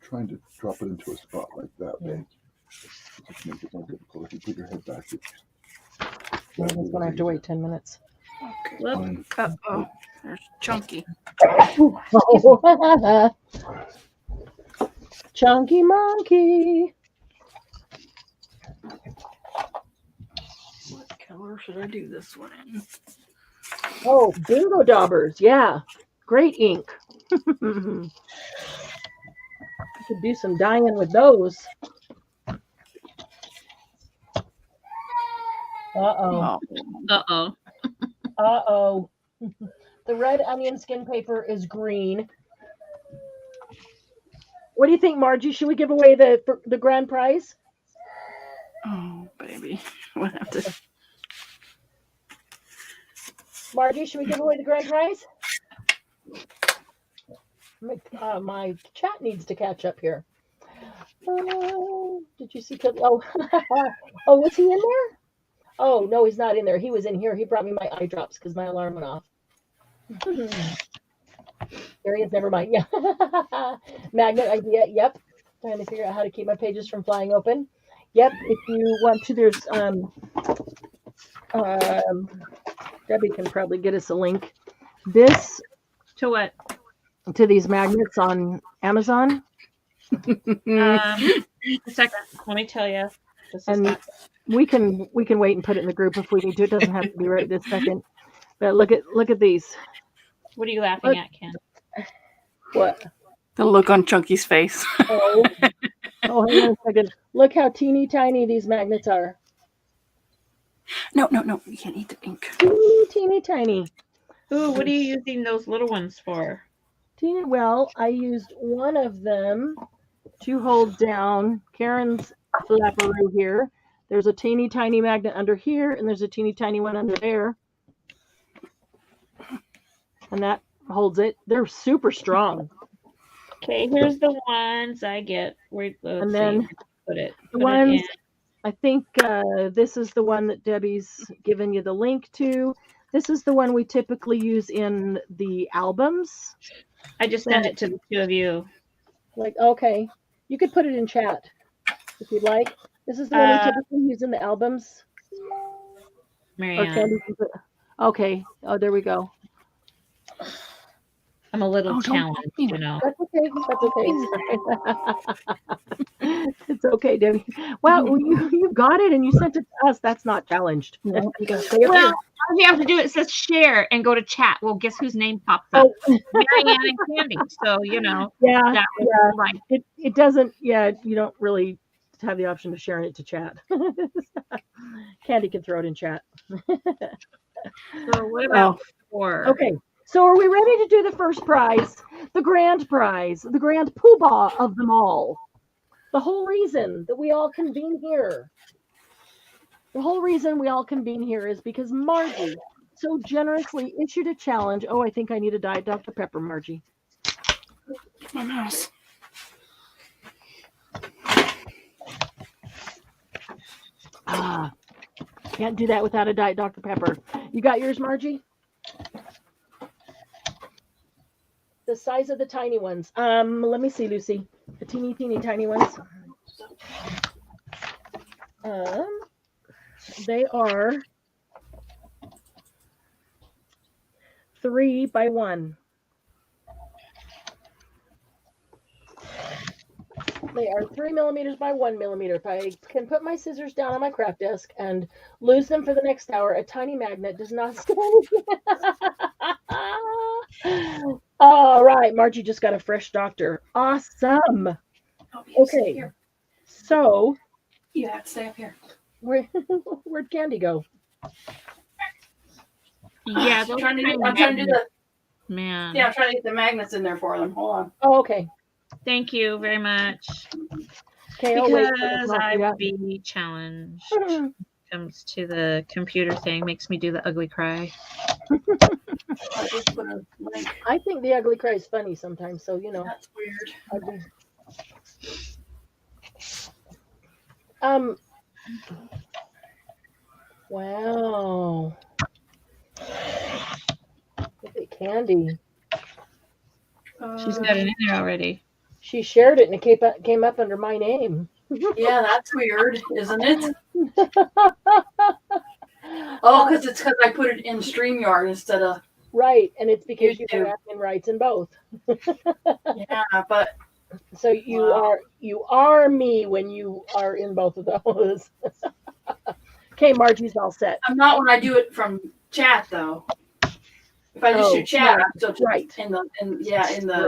Speaker 5: trying to drop it into a spot like that,
Speaker 4: Yeah.
Speaker 5: babe. It just makes it more difficult. If you put your head back,
Speaker 4: Yeah, that's when I have to wait 10 minutes.
Speaker 1: Okay.
Speaker 2: Whoop.
Speaker 5: fine.
Speaker 1: Uh-oh, there's Chunky.
Speaker 4: Chunky monkey.
Speaker 1: What color should I do this one in?
Speaker 4: Oh, bingo daubers. Yeah. Great ink. You could do some dyeing with those. Uh-oh.
Speaker 1: Oh,
Speaker 2: Uh-oh.
Speaker 4: Uh-oh. The red onion skin paper is green. What do you think, Margie? Should we give away the grand prize?
Speaker 1: oh, baby. We'll have to.
Speaker 4: Margie, should we give away the grand prize? My chat needs to catch up here. Did you see? Oh, oh, was he in there? Oh no, he's not in there. He was in here. He brought me my eye drops because my alarm went off. There he is. Never mind. Yeah. Magnet idea. Yep. Trying to figure out how to keep my pages from flying open. Yep. If you want to, there's Debbie can probably get us a link. This
Speaker 2: To what?
Speaker 4: to these magnets on Amazon.
Speaker 2: A second. Let me tell you. This is
Speaker 4: And
Speaker 2: not.
Speaker 4: we can wait and put it in the group if we need to. It doesn't have to be right this second. But look at these.
Speaker 2: What are you laughing at, Ken?
Speaker 4: What?
Speaker 1: The look on Chunky's face.
Speaker 4: Oh, hang on a second. Look how teeny tiny these magnets are.
Speaker 1: No. You can't eat the ink.
Speaker 4: Teeny tiny.
Speaker 2: Ooh, what are you using those little ones for?
Speaker 4: Tina, well, I used one of them to hold down Karen's flapperoo here. There's a teeny tiny magnet under here, and there's a teeny tiny one under there. And that holds it. They're super strong.
Speaker 2: Okay, here's the ones I get. Wait, let's
Speaker 4: And then
Speaker 2: see. Put it.
Speaker 4: The
Speaker 2: Put it
Speaker 4: ones,
Speaker 2: in.
Speaker 4: I think this is the one that Debbie's given you the link to. This is the one we typically use in the albums.
Speaker 2: I just sent it to the two of you.
Speaker 4: Like, okay, you could put it in chat if you'd like. This is the one we typically use in the albums.
Speaker 2: Marianne.
Speaker 4: Okay. Oh, there we go.
Speaker 2: I'm a little challenged, you know.
Speaker 4: That's okay. That's okay. It's okay, Debbie. Well, you got it and you sent it to us. That's not challenged.
Speaker 3: No, you gotta stay up
Speaker 2: Well,
Speaker 3: here.
Speaker 2: all you have to do, it says share and go to chat. Well, guess whose name pops up? Marianne and Candy. So, you know.
Speaker 4: Yeah.
Speaker 2: That was like,
Speaker 4: It doesn't, you don't really have the option of sharing it to chat. Candy can throw it in chat.
Speaker 2: so what about 4?
Speaker 4: Okay. So are we ready to do the first prize? The grand prize, the grand poobah of them all. The whole reason that we all convene here. The whole reason we all convene here is because Margie so generously issued a challenge. Oh, I think I need a Diet Dr. Pepper, Margie.
Speaker 1: My mouse.
Speaker 4: Can't do that without a Diet Dr. Pepper. You got yours, Margie? The size of the tiny ones. Let me see, Lucy. The teeny tiny ones. They are 3 by 1. They are 3 millimeters by 1 millimeter. If I can put my scissors down on my craft desk and lose them for the next hour, a tiny magnet does not stand. All right, Margie just got a fresh doctor. Awesome. Okay, so
Speaker 1: You have to stay up here.
Speaker 4: Where'd Candy go?
Speaker 2: Yeah,
Speaker 1: I'm trying to do the
Speaker 2: man.
Speaker 1: I'm trying to get the magnets in there for them. Hold on.
Speaker 4: Oh, okay.
Speaker 2: Thank you very much.
Speaker 4: Okay, I'll wait for
Speaker 2: Because
Speaker 4: it.
Speaker 2: I would be challenged. Comes to the computer thing, makes me do the ugly cry.
Speaker 1: I just put a link.
Speaker 4: I think the ugly cry is funny sometimes, so
Speaker 1: That's weird.
Speaker 4: Wow. Look at Candy.
Speaker 2: She's got it in there already.
Speaker 4: She shared it and it came up under my name.
Speaker 1: Yeah, that's weird, isn't it? Oh, because I put it in StreamYard instead of
Speaker 4: Right, and it's because you
Speaker 1: YouTube.
Speaker 4: have admin rights in both.
Speaker 1: yeah, but
Speaker 4: So you are me when you are in both of those. Okay, Margie's all set.
Speaker 1: I'm not when I do it from chat though. If I just do chat, I'm still
Speaker 4: right.
Speaker 1: in the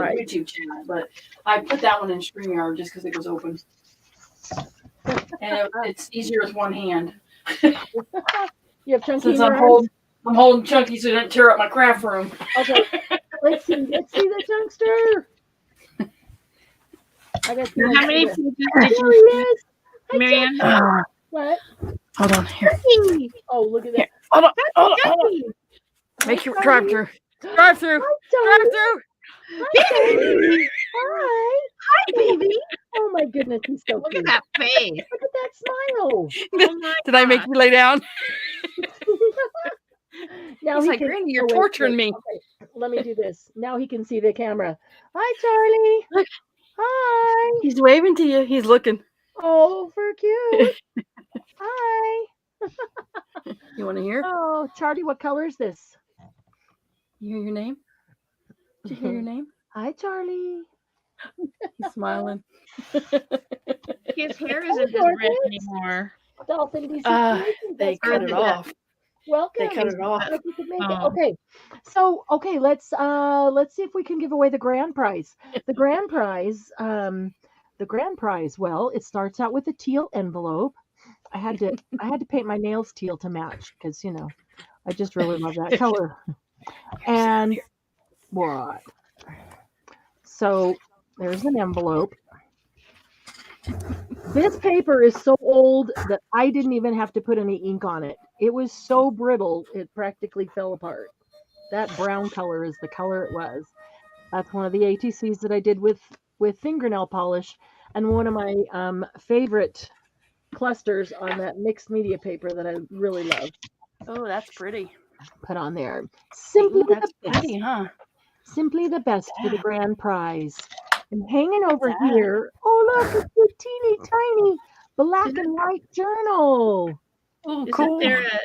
Speaker 4: Right.
Speaker 1: YouTube chat, but I put that one in StreamYard just because it was open, and it's easier with one hand.
Speaker 4: You have Chunky
Speaker 1: Since
Speaker 4: in your arms?
Speaker 1: I'm holding Chunky so it doesn't tear up my craft room.
Speaker 4: Okay, let's see the Chunkster. I got
Speaker 2: How many pages did
Speaker 4: There he
Speaker 2: you,
Speaker 4: is. Hi,
Speaker 2: Marianne?
Speaker 4: Chunky. What?
Speaker 1: Hold on here.
Speaker 4: Oh, look at that.
Speaker 1: Hold on. Make your drive through. Drive through. Drive through.
Speaker 4: Hi.
Speaker 2: Hi, baby.
Speaker 4: Oh my goodness, he's so
Speaker 2: Look
Speaker 4: cute.
Speaker 2: at that face.
Speaker 4: Look at that smile.
Speaker 2: Oh my
Speaker 1: Did I make
Speaker 2: God.
Speaker 1: you lay down?
Speaker 4: Now
Speaker 1: He's
Speaker 4: he
Speaker 1: like,
Speaker 4: can,
Speaker 1: Granny, you're
Speaker 4: wait,
Speaker 1: torturing me.
Speaker 4: Okay, let me do this. Now he can see the camera. Hi, Charlie.
Speaker 1: Look.
Speaker 4: Hi.
Speaker 1: He's waving to you. He's looking.
Speaker 4: Oh, for cute. Hi.
Speaker 1: You want to hear?
Speaker 4: Oh, Charlie, what color is this?
Speaker 1: You hear your name? Did you hear your name?
Speaker 4: Hi, Charlie.
Speaker 1: He's smiling.
Speaker 2: His hair isn't as red anymore.
Speaker 4: Dolphin DC.
Speaker 1: They cut it off.
Speaker 4: Welcome.
Speaker 1: They cut it off.
Speaker 4: Like you could make it.
Speaker 2: Oh.
Speaker 4: Okay. So, okay, let's see if we can give away the grand prize. The grand prize, well, it starts out with a teal envelope. I had to paint my nails teal to match because, I just really love that color. And what? So there's an envelope. This paper is so old that I didn't even have to put any ink on it. It was so brittle, it practically fell apart. That brown color is the color it was. That's one of the ATCs that I did with fingernail polish, and one of my favorite clusters on that mixed media paper that I really love.
Speaker 1: Oh, that's pretty.
Speaker 4: Put on there. Simply
Speaker 1: Ooh, that's
Speaker 4: the best.
Speaker 1: pretty, huh?
Speaker 4: Simply the best for the grand prize. And hanging over
Speaker 1: that?
Speaker 4: here, oh look, it's a teeny tiny black and white journal.
Speaker 1: Oh,
Speaker 2: Isn't
Speaker 1: cool.
Speaker 2: there a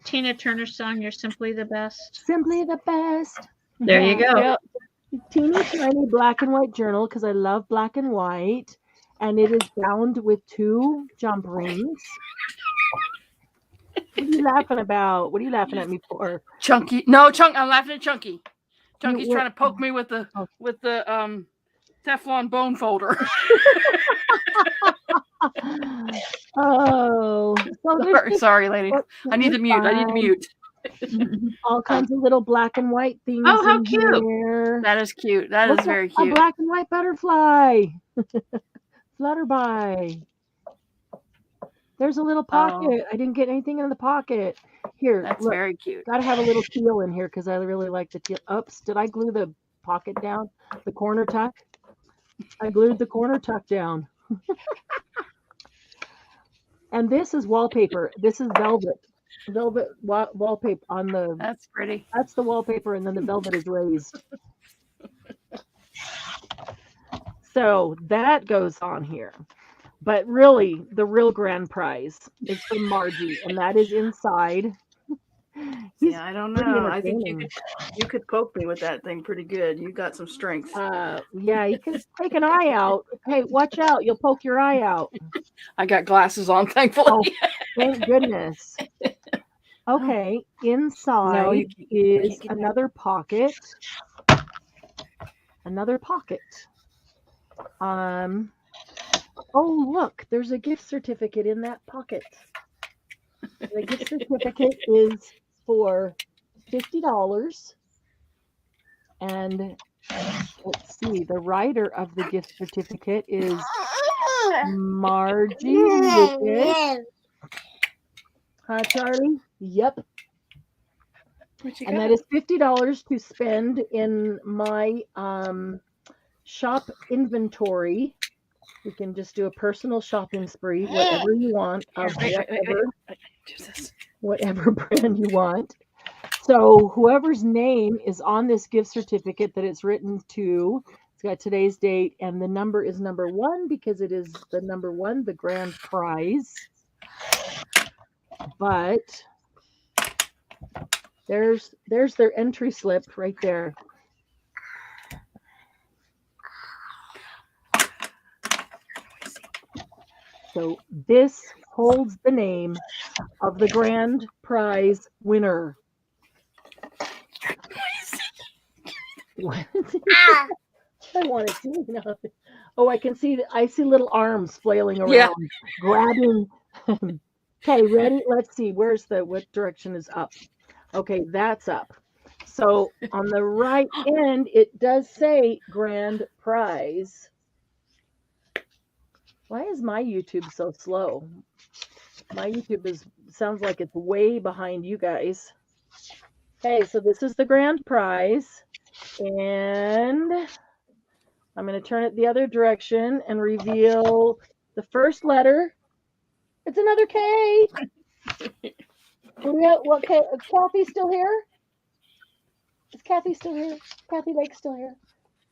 Speaker 2: Tina Turner song, You're Simply the Best?
Speaker 4: Simply the best.
Speaker 2: There you go.
Speaker 1: Yep.
Speaker 4: Teeny tiny black and white journal, because I love black and white. And it is bound with 2 jump rings. What are you laughing about? What are you laughing at me for?
Speaker 1: Chunky. No, I'm laughing at Chunky. Chunky's
Speaker 4: what-
Speaker 1: trying to poke me with the Teflon bone folder.
Speaker 4: Oh, so there's
Speaker 1: Sorry, lady. I need to mute. I need to mute.
Speaker 4: all kinds of little black and white things.
Speaker 2: Oh, how
Speaker 4: in
Speaker 2: cute.
Speaker 4: here.
Speaker 1: That is cute. That
Speaker 4: Look
Speaker 1: is very
Speaker 4: A
Speaker 1: cute.
Speaker 4: black and white butterfly. Flutterby. There's a little pocket. I didn't get anything in the pocket. Here,
Speaker 1: That's
Speaker 4: look.
Speaker 1: very cute.
Speaker 4: Gotta have a little teal in here because I really like the teal. Oops, did I glue the pocket down? The corner tuck? I glued the corner tuck down. And this is wallpaper. This is velvet. Velvet wallpaper on the.
Speaker 1: That's pretty.
Speaker 4: That's the wallpaper, and then the velvet is raised. So that goes on here. But really, the real grand prize is from Margie, and that is inside.
Speaker 1: Yeah, I don't
Speaker 4: pretty
Speaker 1: know. I think
Speaker 4: entertaining.
Speaker 1: you could poke me with that thing pretty good. You got some strength.
Speaker 4: Yeah, you can take an eye out. Hey, watch out. You'll poke your eye out.
Speaker 1: I got glasses on, thankfully.
Speaker 4: Oh, thank goodness. Okay, inside
Speaker 1: you
Speaker 4: is
Speaker 1: can't get
Speaker 4: another pocket. Another pocket. Oh, look, there's a gift certificate in that pocket. The gift certificate is for $50. And let's see, the writer of the gift certificate is Margie Lucas. Huh, Charlie? Yep. And that is $50 to spend in my shop inventory. We can just do a personal shopping spree, whatever you want, of whatever brand you want. So whoever's name is on this gift certificate that it's written to, it's got today's date, and the number is number 1 because it is the number 1, the grand prize. But there's their entry slip right there. So this holds the name of the grand prize winner. What? I want to see. Oh, I can see. I see little arms flailing around, grabbing. Okay, ready? Let's see. What direction is up? Okay, that's up. So on the right end, it does say grand prize. Why is my YouTube so slow? My YouTube sounds like it's way behind you guys. Okay, so this is the grand prize. And I'm going to turn it the other direction and reveal the first letter. It's another K. What K? Is Kathy still here? Is Kathy still here? Kathy Lake's still here.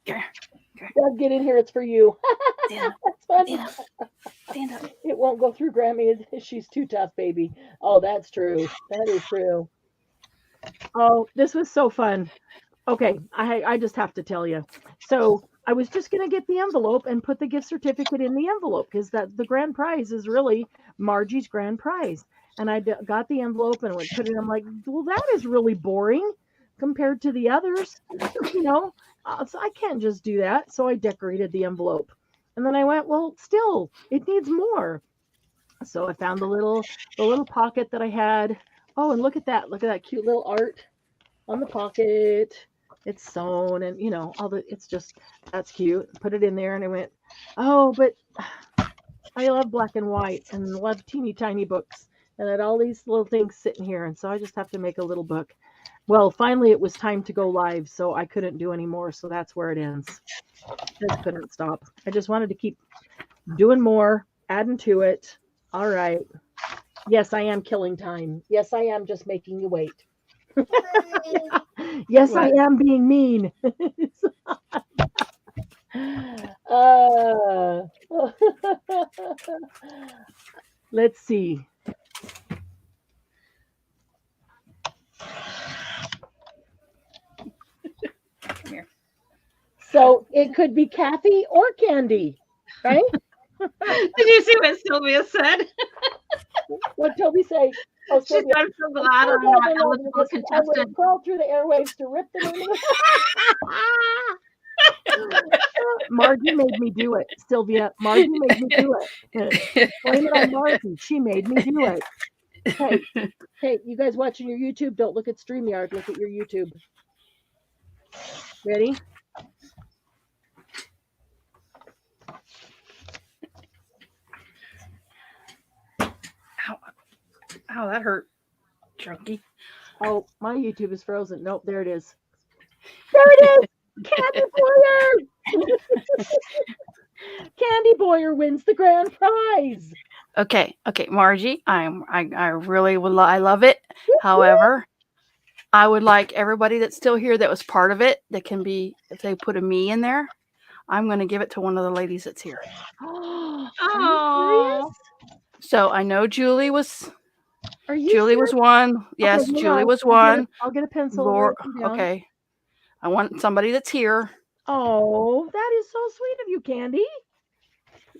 Speaker 4: Doug, get in here. It's for you. That's funny.
Speaker 1: Stand up.
Speaker 4: It won't go through Grammy. She's too tough, baby. Oh, that's true. That is true. Oh, this was so fun. Okay, I just have to tell you. So I was just going to get the envelope and put the gift certificate in the envelope because the grand prize is really Margie's grand prize. And I got the envelope and would put it. I'm like, well, that is really boring compared to the others, so I can't just do that. So I decorated the envelope. And then I went, well, still, it needs more. So I found the little pocket that I had. Oh, and look at that. Look at that cute little art. on the pocket. It's sewn, and all the. It's just that's cute. Put it in there, and I went, oh, but I love black and white and love teeny tiny books, and I had all these little things sitting here, and so I just have to make a little book. Well, finally, it was time to go live, so I couldn't do any more. So that's where it ends. Just couldn't stop. I just wanted to keep doing more, adding to it. All right. Yes, I am killing time. Yes, I am just making you wait. Yes, I am being mean. Let's see.
Speaker 1: Come here.
Speaker 4: So it could be Kathy or Candy, right?
Speaker 2: Did you see what Sylvia said?
Speaker 4: What Toby say? Oh,
Speaker 2: She said, I'm so glad I'm not eligible
Speaker 4: I would
Speaker 2: contestant.
Speaker 4: crawl through the airwaves to rip the name of Margie made me do it, Sylvia. Margie made me do it. Blame it on Margie. She made me do it. Hey, you guys watching your YouTube, don't look at StreamYard. Look at your YouTube. Ready?
Speaker 1: Ow, that hurt, Chunky.
Speaker 4: Oh, my YouTube is frozen. Nope, there it is. There it is! Candy Boyer! Candy Boyer wins the grand prize.
Speaker 1: Okay, Margie, I really would. I love it. However, I would like everybody that's still here that was part of it. That can be if they put a me in there. I'm going to give it to one of the ladies that's here.
Speaker 4: Are you
Speaker 2: Oh,
Speaker 4: serious?
Speaker 1: So I know Julie was.
Speaker 4: Are you
Speaker 1: Julie
Speaker 4: serious?
Speaker 1: was one. Yes,
Speaker 4: Okay,
Speaker 1: Julie was one.
Speaker 4: I'll get a pencil.
Speaker 1: Laura,
Speaker 4: and write them down.
Speaker 1: okay. I want somebody that's here.
Speaker 4: Oh, that is so sweet of you, Candy.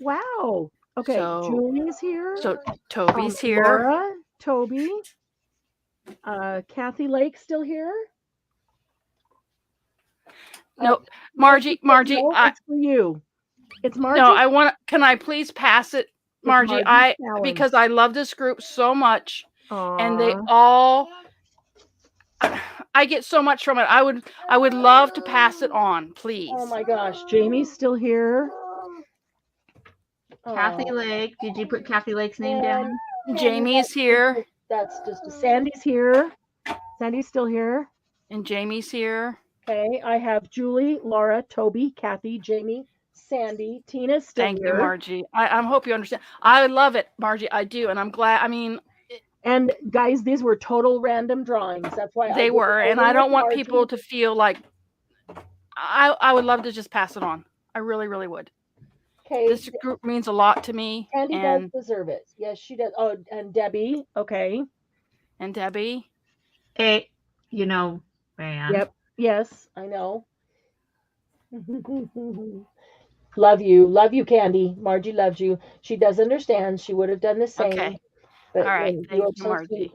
Speaker 4: Wow. Okay,
Speaker 1: So-
Speaker 4: Julie's here.
Speaker 1: So Toby's here.
Speaker 4: Laura, Toby, Kathy Lake still here.
Speaker 1: No, Margie.
Speaker 4: No,
Speaker 1: I,
Speaker 4: it's for you. It's Margie.
Speaker 1: no, I want. Can I please pass it, Margie?
Speaker 4: Margie's challenge.
Speaker 1: Because I love this group so much, and they
Speaker 4: Aw.
Speaker 1: all. I get so much from it. I would love to pass it on, please.
Speaker 4: Oh my gosh, Jamie's still here.
Speaker 2: Kathy Lake. Did you put Kathy Lake's name down?
Speaker 1: Jamie's here,
Speaker 4: That's just Sandy's here. Sandy's still here.
Speaker 1: and Jamie's here.
Speaker 4: Okay, I have Julie, Laura, Toby, Kathy, Jamie, Sandy, Tina's still
Speaker 1: Thank
Speaker 4: here.
Speaker 1: you, Margie. I hope you understand. I love it, Margie. I do, and I'm glad. I mean,
Speaker 4: And guys, these were total random drawings. That's why
Speaker 1: they were, and I don't want people to feel like. I would love to just pass it on. I really, really would.
Speaker 4: Okay,
Speaker 1: This group means a lot to me,
Speaker 4: Candy
Speaker 1: and
Speaker 4: does deserve it. Yes, she does. Oh, and Debbie. Okay.
Speaker 1: Debbie.
Speaker 2: Hey, man.
Speaker 4: Yep. Yes, I know. Love you, Candy. Margie loves you. She does understand. She would have done the same.
Speaker 1: Okay.
Speaker 4: But,
Speaker 1: All right.
Speaker 4: you
Speaker 1: Thank
Speaker 4: are
Speaker 1: you,
Speaker 4: so
Speaker 1: Margie.
Speaker 4: sweet.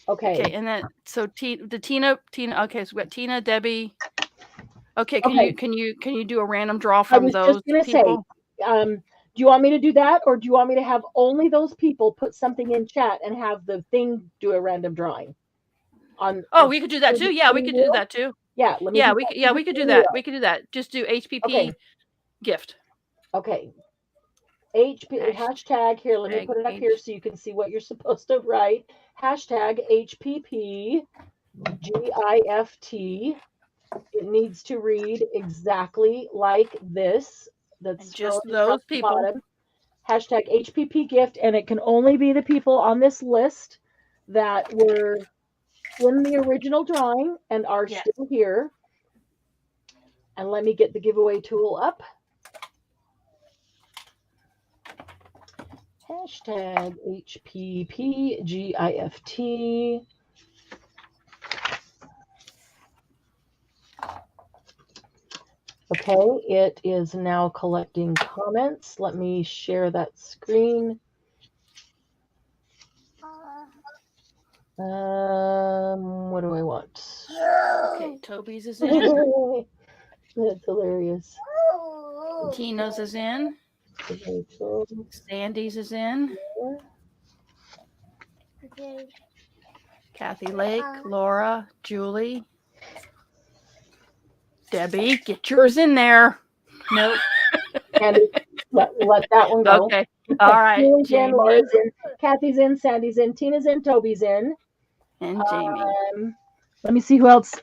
Speaker 4: Okay.
Speaker 1: Okay, and then so Tina. Okay, so we got Tina, Debbie. Okay,
Speaker 4: Okay.
Speaker 1: can you do a random draw
Speaker 4: I
Speaker 1: from
Speaker 4: was
Speaker 1: those
Speaker 4: just gonna
Speaker 1: people?
Speaker 4: say, do you want me to do that, or do you want me to have only those people put something in chat and have the thing do a random drawing?
Speaker 1: We could do that too. Yeah, we could do that too.
Speaker 4: Yeah,
Speaker 1: We could do that. We could do that. Just do HPP
Speaker 4: Okay.
Speaker 1: gift.
Speaker 4: Okay. Hashtag here. Let me put it up here so you can see what you're supposed to write. Hashtag HPP GIFT. It needs to read exactly like this. That's
Speaker 1: just those people.
Speaker 4: Bottom. Hashtag HPP gift, and it can only be the people on this list that were in the original drawing and are still here. And let me get the giveaway tool up. Hashtag HPP GIFT. Okay, it is now collecting comments. Let me share that screen. What do I want?
Speaker 1: Okay, Toby's is in.
Speaker 4: That's hilarious.
Speaker 1: Tina's is in. Sandy's is in. Kathy Lake, Laura, Julie, Debbie, get yours in there.
Speaker 2: Nope.
Speaker 4: And let that one go.
Speaker 1: Okay. All right.
Speaker 4: Julie's in,
Speaker 1: Jamie
Speaker 4: Laura's in, Kathy's in, Sandy's in, Tina's in, Toby's in.
Speaker 1: and Jamie.
Speaker 4: Let me see who else.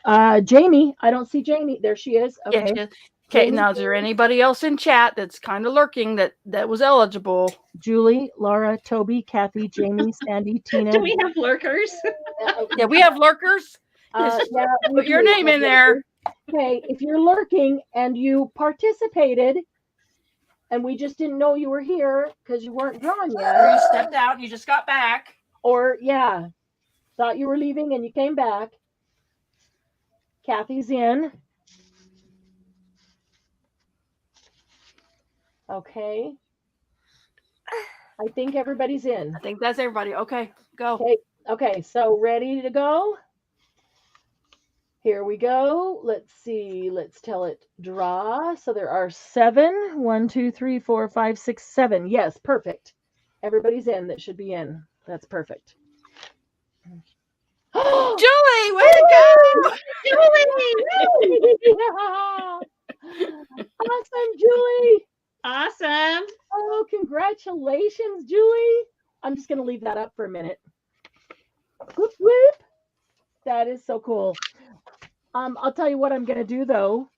Speaker 4: Jamie. I don't see Jamie. There she is. Okay.
Speaker 1: Yes, yes. Okay.
Speaker 4: Jamie.
Speaker 1: Now, is there anybody else in chat that's kind of lurking that was eligible?
Speaker 4: Julie, Laura, Toby, Kathy, Jamie, Sandy, Tina.
Speaker 2: Do we have lurkers?
Speaker 1: Yeah, we have lurkers.
Speaker 4: Yeah, we
Speaker 1: Put your
Speaker 4: do.
Speaker 1: name in there.
Speaker 4: Okay, if you're lurking and you participated and we just didn't know you were here because you weren't drawn
Speaker 1: Or
Speaker 4: yet,
Speaker 1: you stepped out and you just got back.
Speaker 4: or thought you were leaving and you came back. Kathy's in. Okay. I think everybody's in.
Speaker 1: I think that's everybody. Okay, go.
Speaker 4: Okay, so ready to go? Here we go. Let's see. Let's tell it draw. So there are 7. 1, 2, 3, 4, 5, 6, 7. Yes, perfect. Everybody's in that should be in. That's perfect.
Speaker 1: Julie, way to go!
Speaker 4: Julie! Awesome, Julie.
Speaker 2: Awesome.
Speaker 4: Oh, congratulations, Julie. I'm just going to leave that up for a minute. Whoop, whoop. That is so cool. I'll tell you what I'm going to do, though.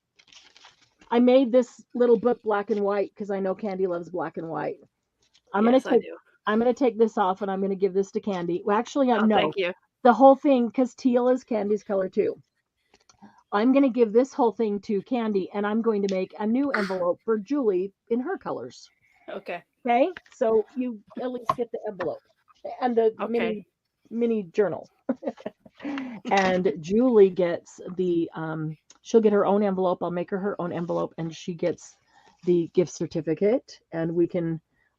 Speaker 4: I made this little book black and white because I know Candy loves black and white. I'm going to take this off and I'm going to give this to Candy. Well, actually, no.
Speaker 1: Thank you.
Speaker 4: The whole thing, because teal is Candy's color too. I'm going to give this whole thing to Candy and I'm going to make a new envelope for Julie in her colors.
Speaker 1: Okay.
Speaker 4: Okay, so you at least get the envelope and the mini journal. And Julie gets the she'll get her own envelope. I'll make her own envelope and she gets the gift certificate and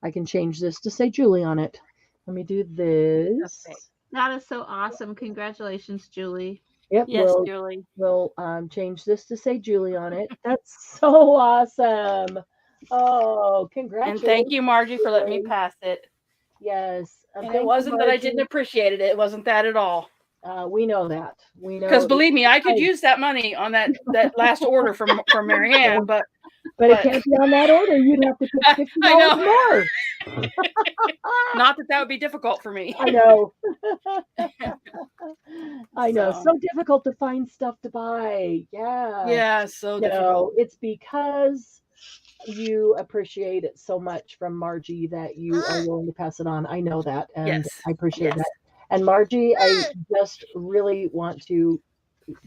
Speaker 4: I can change this to say Julie on it. Let me do this.
Speaker 2: Okay. That is so awesome. Congratulations, Julie.
Speaker 4: Yep.
Speaker 1: Yes, Julie.
Speaker 4: We'll change this to say Julie on it. That's so awesome. Oh, congratulations.
Speaker 1: And thank you, Margie, for letting me pass it.
Speaker 4: Yes.
Speaker 1: And it wasn't that I didn't appreciate it. It wasn't that at all.
Speaker 4: We know that. We know.
Speaker 1: Because believe me, I could use that money on that last order from Marianne, but
Speaker 4: it can't be on that order. You'd have to put $50 more.
Speaker 1: Not that would be difficult for me.
Speaker 4: I know. I know. So difficult to find stuff to buy. Yeah.
Speaker 1: Yeah, so difficult.
Speaker 4: It's because you appreciate it so much from Margie that you are willing to pass it on. I know that. And I appreciate that. And Margie, I just really want to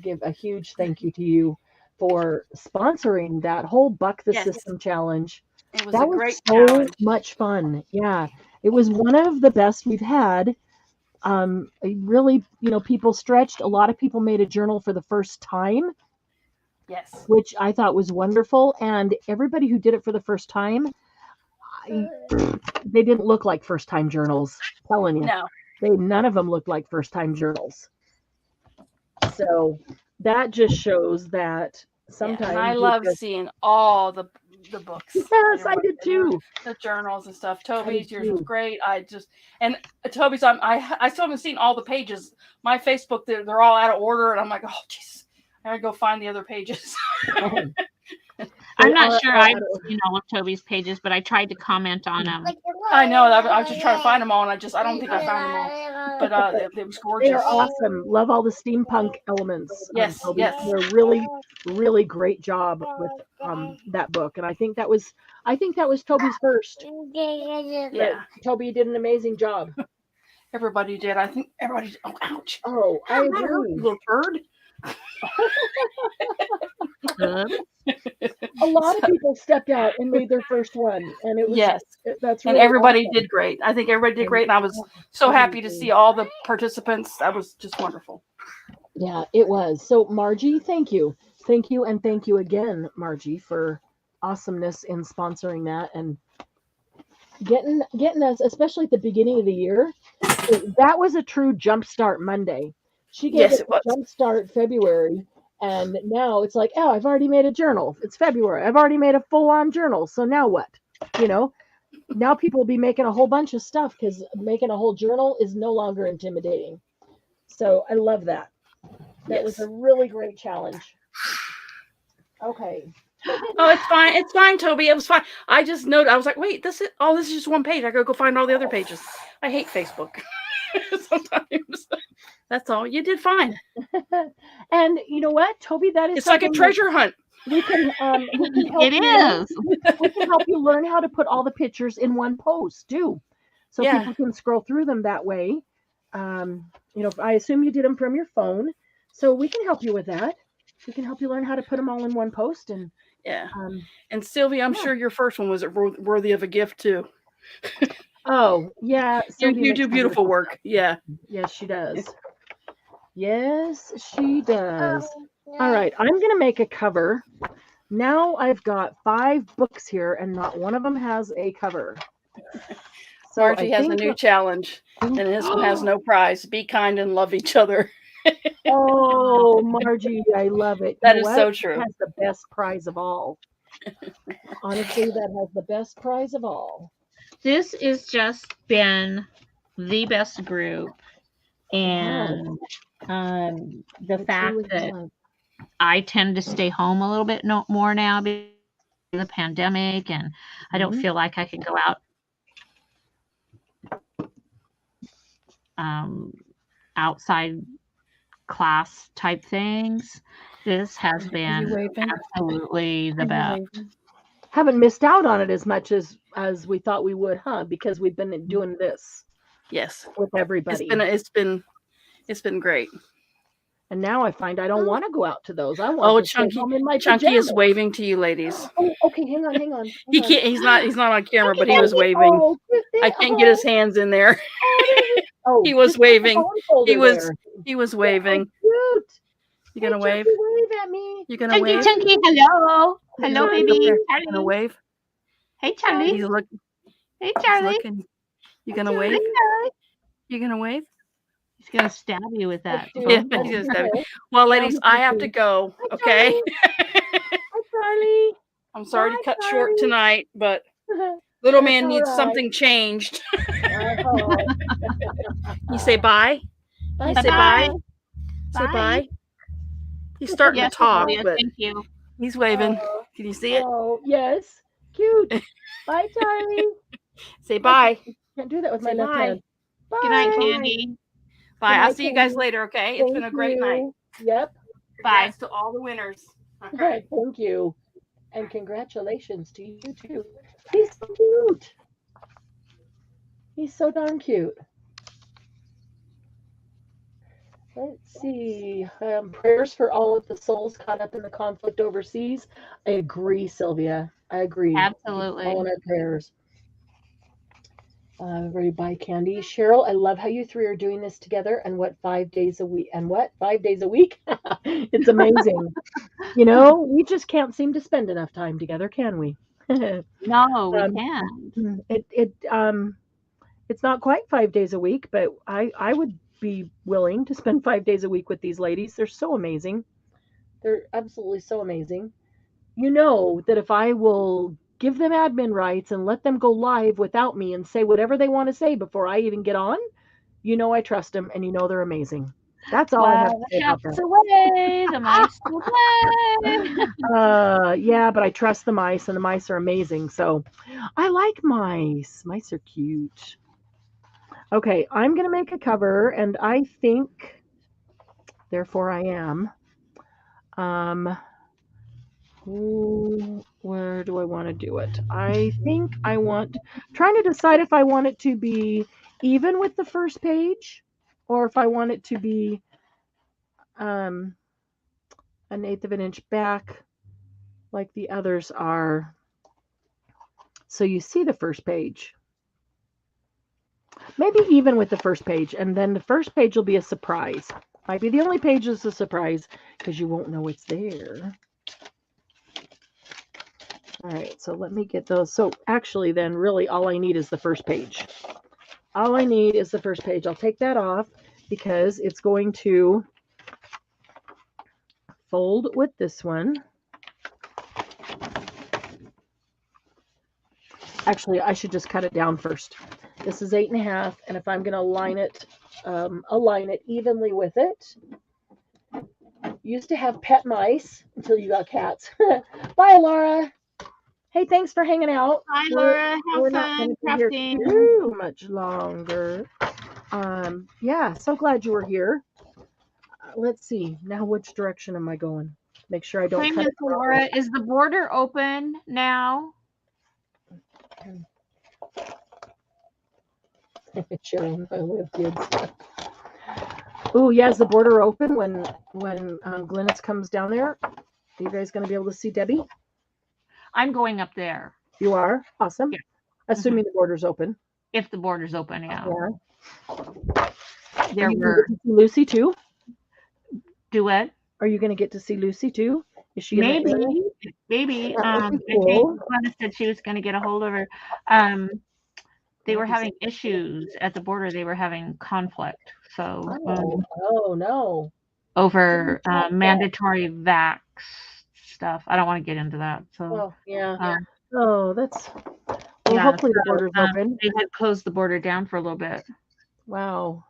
Speaker 4: give a huge thank you to you for sponsoring that whole Buck the System challenge.
Speaker 1: It was
Speaker 4: that
Speaker 1: a
Speaker 4: was
Speaker 1: great
Speaker 4: so
Speaker 1: challenge.
Speaker 4: much fun. Yeah, it was one of the best we've had. Really, people stretched. A lot of people made a journal for the first time.
Speaker 1: Yes.
Speaker 4: Which I thought was wonderful. And everybody who did it for the first time, they didn't look like first time journals. I'm telling you.
Speaker 1: No.
Speaker 4: None of them looked like first time journals. So that just shows that sometimes.
Speaker 1: And I love seeing all the books.
Speaker 4: Yes, I did too.
Speaker 1: The journals and stuff. Toby's, yours was great. And Toby's, I still haven't seen all the pages. My Facebook, they're all out of order, and I'm like, oh, jeez, I gotta go find the other pages.
Speaker 2: I'm not sure I've seen all of Toby's pages, but I tried to comment on them.
Speaker 1: I know. I was just trying to find them all, and I don't think I found them all. But it was gorgeous.
Speaker 4: They're awesome. Love all the steampunk elements.
Speaker 1: Yes.
Speaker 4: They're really, really great job with that book, and I think that was Toby's first.
Speaker 1: Yeah.
Speaker 4: Toby did an amazing job.
Speaker 1: Everybody did. I think everybody. Oh, ouch!
Speaker 4: Oh, I agree.
Speaker 1: Little bird.
Speaker 4: A lot of people stepped out and made their first one, and it was that's really
Speaker 1: and everybody
Speaker 4: awesome.
Speaker 1: did great. I think everybody did great, and I was so happy to see all the participants. That was just wonderful.
Speaker 4: Yeah, it was. So Margie, thank you, and thank you again, Margie, for awesomeness in sponsoring that and getting us, especially at the beginning of the year. That was a true jumpstart Monday. She gave us a jumpstart February. And now it's like, I've already made a journal. It's February. I've already made a full-on journal. So now what? Now people will be making a whole bunch of stuff because making a whole journal is no longer intimidating. So I love that. That was a really great challenge. Okay.
Speaker 1: Oh, it's fine. It's fine, Toby. It was fine. I just noted. I was like, wait, this is just one page. I gotta go find all the other pages. I hate Facebook sometimes. That's all. You did fine.
Speaker 4: And you know what, Toby? That is
Speaker 1: It's like a
Speaker 4: something that
Speaker 1: treasure hunt.
Speaker 4: we can help
Speaker 2: It
Speaker 4: you.
Speaker 2: is.
Speaker 4: We can help you learn how to put all the pictures in one post too, so
Speaker 1: Yeah.
Speaker 4: people can scroll through them that way. You know, I assume you did them from your phone, so we can help you with that. We can help you learn how to put them all in one post. And
Speaker 1: Yeah. And Sylvia, I'm sure your first one was worthy of a gift too.
Speaker 4: oh yeah, Sylvia
Speaker 1: You
Speaker 4: makes
Speaker 1: do beautiful work. Yeah.
Speaker 4: Yes, she does. Yes, she does. All right, I'm gonna make a cover. Now I've got 5 books here, and not one of them has a cover. So
Speaker 1: Margie has a new challenge, and this one has no prize. Be kind and love each other.
Speaker 4: Oh, Margie, I love it.
Speaker 1: That
Speaker 4: You know
Speaker 1: is
Speaker 4: what?
Speaker 1: so true.
Speaker 4: It has the best prize of all. Honestly, that has the best prize of all.
Speaker 2: This has just been the best group, and the
Speaker 4: It
Speaker 2: fact
Speaker 4: truly
Speaker 2: that
Speaker 4: has.
Speaker 2: I tend to stay home a little bit more now because of the pandemic, and I don't feel like I can go out outside class type things. This has been absolutely the best.
Speaker 4: Haven't missed out on it as much as we thought we would, huh? Because we've been doing this
Speaker 1: Yes.
Speaker 4: with everybody.
Speaker 1: It's been great.
Speaker 4: And now I find I don't want to go out to those. I want to stay home in my
Speaker 1: Chunky
Speaker 4: pajamas.
Speaker 1: is waving to you, ladies.
Speaker 4: Oh, okay, hang on.
Speaker 1: He can't. He's not on camera, but he was waving.
Speaker 4: Oh,
Speaker 1: I can't get his hands in there.
Speaker 4: Oh,
Speaker 1: He was waving. He was waving.
Speaker 4: Oh, cute.
Speaker 1: You gonna wave?
Speaker 4: Wave at me.
Speaker 1: You gonna wave?
Speaker 2: Chunky, hello. Hello, baby.
Speaker 1: You
Speaker 2: Charlie.
Speaker 1: gonna wave?
Speaker 2: Hey, Charlie.
Speaker 1: He's looking.
Speaker 2: Hey, Charlie.
Speaker 1: He's looking. You gonna wave? You gonna wave?
Speaker 2: He's gonna stab you with that.
Speaker 1: Yeah, he's gonna stab you. Well, ladies, I have to go. Okay.
Speaker 4: Hi, Charlie.
Speaker 1: I'm sorry to cut short tonight, but little man needs something changed. You say bye. You say bye. Say bye. He's starting to talk, but
Speaker 2: thank you.
Speaker 1: He's waving. Can you see it?
Speaker 4: Oh, yes. Cute. Bye, Charlie.
Speaker 1: Say bye.
Speaker 4: Can't do that with my left hand. Bye.
Speaker 2: Good night, Candy.
Speaker 1: Bye. I'll see you guys later, okay? It's been a great night.
Speaker 4: Yep.
Speaker 1: Bye to all the winners.
Speaker 4: Okay. Thank you. And congratulations to you, too. He's so cute. He's so darn cute. Let's see. Prayers for all of the souls caught up in the conflict overseas. I agree, Sylvia. I agree.
Speaker 2: Absolutely.
Speaker 4: All in our prayers. Ready to buy candy. Cheryl, I love how you 3 are doing this together. And 5 days a week? And 5 days a week? It's amazing. You know, we just can't seem to spend enough time together, can we?
Speaker 2: No, we can't.
Speaker 4: It's not quite 5 days a week, but I would be willing to spend 5 days a week with these ladies. They're so amazing. They're absolutely so amazing. You know that if I will give them admin rights and let them go live without me and say whatever they want to say before I even get on, you know I trust them and you know they're amazing. That's all I have to say about that.
Speaker 2: Away, the mice away.
Speaker 4: Yeah, but I trust the mice and the mice are amazing. So I like mice. Mice are cute. Okay, I'm going to make a cover, and I think, therefore I am. Where do I want to do it? I think I want, trying to decide if I want it to be even with the first page, or if I want it to be 1/8 of an inch back, like the others are. So you see the first page. Maybe even with the first page, and then the first page will be a surprise. Might be the only page that's a surprise because you won't know it's there. All right, so let me get those. So actually then really all I need is the first page. All I need is the first page. I'll take that off because it's going to fold with this one. Actually, I should just cut it down first. This is 8.5, and if I'm going to align it evenly with it. Used to have pet mice, until you got cats. Bye, Laura. Hey, thanks for hanging out.
Speaker 2: Hi, Laura.
Speaker 4: We're
Speaker 2: Have
Speaker 4: not
Speaker 2: fun
Speaker 4: going to be here
Speaker 2: crafting.
Speaker 4: too much longer. Yeah, so glad you were here. Let's see. Now, which direction am I going? Make sure I don't
Speaker 2: Hi,
Speaker 4: cut
Speaker 2: Miss
Speaker 4: it.
Speaker 2: Laura. Is the border open now?
Speaker 4: Sharon, I love kids. Oh, yeah, is the border open when Glennis comes down there? Are you guys going to be able to see Debbie?
Speaker 2: I'm going up there.
Speaker 4: You are? Awesome.
Speaker 2: Yeah.
Speaker 4: Assuming the border's open.
Speaker 2: If the border's open, yeah.
Speaker 4: Are
Speaker 2: There
Speaker 4: you
Speaker 2: were.
Speaker 4: going to see Lucy too?
Speaker 2: Do what?
Speaker 4: Are you going to get to see Lucy too? Is she in that area?
Speaker 2: Maybe.
Speaker 4: That would be
Speaker 2: I think
Speaker 4: cool.
Speaker 2: Glenna said she was going to get a hold of her. They were having issues at the border. They were having conflict. So
Speaker 4: Oh no.
Speaker 2: over mandatory vax stuff. I don't want to get into that. So
Speaker 4: Oh yeah. That's
Speaker 2: yeah,
Speaker 4: hopefully the border's open.
Speaker 2: They had closed the border down for a little bit.
Speaker 4: Wow.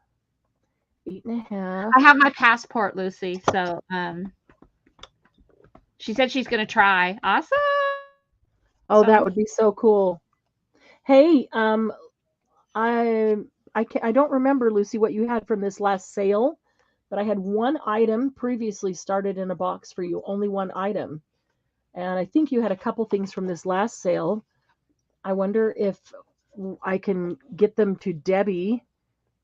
Speaker 4: 8.5.
Speaker 2: I have my passport, Lucy. So she said she's going to try. Awesome.
Speaker 4: Oh, that would be so cool. Hey, I don't remember, Lucy, what you had from this last sale, but I had one item previously started in a box for you, only one item. And I think you had a couple things from this last sale. I wonder if I can get them to Debbie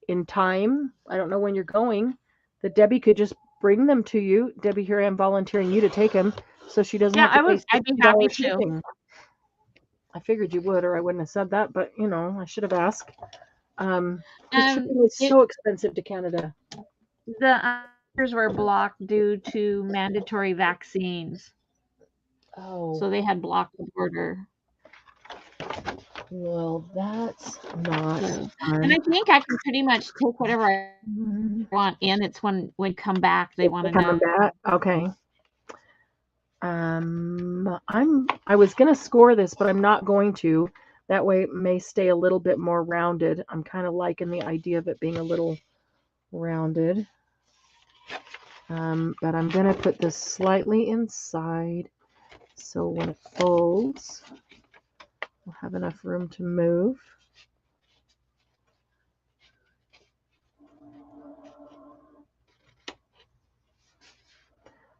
Speaker 4: in time. I don't know when you're going. That Debbie could just bring them to you. Debbie, here I am volunteering you to take them so she doesn't have to pay
Speaker 2: I'd be happy
Speaker 4: shipping. I figured you would, or I wouldn't have said that, but I should have asked. Shipping is so expensive to Canada.
Speaker 2: The orders were blocked due to mandatory vaccines.
Speaker 4: Oh.
Speaker 2: So they had blocked the border.
Speaker 4: Well, that's not fun.
Speaker 2: And I think I can pretty much take whatever I want in. It's when we come back, they want to know.
Speaker 4: Back? Okay. I was gonna score this, but I'm not going to. That way it may stay a little bit more rounded. I'm kind of liking the idea of it being a little rounded. But I'm gonna put this slightly inside so when it folds, we'll have enough room to move.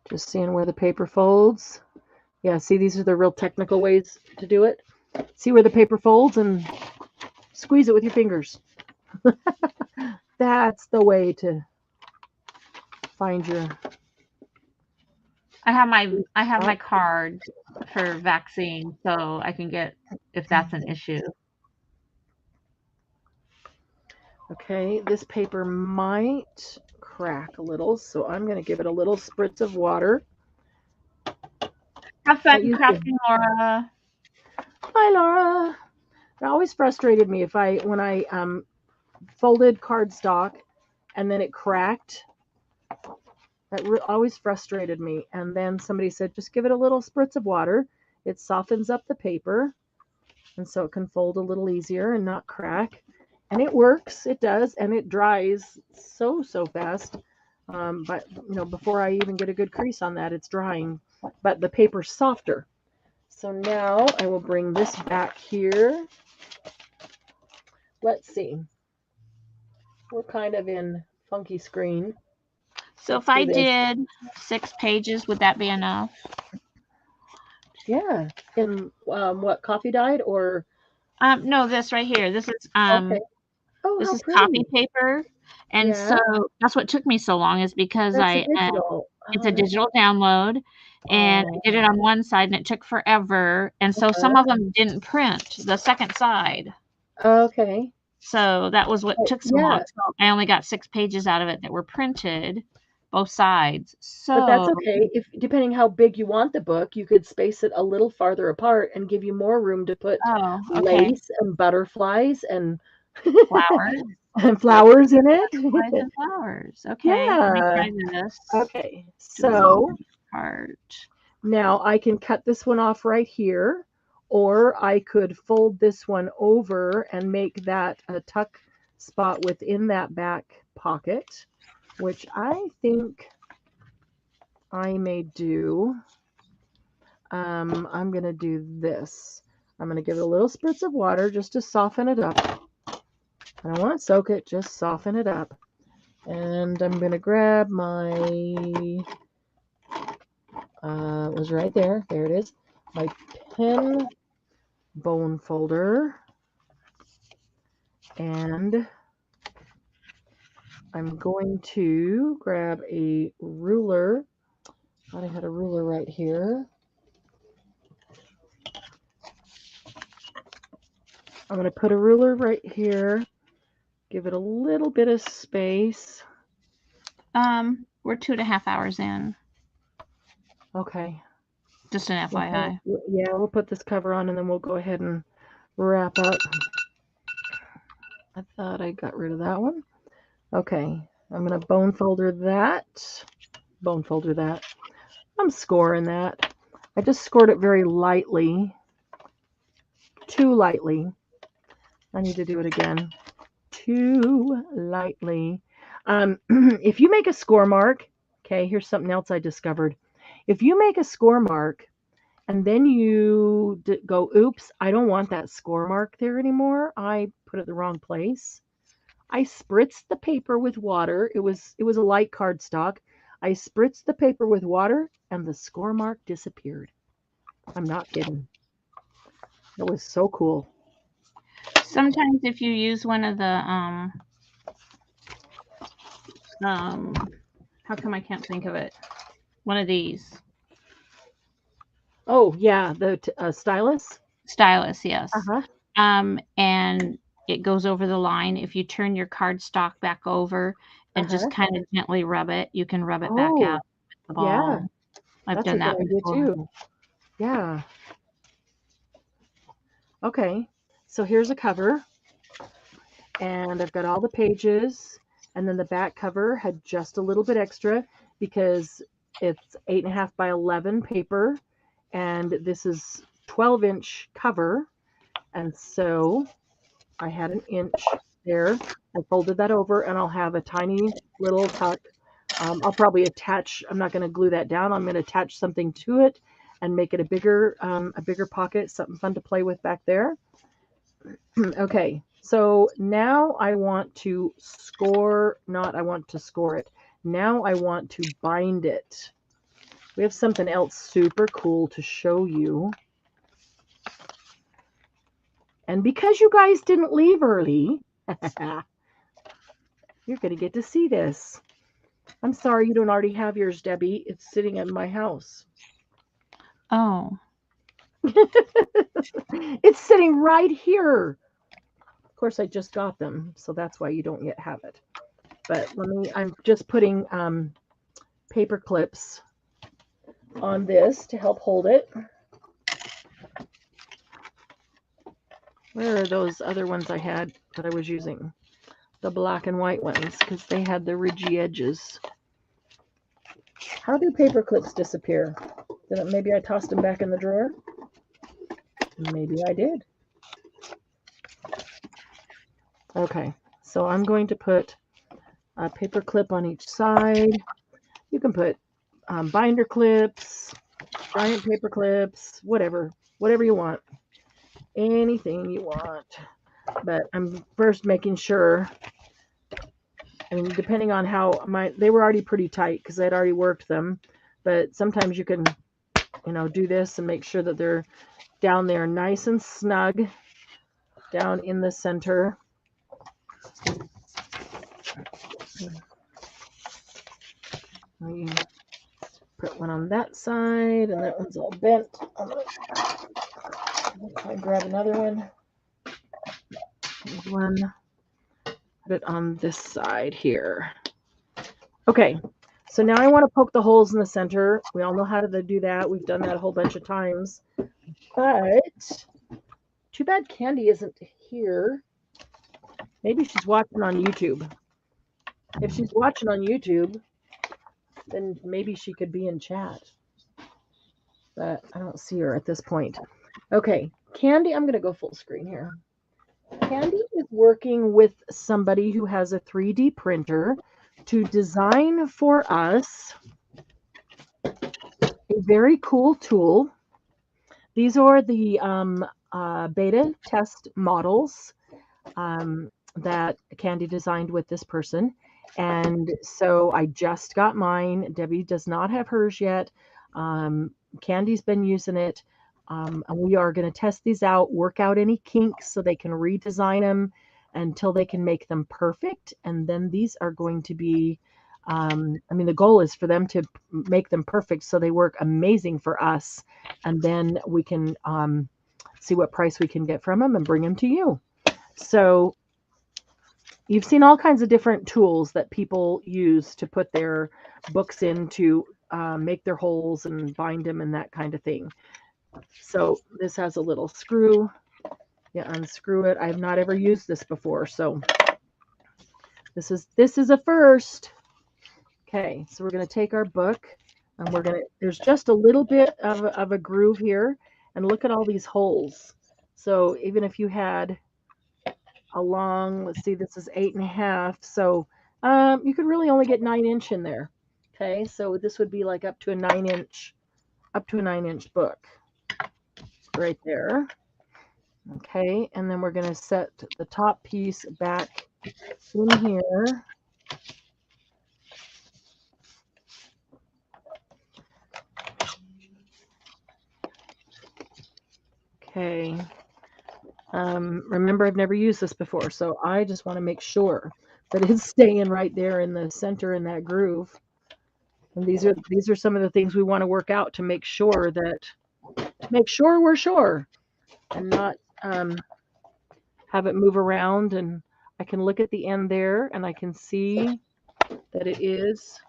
Speaker 4: Just seeing where the paper folds. Yeah, see, these are the real technical ways to do it. See where the paper folds and squeeze it with your fingers. That's the way to find your...
Speaker 2: I have my card for vaccine, so I can get if that's an issue.
Speaker 4: Okay, this paper might crack a little, so I'm going to give it a little spritz of water.
Speaker 2: Have fun crafting, Laura.
Speaker 4: Hi, Laura. It always frustrated me when I folded cardstock and then it cracked. That always frustrated me. And then somebody said, just give it a little spritz of water. It softens up the paper, and so it can fold a little easier and not crack. And it works. It does, and it dries so fast. But before I even get a good crease on that, it's drying. But the paper's softer. So now I will bring this back here. Let's see. We're kind of in funky screen.
Speaker 2: So if I did 6 pages, would that be enough?
Speaker 4: Yeah. In what, coffee dyed or?
Speaker 2: No, this right here. This is
Speaker 4: okay. Oh,
Speaker 2: this is
Speaker 4: pretty.
Speaker 2: copy paper, and so that's what took me so long is because it's a digital download, and I did it on one side and it took forever, and so some of them didn't print the second side.
Speaker 4: Okay.
Speaker 2: So that was what took so long. So I only got 6 pages out of it that were printed, both sides. So,
Speaker 4: but that's okay. If depending how big you want the book, you could space it a little farther apart and give you more room to put lace and butterflies and
Speaker 2: flowers
Speaker 4: and flowers in it.
Speaker 2: And flowers. Okay.
Speaker 4: Yeah.
Speaker 2: Let me try this.
Speaker 4: Okay. So
Speaker 2: part.
Speaker 4: Now I can cut this one off right here, or I could fold this one over and make that a tuck spot within that back pocket, which I think I may do. I'm going to do this. I'm going to give it a little spritz of water just to soften it up. I don't want to soak it, just soften it up. And I'm going to grab my, it was right there. There it is. My pen bone folder. And I'm going to grab a ruler. Thought I had a ruler right here. I'm going to put a ruler right here. Give it a little bit of space.
Speaker 2: We're 2.5 hours in.
Speaker 4: Okay.
Speaker 2: Just an FYI.
Speaker 4: Yeah, we'll put this cover on and then we'll go ahead and wrap up. I thought I got rid of that one. Okay. I'm going to bone folder that. Bone folder that. I'm scoring that. I just scored it very lightly. Too lightly. I need to do it again. Too lightly. If you make a score mark, okay, here's something else I discovered. If you make a score mark and then you go, oops, I don't want that score mark there anymore. I put it the wrong place. I spritzed the paper with water. It was a light cardstock. I spritzed the paper with water and the score mark disappeared. I'm not kidding. It was so cool.
Speaker 2: Sometimes if you use one of the how come I can't think of it? One of these.
Speaker 4: Oh, yeah, the stylus.
Speaker 2: Stylus, yes.
Speaker 4: Uh-huh.
Speaker 2: And it goes over the line. If you turn your cardstock back over and just kind of gently rub it, you can rub it back out with the ball.
Speaker 4: Yeah.
Speaker 2: I've
Speaker 4: That's
Speaker 2: done that before.
Speaker 4: too. Yeah. Okay. So here's a cover. And I've got all the pages. And then the back cover had just a little bit extra because it's 8.5 by 11 paper. And this is 12-inch cover. And so I had an inch there. I folded that over and I'll have a tiny little tuck. I'll probably attach, I'm not going to glue that down. I'm going to attach something to it and make it a bigger pocket, something fun to play with back there. Okay, so now I want to score it. Now I want to bind it. We have something else super cool to show you. And because you guys didn't leave early, you're going to get to see this. I'm sorry you don't already have yours, Debbie. It's sitting in my house.
Speaker 2: Oh.
Speaker 4: It's sitting right here. Of course, I just got them, so that's why you don't yet have it. But I'm just putting paper clips on this to help hold it. Where are those other ones I had that I was using? The black and white ones, because they had the ridgy edges. How do paper clips disappear? Maybe I tossed them back in the drawer? Maybe I did. Okay, so I'm going to put a paper clip on each side. You can put binder clips, giant paper clips, whatever you want. Anything you want. But I'm first making sure, I mean, depending on how they were already pretty tight because I'd already worked them, but sometimes you can, do this and make sure that they're down there nice and snug down in the center. You put one on that side and that one's all bent. I'll grab another one. There's one. Put it on this side here. Okay, so now I want to poke the holes in the center. We all know how to do that. We've done that a whole bunch of times. But too bad Candy isn't here. Maybe she's watching on YouTube. If she's watching on YouTube, then maybe she could be in chat. But I don't see her at this point. Okay, Candy, I'm going to go full screen here. Candy is working with somebody who has a 3D printer to design for us a very cool tool. these are the beta test models that Candy designed with this person. And so I just got mine. Debbie does not have hers yet. Candy's been using it. And we are going to test these out, work out any kinks so they can redesign them until they can make them perfect. And then these are going to be, the goal is for them to make them perfect so they work amazing for us. And then we can see what price we can get from them and bring them to you. So you've seen all kinds of different tools that people use to put their books in to make their holes and bind them and that kind of thing. So this has a little screw. You unscrew it. I have not ever used this before, so this is a first. Okay, so we're going to take our book and there's just a little bit of a groove here, and look at all these holes. So even if you had a long, let's see, this is 8.5, so you could really only get 9" in there. Okay, so this would be like up to a 9" book right there. Okay, and then we're going to set the top piece back in here. Okay. Remember, I've never used this before, so I just want to make sure that it's staying right there in the center in that groove. And these are some of the things we want to work out to make sure we're sure, and not have it move around. And I can look at the end there and I can see that it is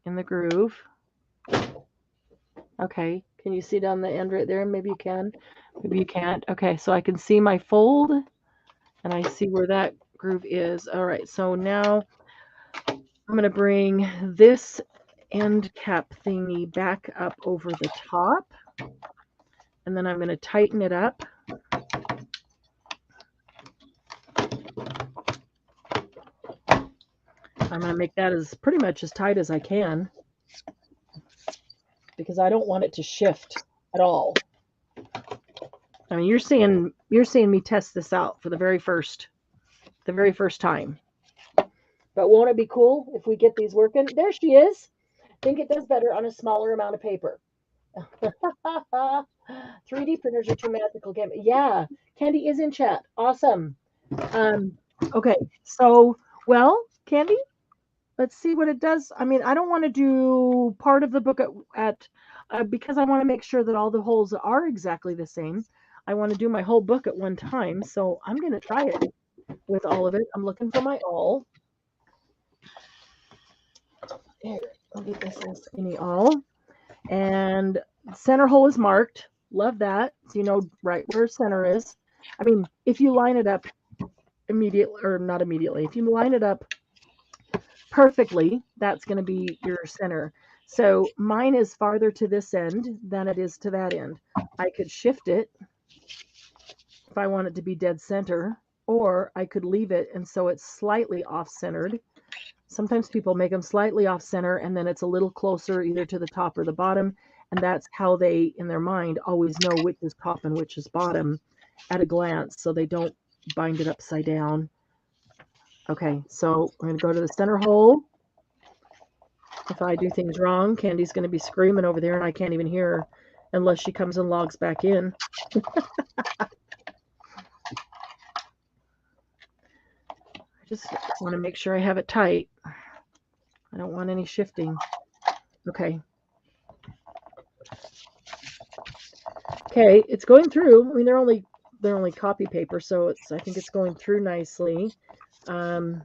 Speaker 4: in the groove. Okay, can you see down the end right there? Maybe you can, maybe you can't. Okay, so I can see my fold and I see where that groove is. All right, so now I'm going to bring this end cap thingy back up over the top, and then I'm going to tighten it up. I'm going to make that as pretty much as tight as I can, because I don't want it to shift at all. I mean, you're seeing me test this out for the very first time. But won't it be cool if we get these working? There she is. I think it does better on a smaller amount of paper. 3D printers are too magical. Yeah, Candy is in chat. Awesome. Okay, so, well, Candy, let's see what it does. I mean, I don't want to do part of the book because I want to make sure that all the holes are exactly the same. I want to do my whole book at one time, so I'm going to try it with all of it. I'm looking for my awl. Here, I'll get this little skinny awl. And center hole is marked. Love that. So you know right where center is. I mean, if you line it up immediately, or not immediately, if you line it up perfectly, that's going to be your center. So mine is farther to this end than it is to that end. I could shift it if I want it to be dead center, or I could leave it and so it's slightly off-centered. Sometimes people make them slightly off-center and then it's a little closer either to the top or the bottom, and that's how they, in their mind, always know which is top and which is bottom at a glance, so they don't bind it upside down. Okay, so I'm going to go to the center hole. If I do things wrong, Candy's going to be screaming over there and I can't even hear her unless she comes and logs back in. I just want to make sure I have it tight. I don't want any shifting. Okay. Okay, it's going through. I mean, they're only copy paper, so I think it's going through nicely. My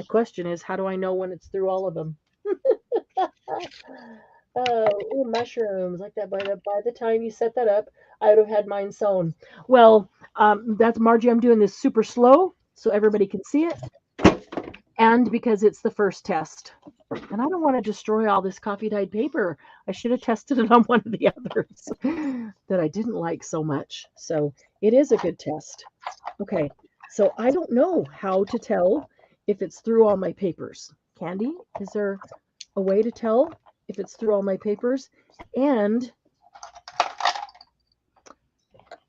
Speaker 4: question is, how do I know when it's through all of them? Oh, mushrooms like that. By the time you set that up, I would have had mine sewn. Well, that's Margie. I'm doing this super slow so everybody can see it, and because it's the first test, and I don't want to destroy all this coffee dyed paper. I should have tested it on one of the others that I didn't like so much. So it is a good test. Okay, so I don't know how to tell if it's through all my papers. Candy, is there a way to tell if it's through all my papers? And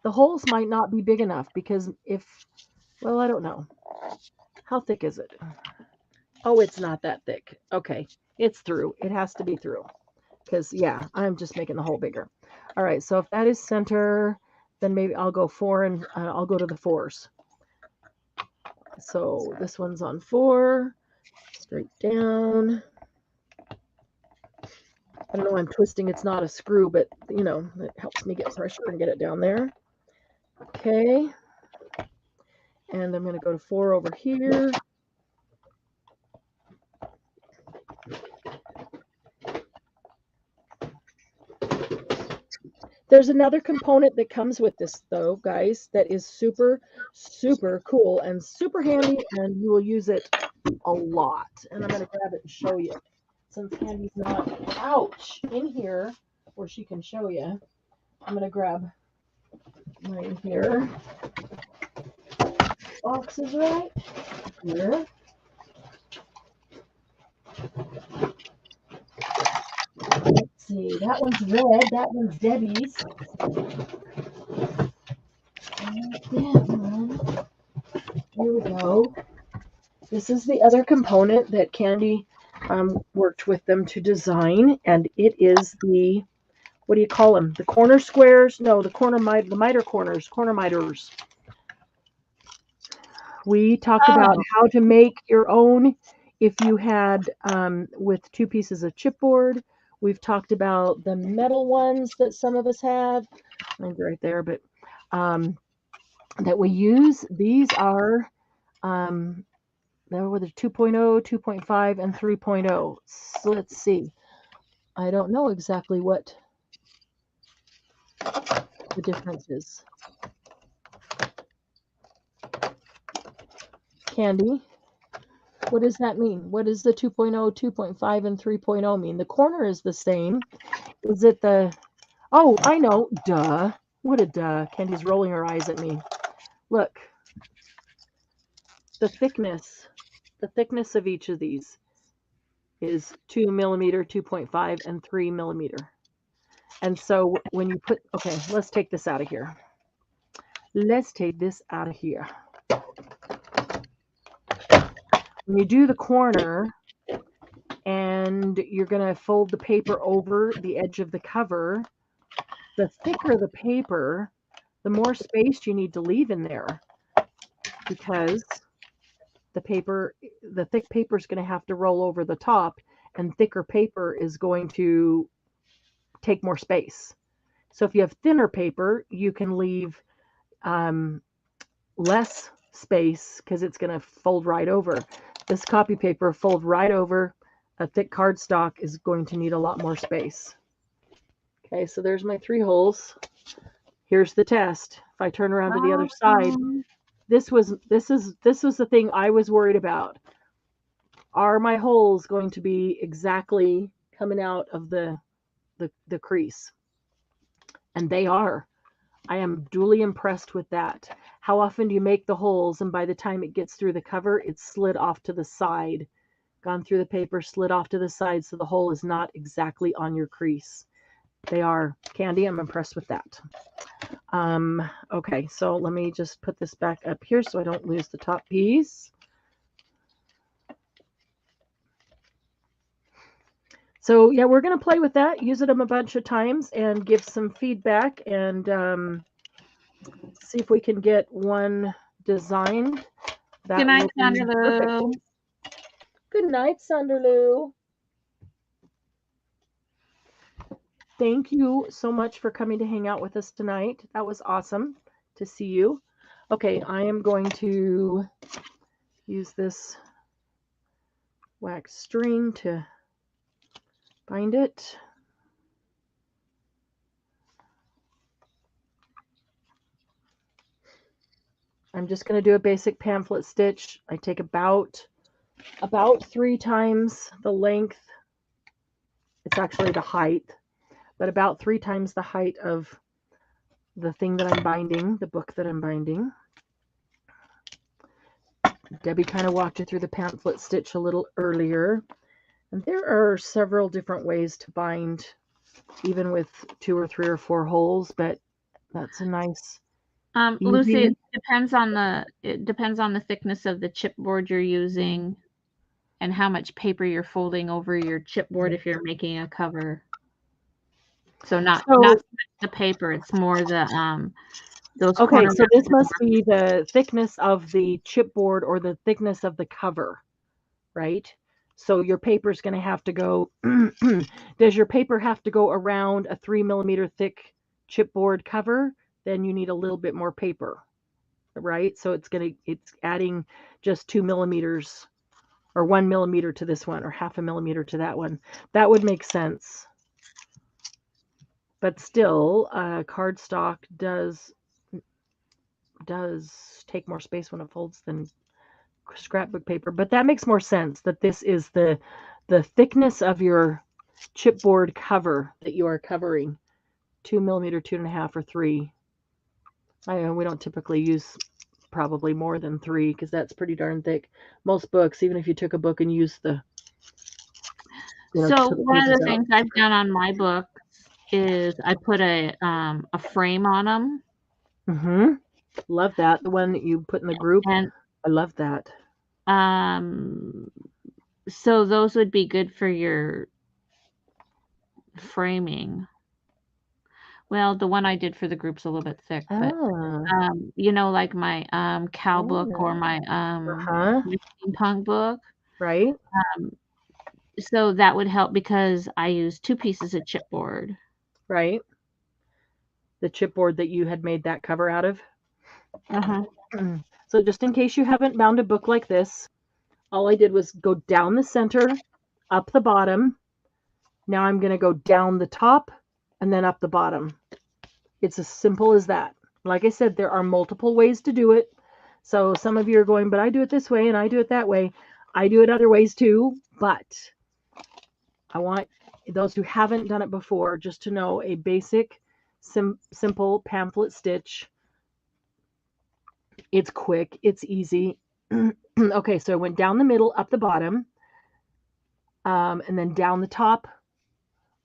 Speaker 4: the holes might not be big enough because well, I don't know. How thick is it? Oh, it's not that thick. Okay, it's through. It has to be through because, yeah, I'm just making the hole bigger. All right, so if that is center, then maybe I'll go 4 and I'll go to the 4s. So this one's on 4, straight down. I don't know, I'm twisting. It's not a screw, but, you know, it helps me get pressure and get it down there. Okay. And I'm going to go to 4 over here. There's another component that comes with this, though, guys, that is super, super cool and super handy, and you will use it a lot. And I'm going to grab it and show you. Since Candy's not, ouch, in here where she can show you, I'm going to grab mine here. Box is right here. Let's see, that one's red, that one's Debbie's. And that one, here we go. This is the other component that Candy worked with them to design, and it is the, what do you call them? The corner squares? No, the miter corners, corner miters. We talked about how to make your own if you had with 2 pieces of chipboard. We've talked about the metal ones that some of us have. Maybe right there, but that we use. These are there were the 2.0, 2.5, and 3.0. So let's see. I don't know exactly what the difference is. Candy, what does that mean? What does the 2.0, 2.5, and 3.0 mean? The corner is the same. Is it the... Oh, I know. Duh. What a duh. Candy's rolling her eyes at me. Look. The thickness of each of these is 2 millimeter, 2.5, and 3 millimeter. And so when you put... Okay, let's take this out of here. Let's take this out of here. When you do the corner and you're going to fold the paper over the edge of the cover, the thicker the paper, the more space you need to leave in there, because the thick paper is going to have to roll over the top, and thicker paper is going to take more space. So if you have thinner paper, you can leave less space because it's going to fold right over. This copy paper fold right over. A thick cardstock is going to need a lot more space. Okay, so there's my 3 holes. Here's the test. If I turn around to the other side, this was the thing I was worried about. Are my holes going to be exactly coming out of the crease? And they are. I am duly impressed with that. How often do you make the holes and by the time it gets through the cover, it's slid off to the side, gone through the paper, slid off to the side, so the hole is not exactly on your crease. They are. Candy, I'm impressed with that. Okay, so let me just put this back up here so I don't lose the top piece. So yeah, we're going to play with that, use it a bunch of times and give some feedback and see if we can get one designed.
Speaker 2: Good night, Sanderloo.
Speaker 4: Good night, Sanderloo. Thank you so much for coming to hang out with us tonight. That was awesome to see you. Okay, I am going to use this wax string to bind it. I'm just going to do a basic pamphlet stitch. I take about 3 times the length. It's actually the height, but about 3 times the height of the thing that I'm binding, the book that I'm binding. Debbie kind of walked you through the pamphlet stitch a little earlier. And there are several different ways to bind, even with 2 or 3 or 4 holes, but that's a nice
Speaker 2: Lucy,
Speaker 4: Easy.
Speaker 2: it depends on the thickness of the chipboard you're using and how much paper you're folding over your chipboard if you're making a cover. So not
Speaker 4: So,
Speaker 2: the paper, it's more the those
Speaker 4: okay,
Speaker 2: corner
Speaker 4: so this
Speaker 2: markers.
Speaker 4: must be the thickness of the chipboard or the thickness of the cover, right? So your paper's going to have to go, does your paper have to go around a 3 millimeter thick chipboard cover? Then you need a little bit more paper, right? So it's adding just 2 millimeters or 1 millimeter to this one or half a millimeter to that one. That would make sense. But still, cardstock does take more space when it folds than scrapbook paper. But that makes more sense that this is the thickness of your chipboard cover that you are covering. 2 millimeter, 2.5, or 3. I know we don't typically use probably more than 3 because that's pretty darn thick. Most books, even if you took a book and used the
Speaker 2: So
Speaker 4: took
Speaker 2: one of
Speaker 4: pages
Speaker 2: the
Speaker 4: out.
Speaker 2: things I've done on my book is I put a frame on them.
Speaker 4: Mm-hmm. Love that. The one that you put in the group.
Speaker 2: And
Speaker 4: I love that.
Speaker 2: so those would be good for your framing. Well, the one I did for the group's a little bit thick, but you know, like my cow book or my steampunk book.
Speaker 4: Right.
Speaker 2: So that would help because I use 2 pieces of chipboard.
Speaker 4: Right. The chipboard that you had made that cover out of. So just in case you haven't bound a book like this, all I did was go down the center, up the bottom. Now I'm going to go down the top and then up the bottom. It's as simple as that. Like I said, there are multiple ways to do it. So some of you are going, but I do it this way and I do it that way. I do it other ways too, but I want those who haven't done it before just to know a basic, simple pamphlet stitch. It's quick, it's easy. Okay, so I went down the middle, up the bottom, and then down the top,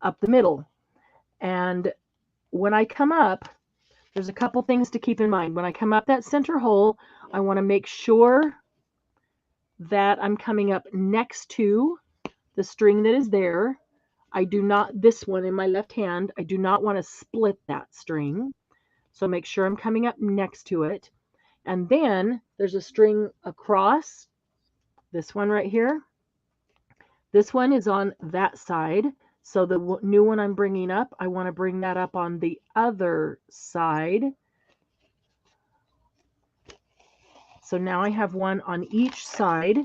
Speaker 4: up the middle. And when I come up, there's a couple things to keep in mind. When I come up that center hole, I want to make sure that I'm coming up next to the string that is there. I do not, this one in my left hand, I do not want to split that string. So make sure I'm coming up next to it. And then there's a string across, this one right here. This one is on that side. So the new one I'm bringing up, I want to bring that up on the other side. So now I have one on each side.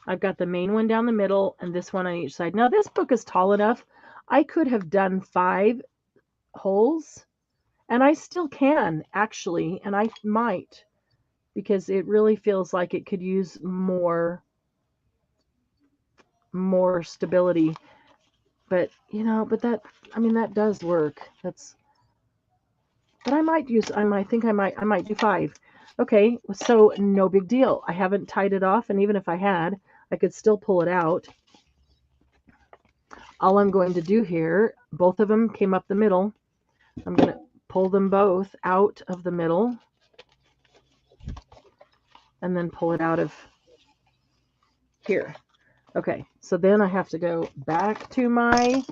Speaker 4: I've got the main one down the middle and this one on each side. Now this book is tall enough. I could have done 5 holes and I still can actually, and I might because it really feels like it could use more stability. But but that, I mean, that does work. But I might do 5. Okay, so no big deal. I haven't tied it off, and even if I had, I could still pull it out. All I'm going to do here, both of them came up the middle. I'm going to pull them both out of the middle and then pull it out of here. Okay, so then I have to go back to my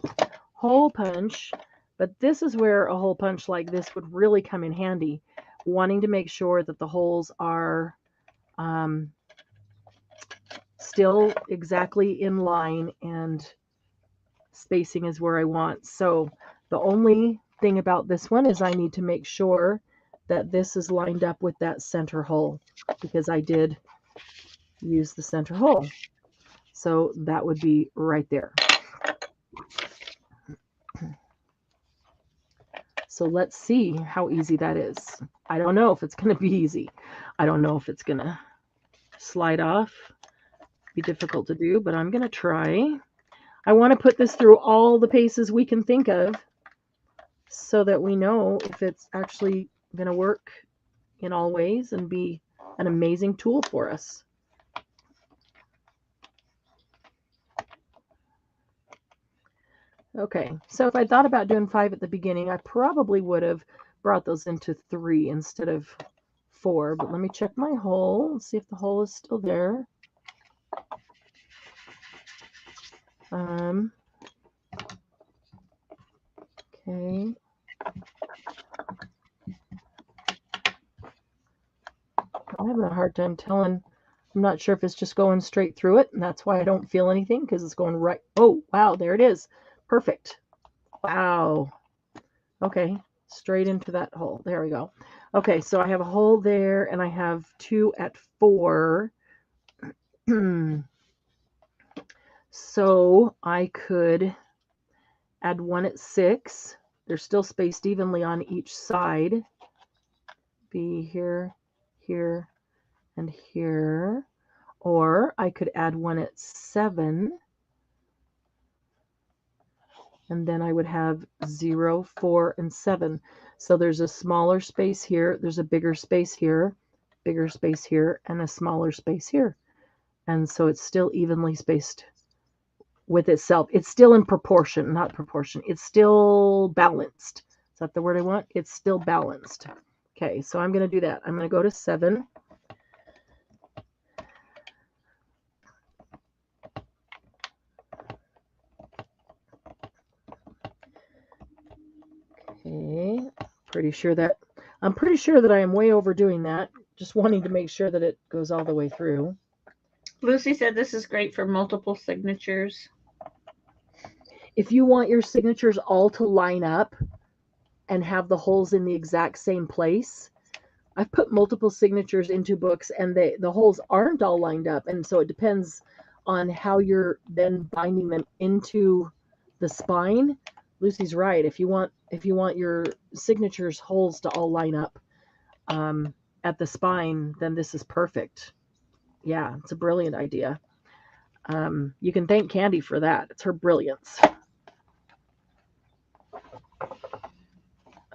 Speaker 4: hole punch, but this is where a hole punch like this would really come in handy, wanting to make sure that the holes are still exactly in line and spacing is where I want. So the only thing about this one is I need to make sure that this is lined up with that center hole because I did use the center hole. So that would be right there. So let's see how easy that is. I don't know if it's going to be easy. I don't know if it's going to slide off, be difficult to do, but I'm going to try. I want to put this through all the paces we can think of so that we know if it's actually going to work in all ways and be an amazing tool for us. Okay, so if I thought about doing 5 at the beginning, I probably would have brought those into 3 instead of 4. But let me check my hole and see if the hole is still there. Okay. I'm having a hard time telling. I'm not sure if it's just going straight through it, and that's why I don't feel anything, because it's going right. Oh, wow, there it is. Perfect. Wow. Okay, straight into that hole. There we go. Okay, so I have a hole there, and I have 2 at 4. So I could add 1 at 6. They're still spaced evenly on each side. Be here, here, and here. Or I could add 1 at 7. And then I would have 0, 4, and 7. So there's a smaller space here. There's a bigger space here, and a smaller space here. And so it's still evenly spaced with itself. It's still in proportion, not proportion. It's still balanced. Is that the word I want? It's still balanced. Okay, so I'm going to do that. I'm going to go to 7. Okay, I'm pretty sure that I am way overdoing that. Just wanting to make sure that it goes all the way through.
Speaker 2: Lucy said this is great for multiple signatures.
Speaker 4: If you want your signatures all to line up and have the holes in the exact same place, I've put multiple signatures into books and the holes aren't all lined up. And so it depends on how you're then binding them into the spine. Lucy's right. If you want your signatures holes to all line up at the spine, then this is perfect. Yeah, it's a brilliant idea. You can thank Candy for that. It's her brilliance.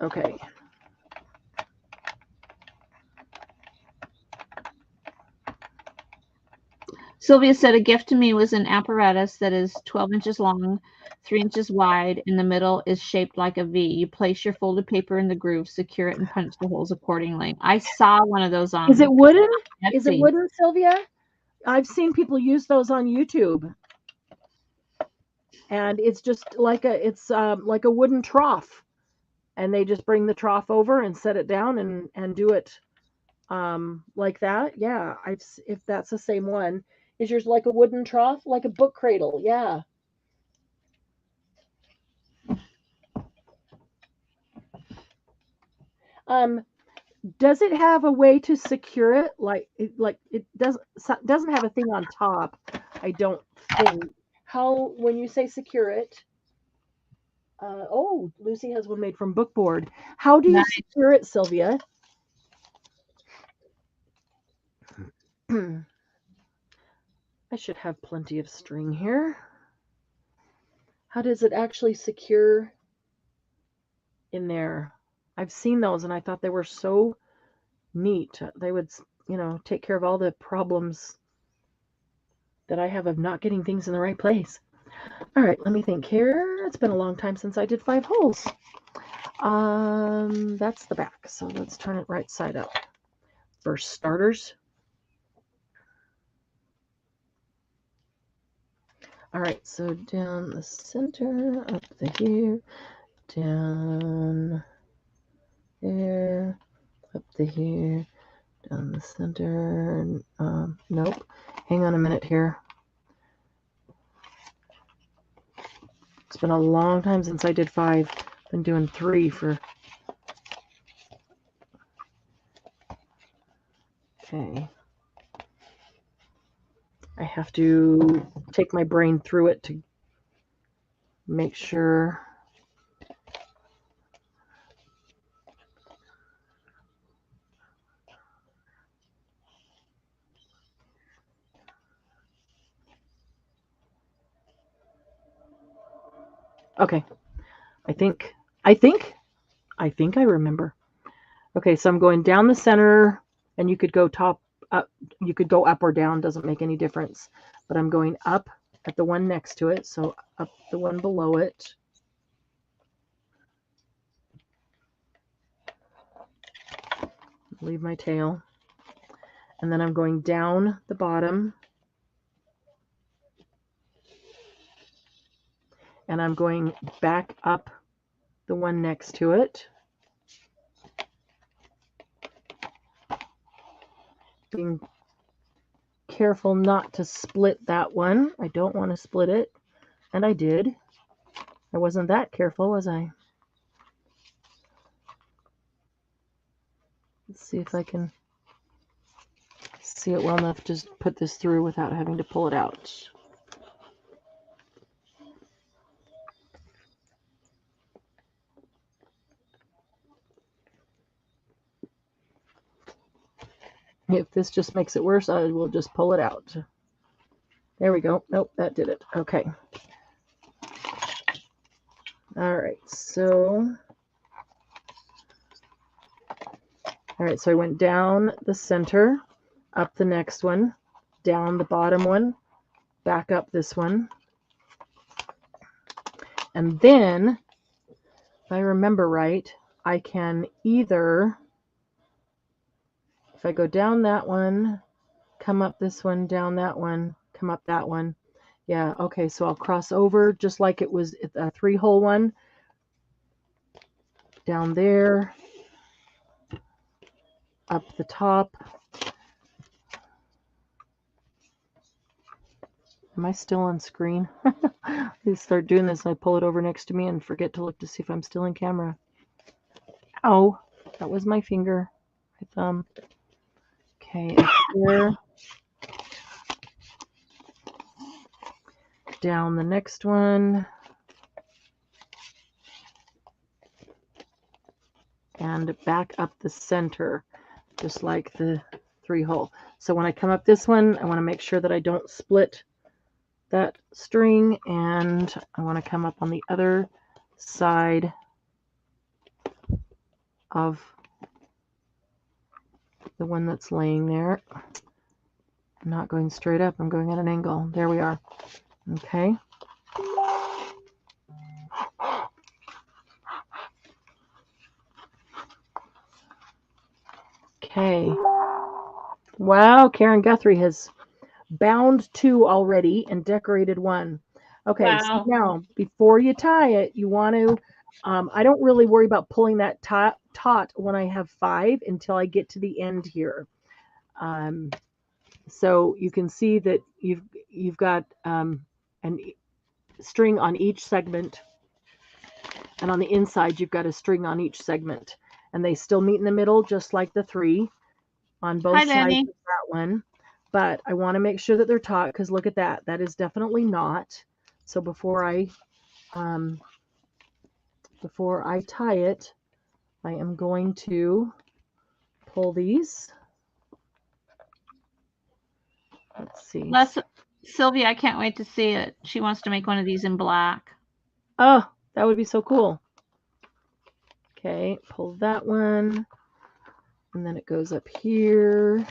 Speaker 4: Okay.
Speaker 2: Sylvia said a gift to me was an apparatus that is 12 inches long, 3 inches wide. In the middle is shaped like a V. You place your folded paper in the groove, secure it, and punch the holes accordingly. I saw one of those on.
Speaker 4: Is it wooden?
Speaker 2: Etsy.
Speaker 4: Is it wooden, Sylvia? I've seen people use those on YouTube. And it's just like like a wooden trough. And they just bring the trough over and set it down and do it like that. Yeah, if that's the same one. Is yours like a wooden trough? Like a book cradle? Yeah. Does it have a way to secure it? Like it doesn't have a thing on top, I don't think. How, when you say secure it? Oh, Lucy has one made from Bookboard. How do you secure it, Sylvia? I should have plenty of string here. How does it actually secure in there? I've seen those and I thought they were so neat. They would, take care of all the problems that I have of not getting things in the right place. All right, let me think here. It's been a long time since I did 5 holes. That's the back, so let's turn it right side up. For starters. All right, so down the center, up the here, down here, up the here, down the center. Nope. Hang on a minute here. It's been a long time since I did 5. Been doing 3 for. Okay. I have to take my brain through it to make sure. Okay. I think I remember. Okay, so I'm going down the center, and you could go top up, you could go up or down, doesn't make any difference. But I'm going up at the one next to it, so up the one below it. leave my tail. And then I'm going down the bottom. And I'm going back up the one next to it. Being careful not to split that one. I don't want to split it. And I did. I wasn't that careful, was I? Let's see if I can see it well enough to just put this through without having to pull it out. If this just makes it worse, I will just pull it out. There we go. Nope, that did it. Okay. All right, so I went down the center, up the next one, down the bottom one, back up this one. And then, if I remember right, I can either, if I go down that one, come up this one, down that one, come up that one. Yeah, okay, so I'll cross over just like it was a 3-hole one. Down there, up the top. Am I still on screen? I start doing this and I pull it over next to me and forget to look to see if I'm still in camera. Oh, that was my finger, my thumb. Okay, up here. Down the next one. And back up the center, just like the 3-hole. So when I come up this one, I want to make sure that I don't split that string, and I want to come up on the other side of the one that's laying there. I'm not going straight up, I'm going at an angle. There we are. Okay. Okay. Wow, Karen Guthrie has bound 2 already and decorated 1. Okay,
Speaker 2: Wow.
Speaker 4: so now before you tie it, you want to, I don't really worry about pulling that taut when I have 5 until I get to the end here. So you can see that you've got an string on each segment, and on the inside you've got a string on each segment, and they still meet in the middle just like the 3 on both sides
Speaker 2: Lenny.
Speaker 4: of that one. But I want to make sure that they're taut, because look at that. That is definitely not. So before I tie it, I am going to pull these. Let's see.
Speaker 2: Sylvia, I can't wait to see it. She wants to make one of these in black.
Speaker 4: Oh, that would be so cool. Okay, pull that one. And then it goes up here.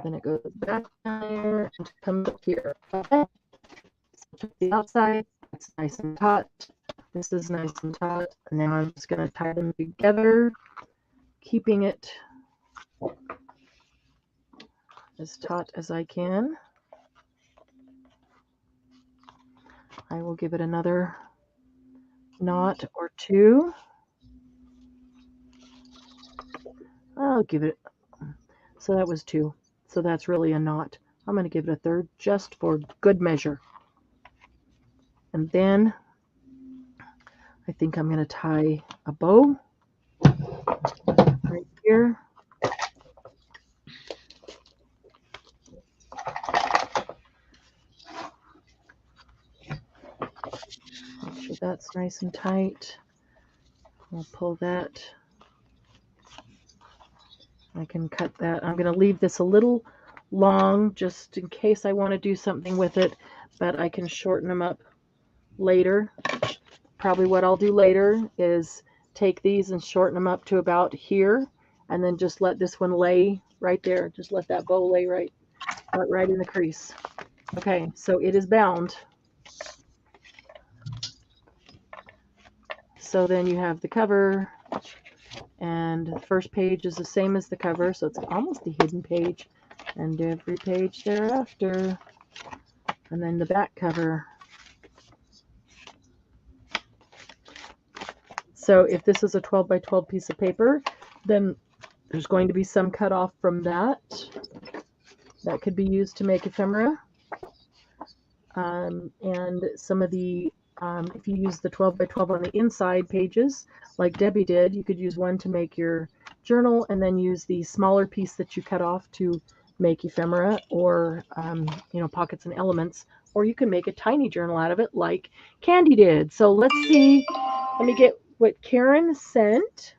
Speaker 4: Then it goes back down there and comes up here. Okay. So the outside, it's nice and taut. This is nice and taut. And now I'm just going to tie them together, keeping it as taut as I can. I will give it another knot or 2. I'll give it, so that was 2. So that's really a knot. I'm going to give it a 3rd just for good measure. And then I think I'm going to tie a bow right here. Make sure that's nice and tight. I'll pull that. I can cut that. I'm going to leave this a little long just in case I want to do something with it, but I can shorten them up later. Probably what I'll do later is take these and shorten them up to about here, and then just let this one lay right there. Just let that bow lay right in the crease. Okay, so it is bound. So then you have the cover, and the first page is the same as the cover, so it's almost a hidden page, and every page thereafter. And then the back cover. So if this is a 12 by 12 piece of paper, then there's going to be some cut off from that. That could be used to make ephemera. And some of the, if you use the 12 by 12 on the inside pages, like Debbie did, you could use one to make your journal and then use the smaller piece that you cut off to make ephemera or, pockets and elements. Or you can make a tiny journal out of it like Candy did. So let's see. Let me get what Karen sent.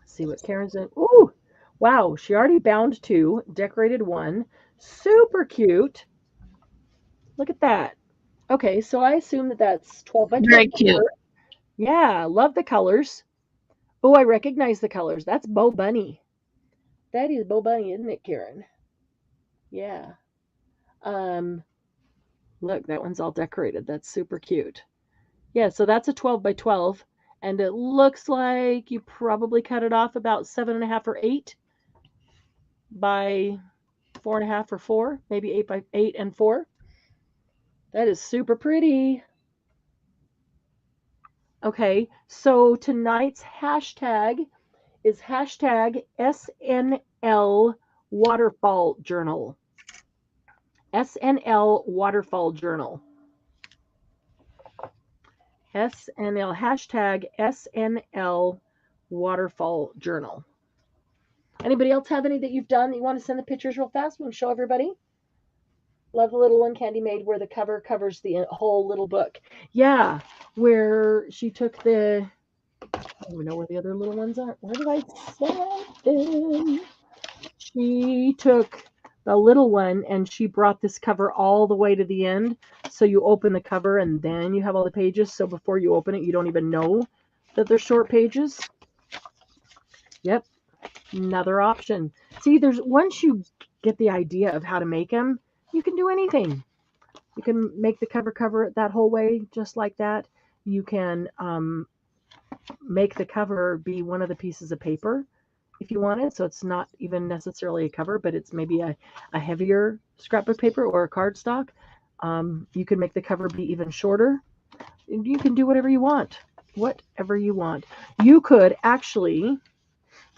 Speaker 4: See what Karen sent. Ooh, wow. She already bound 2, decorated 1. Super cute. Look at that. Okay, so I assume that that's 12 by 12.
Speaker 2: Very cute.
Speaker 4: Yeah, love the colors. Oh, I recognize the colors. That's Bo Bunny. That is Bo Bunny, isn't it, Karen? Yeah. Look, that one's all decorated. That's super cute. Yeah, so that's a 12 by 12, and it looks like you probably cut it off about 7.5 or 8 by 4.5 or 4, maybe 8 by 8 and 4. That is super pretty. Okay, so tonight's hashtag is hashtag SNL Waterfall Journal. SNL Waterfall Journal. SNL, hashtag SNL Waterfall Journal. Anybody else have any that you've done that you want to send the pictures real fast? We can show everybody. Love the little one Candy made where the cover covers the whole little book. Yeah, where she took the, I don't even know where the other little ones are. Where did I set them? She took the little one and she brought this cover all the way to the end. So you open the cover and then you have all the pages. So before you open it, you don't even know that they're short pages. Yep, another option. See, once you get the idea of how to make them, you can do anything. You can make the cover it that whole way, just like that. You can make the cover be one of the pieces of paper if you want it. So it's not even necessarily a cover, but it's maybe a heavier scrapbook paper or a cardstock. You can make the cover be even shorter. You can do whatever you want. Whatever you want. You could actually,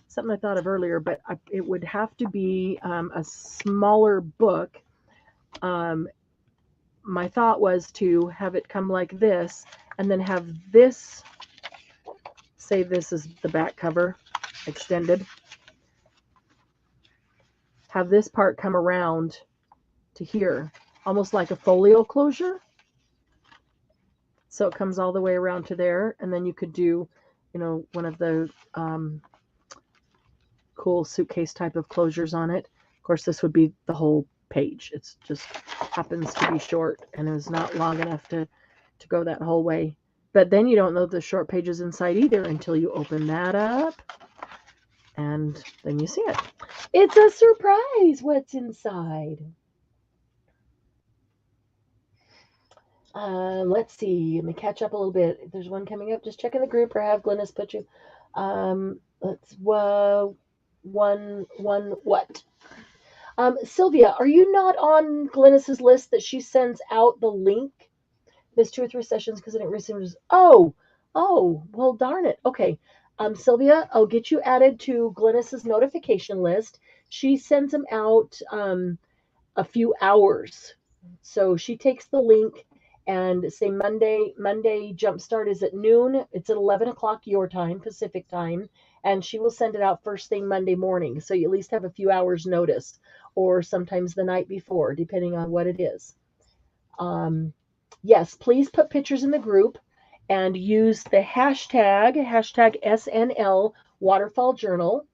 Speaker 4: something I thought of earlier, but it would have to be a smaller book. My thought was to have it come like this and then have this, say this is the back cover, extended. Have this part come around to here, almost like a folio closure. So it comes all the way around to there, and then you could do, one of the cool suitcase type of closures on it. Of course, this would be the whole page. It's just happens to be short and is not long enough to go that whole way. But then you don't know the short pages inside either until you open that up, and then you see it. It's a surprise what's inside. Let's see. Let me catch up a little bit. If there's one coming up, just check in the group or have Glennis put you. One what? Sylvia, are you not on Glennis's list that she sends out the link? There's 2 or 3 sessions because I didn't receive. Oh, well, darn it. Okay. Sylvia, I'll get you added to Glennis's notification list. She sends them out a few hours. So she takes the link and say Monday Jumpstart is at noon. It's at 11 o'clock your time, Pacific time. And she will send it out first thing Monday morning. So you at least have a few hours notice, or sometimes the night before, depending on what it is. Yes, please put pictures in the group and use the hashtag SNL Waterfall Journal.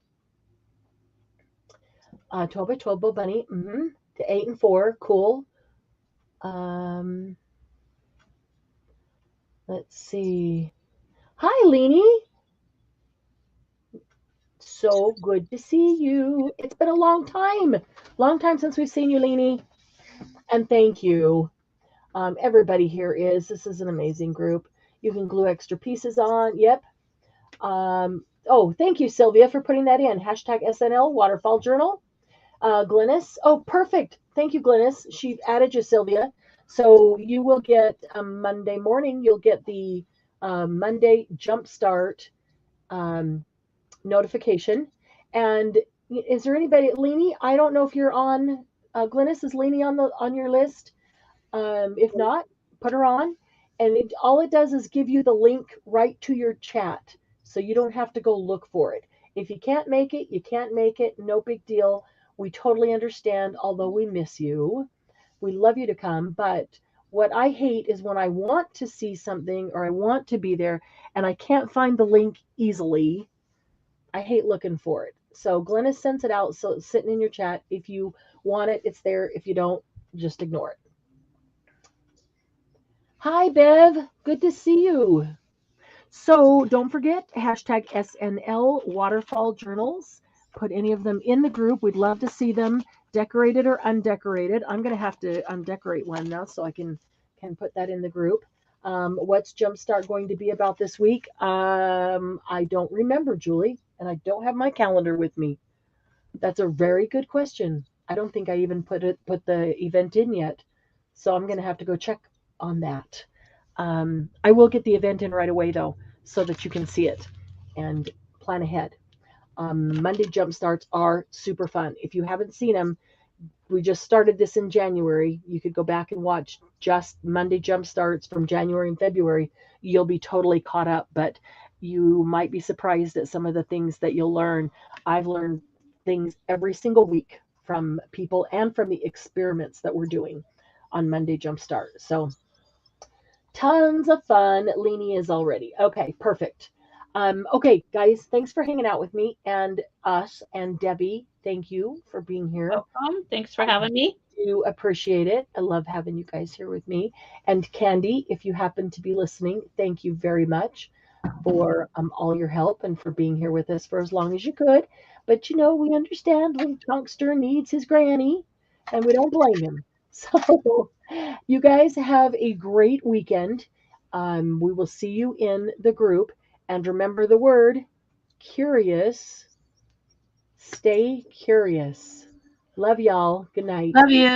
Speaker 4: 12 by 12 Bo Bunny. To 8 and 4. Cool. Let's see. Hi, Leanie. So good to see you. It's been a long time since we've seen you, Leanie. And thank you. Everybody here is. This is an amazing group. You can glue extra pieces on. Yep. Oh, thank you, Sylvia, for putting that in. Hashtag SNL Waterfall Journal. Glynis. Oh, perfect. Thank you, Glynis. She added you, Sylvia. So you will get Monday morning, you'll get the Monday Jumpstart notification. And is there anybody, Leanie? I don't know if you're on. Glynis, is Leanie on your list? If not, put her on. And all it does is give you the link right to your chat. So you don't have to go look for it. If you can't make it, you can't make it. No big deal. We totally understand, although we miss you. We love you to come. But what I hate is when I want to see something or I want to be there and I can't find the link easily. I hate looking for it. So Glennis sends it out. So it's sitting in your chat. If you want it, it's there. If you don't, just ignore it. Hi, Bev. Good to see you. So don't forget, hashtag SNL Waterfall Journals. Put any of them in the group. We'd love to see them, decorated or undecorated. I'm going to have to undecorate one now so I can put that in the group. What's Jumpstart going to be about this week? I don't remember, Julie, and I don't have my calendar with me. That's a very good question. I don't think I even put the event in yet. So I'm going to have to go check on that. I will get the event in right away, though, so that you can see it and plan ahead. Monday Jumpstarts are super fun. If you haven't seen them, we just started this in January. You could go back and watch just Monday Jumpstarts from January and February. You'll be totally caught up, but you might be surprised at some of the things that you'll learn. I've learned things every single week from people and from the experiments that we're doing on Monday Jumpstart. So tons of fun. Leanie is already. Okay, perfect. Okay, guys, thanks for hanging out with me and us. And Debbie, thank you for being here.
Speaker 2: Welcome. Thanks for having me.
Speaker 4: I do appreciate it. I love having you guys here with me. And Candy, if you happen to be listening, thank you very much for all your help and for being here with us for as long as you could. But we understand little Trunkster needs his granny, and we don't blame him. So you guys have a great weekend. We will see you in the group. And remember the word curious. Stay curious. Love y'all. Good night.
Speaker 2: Love you.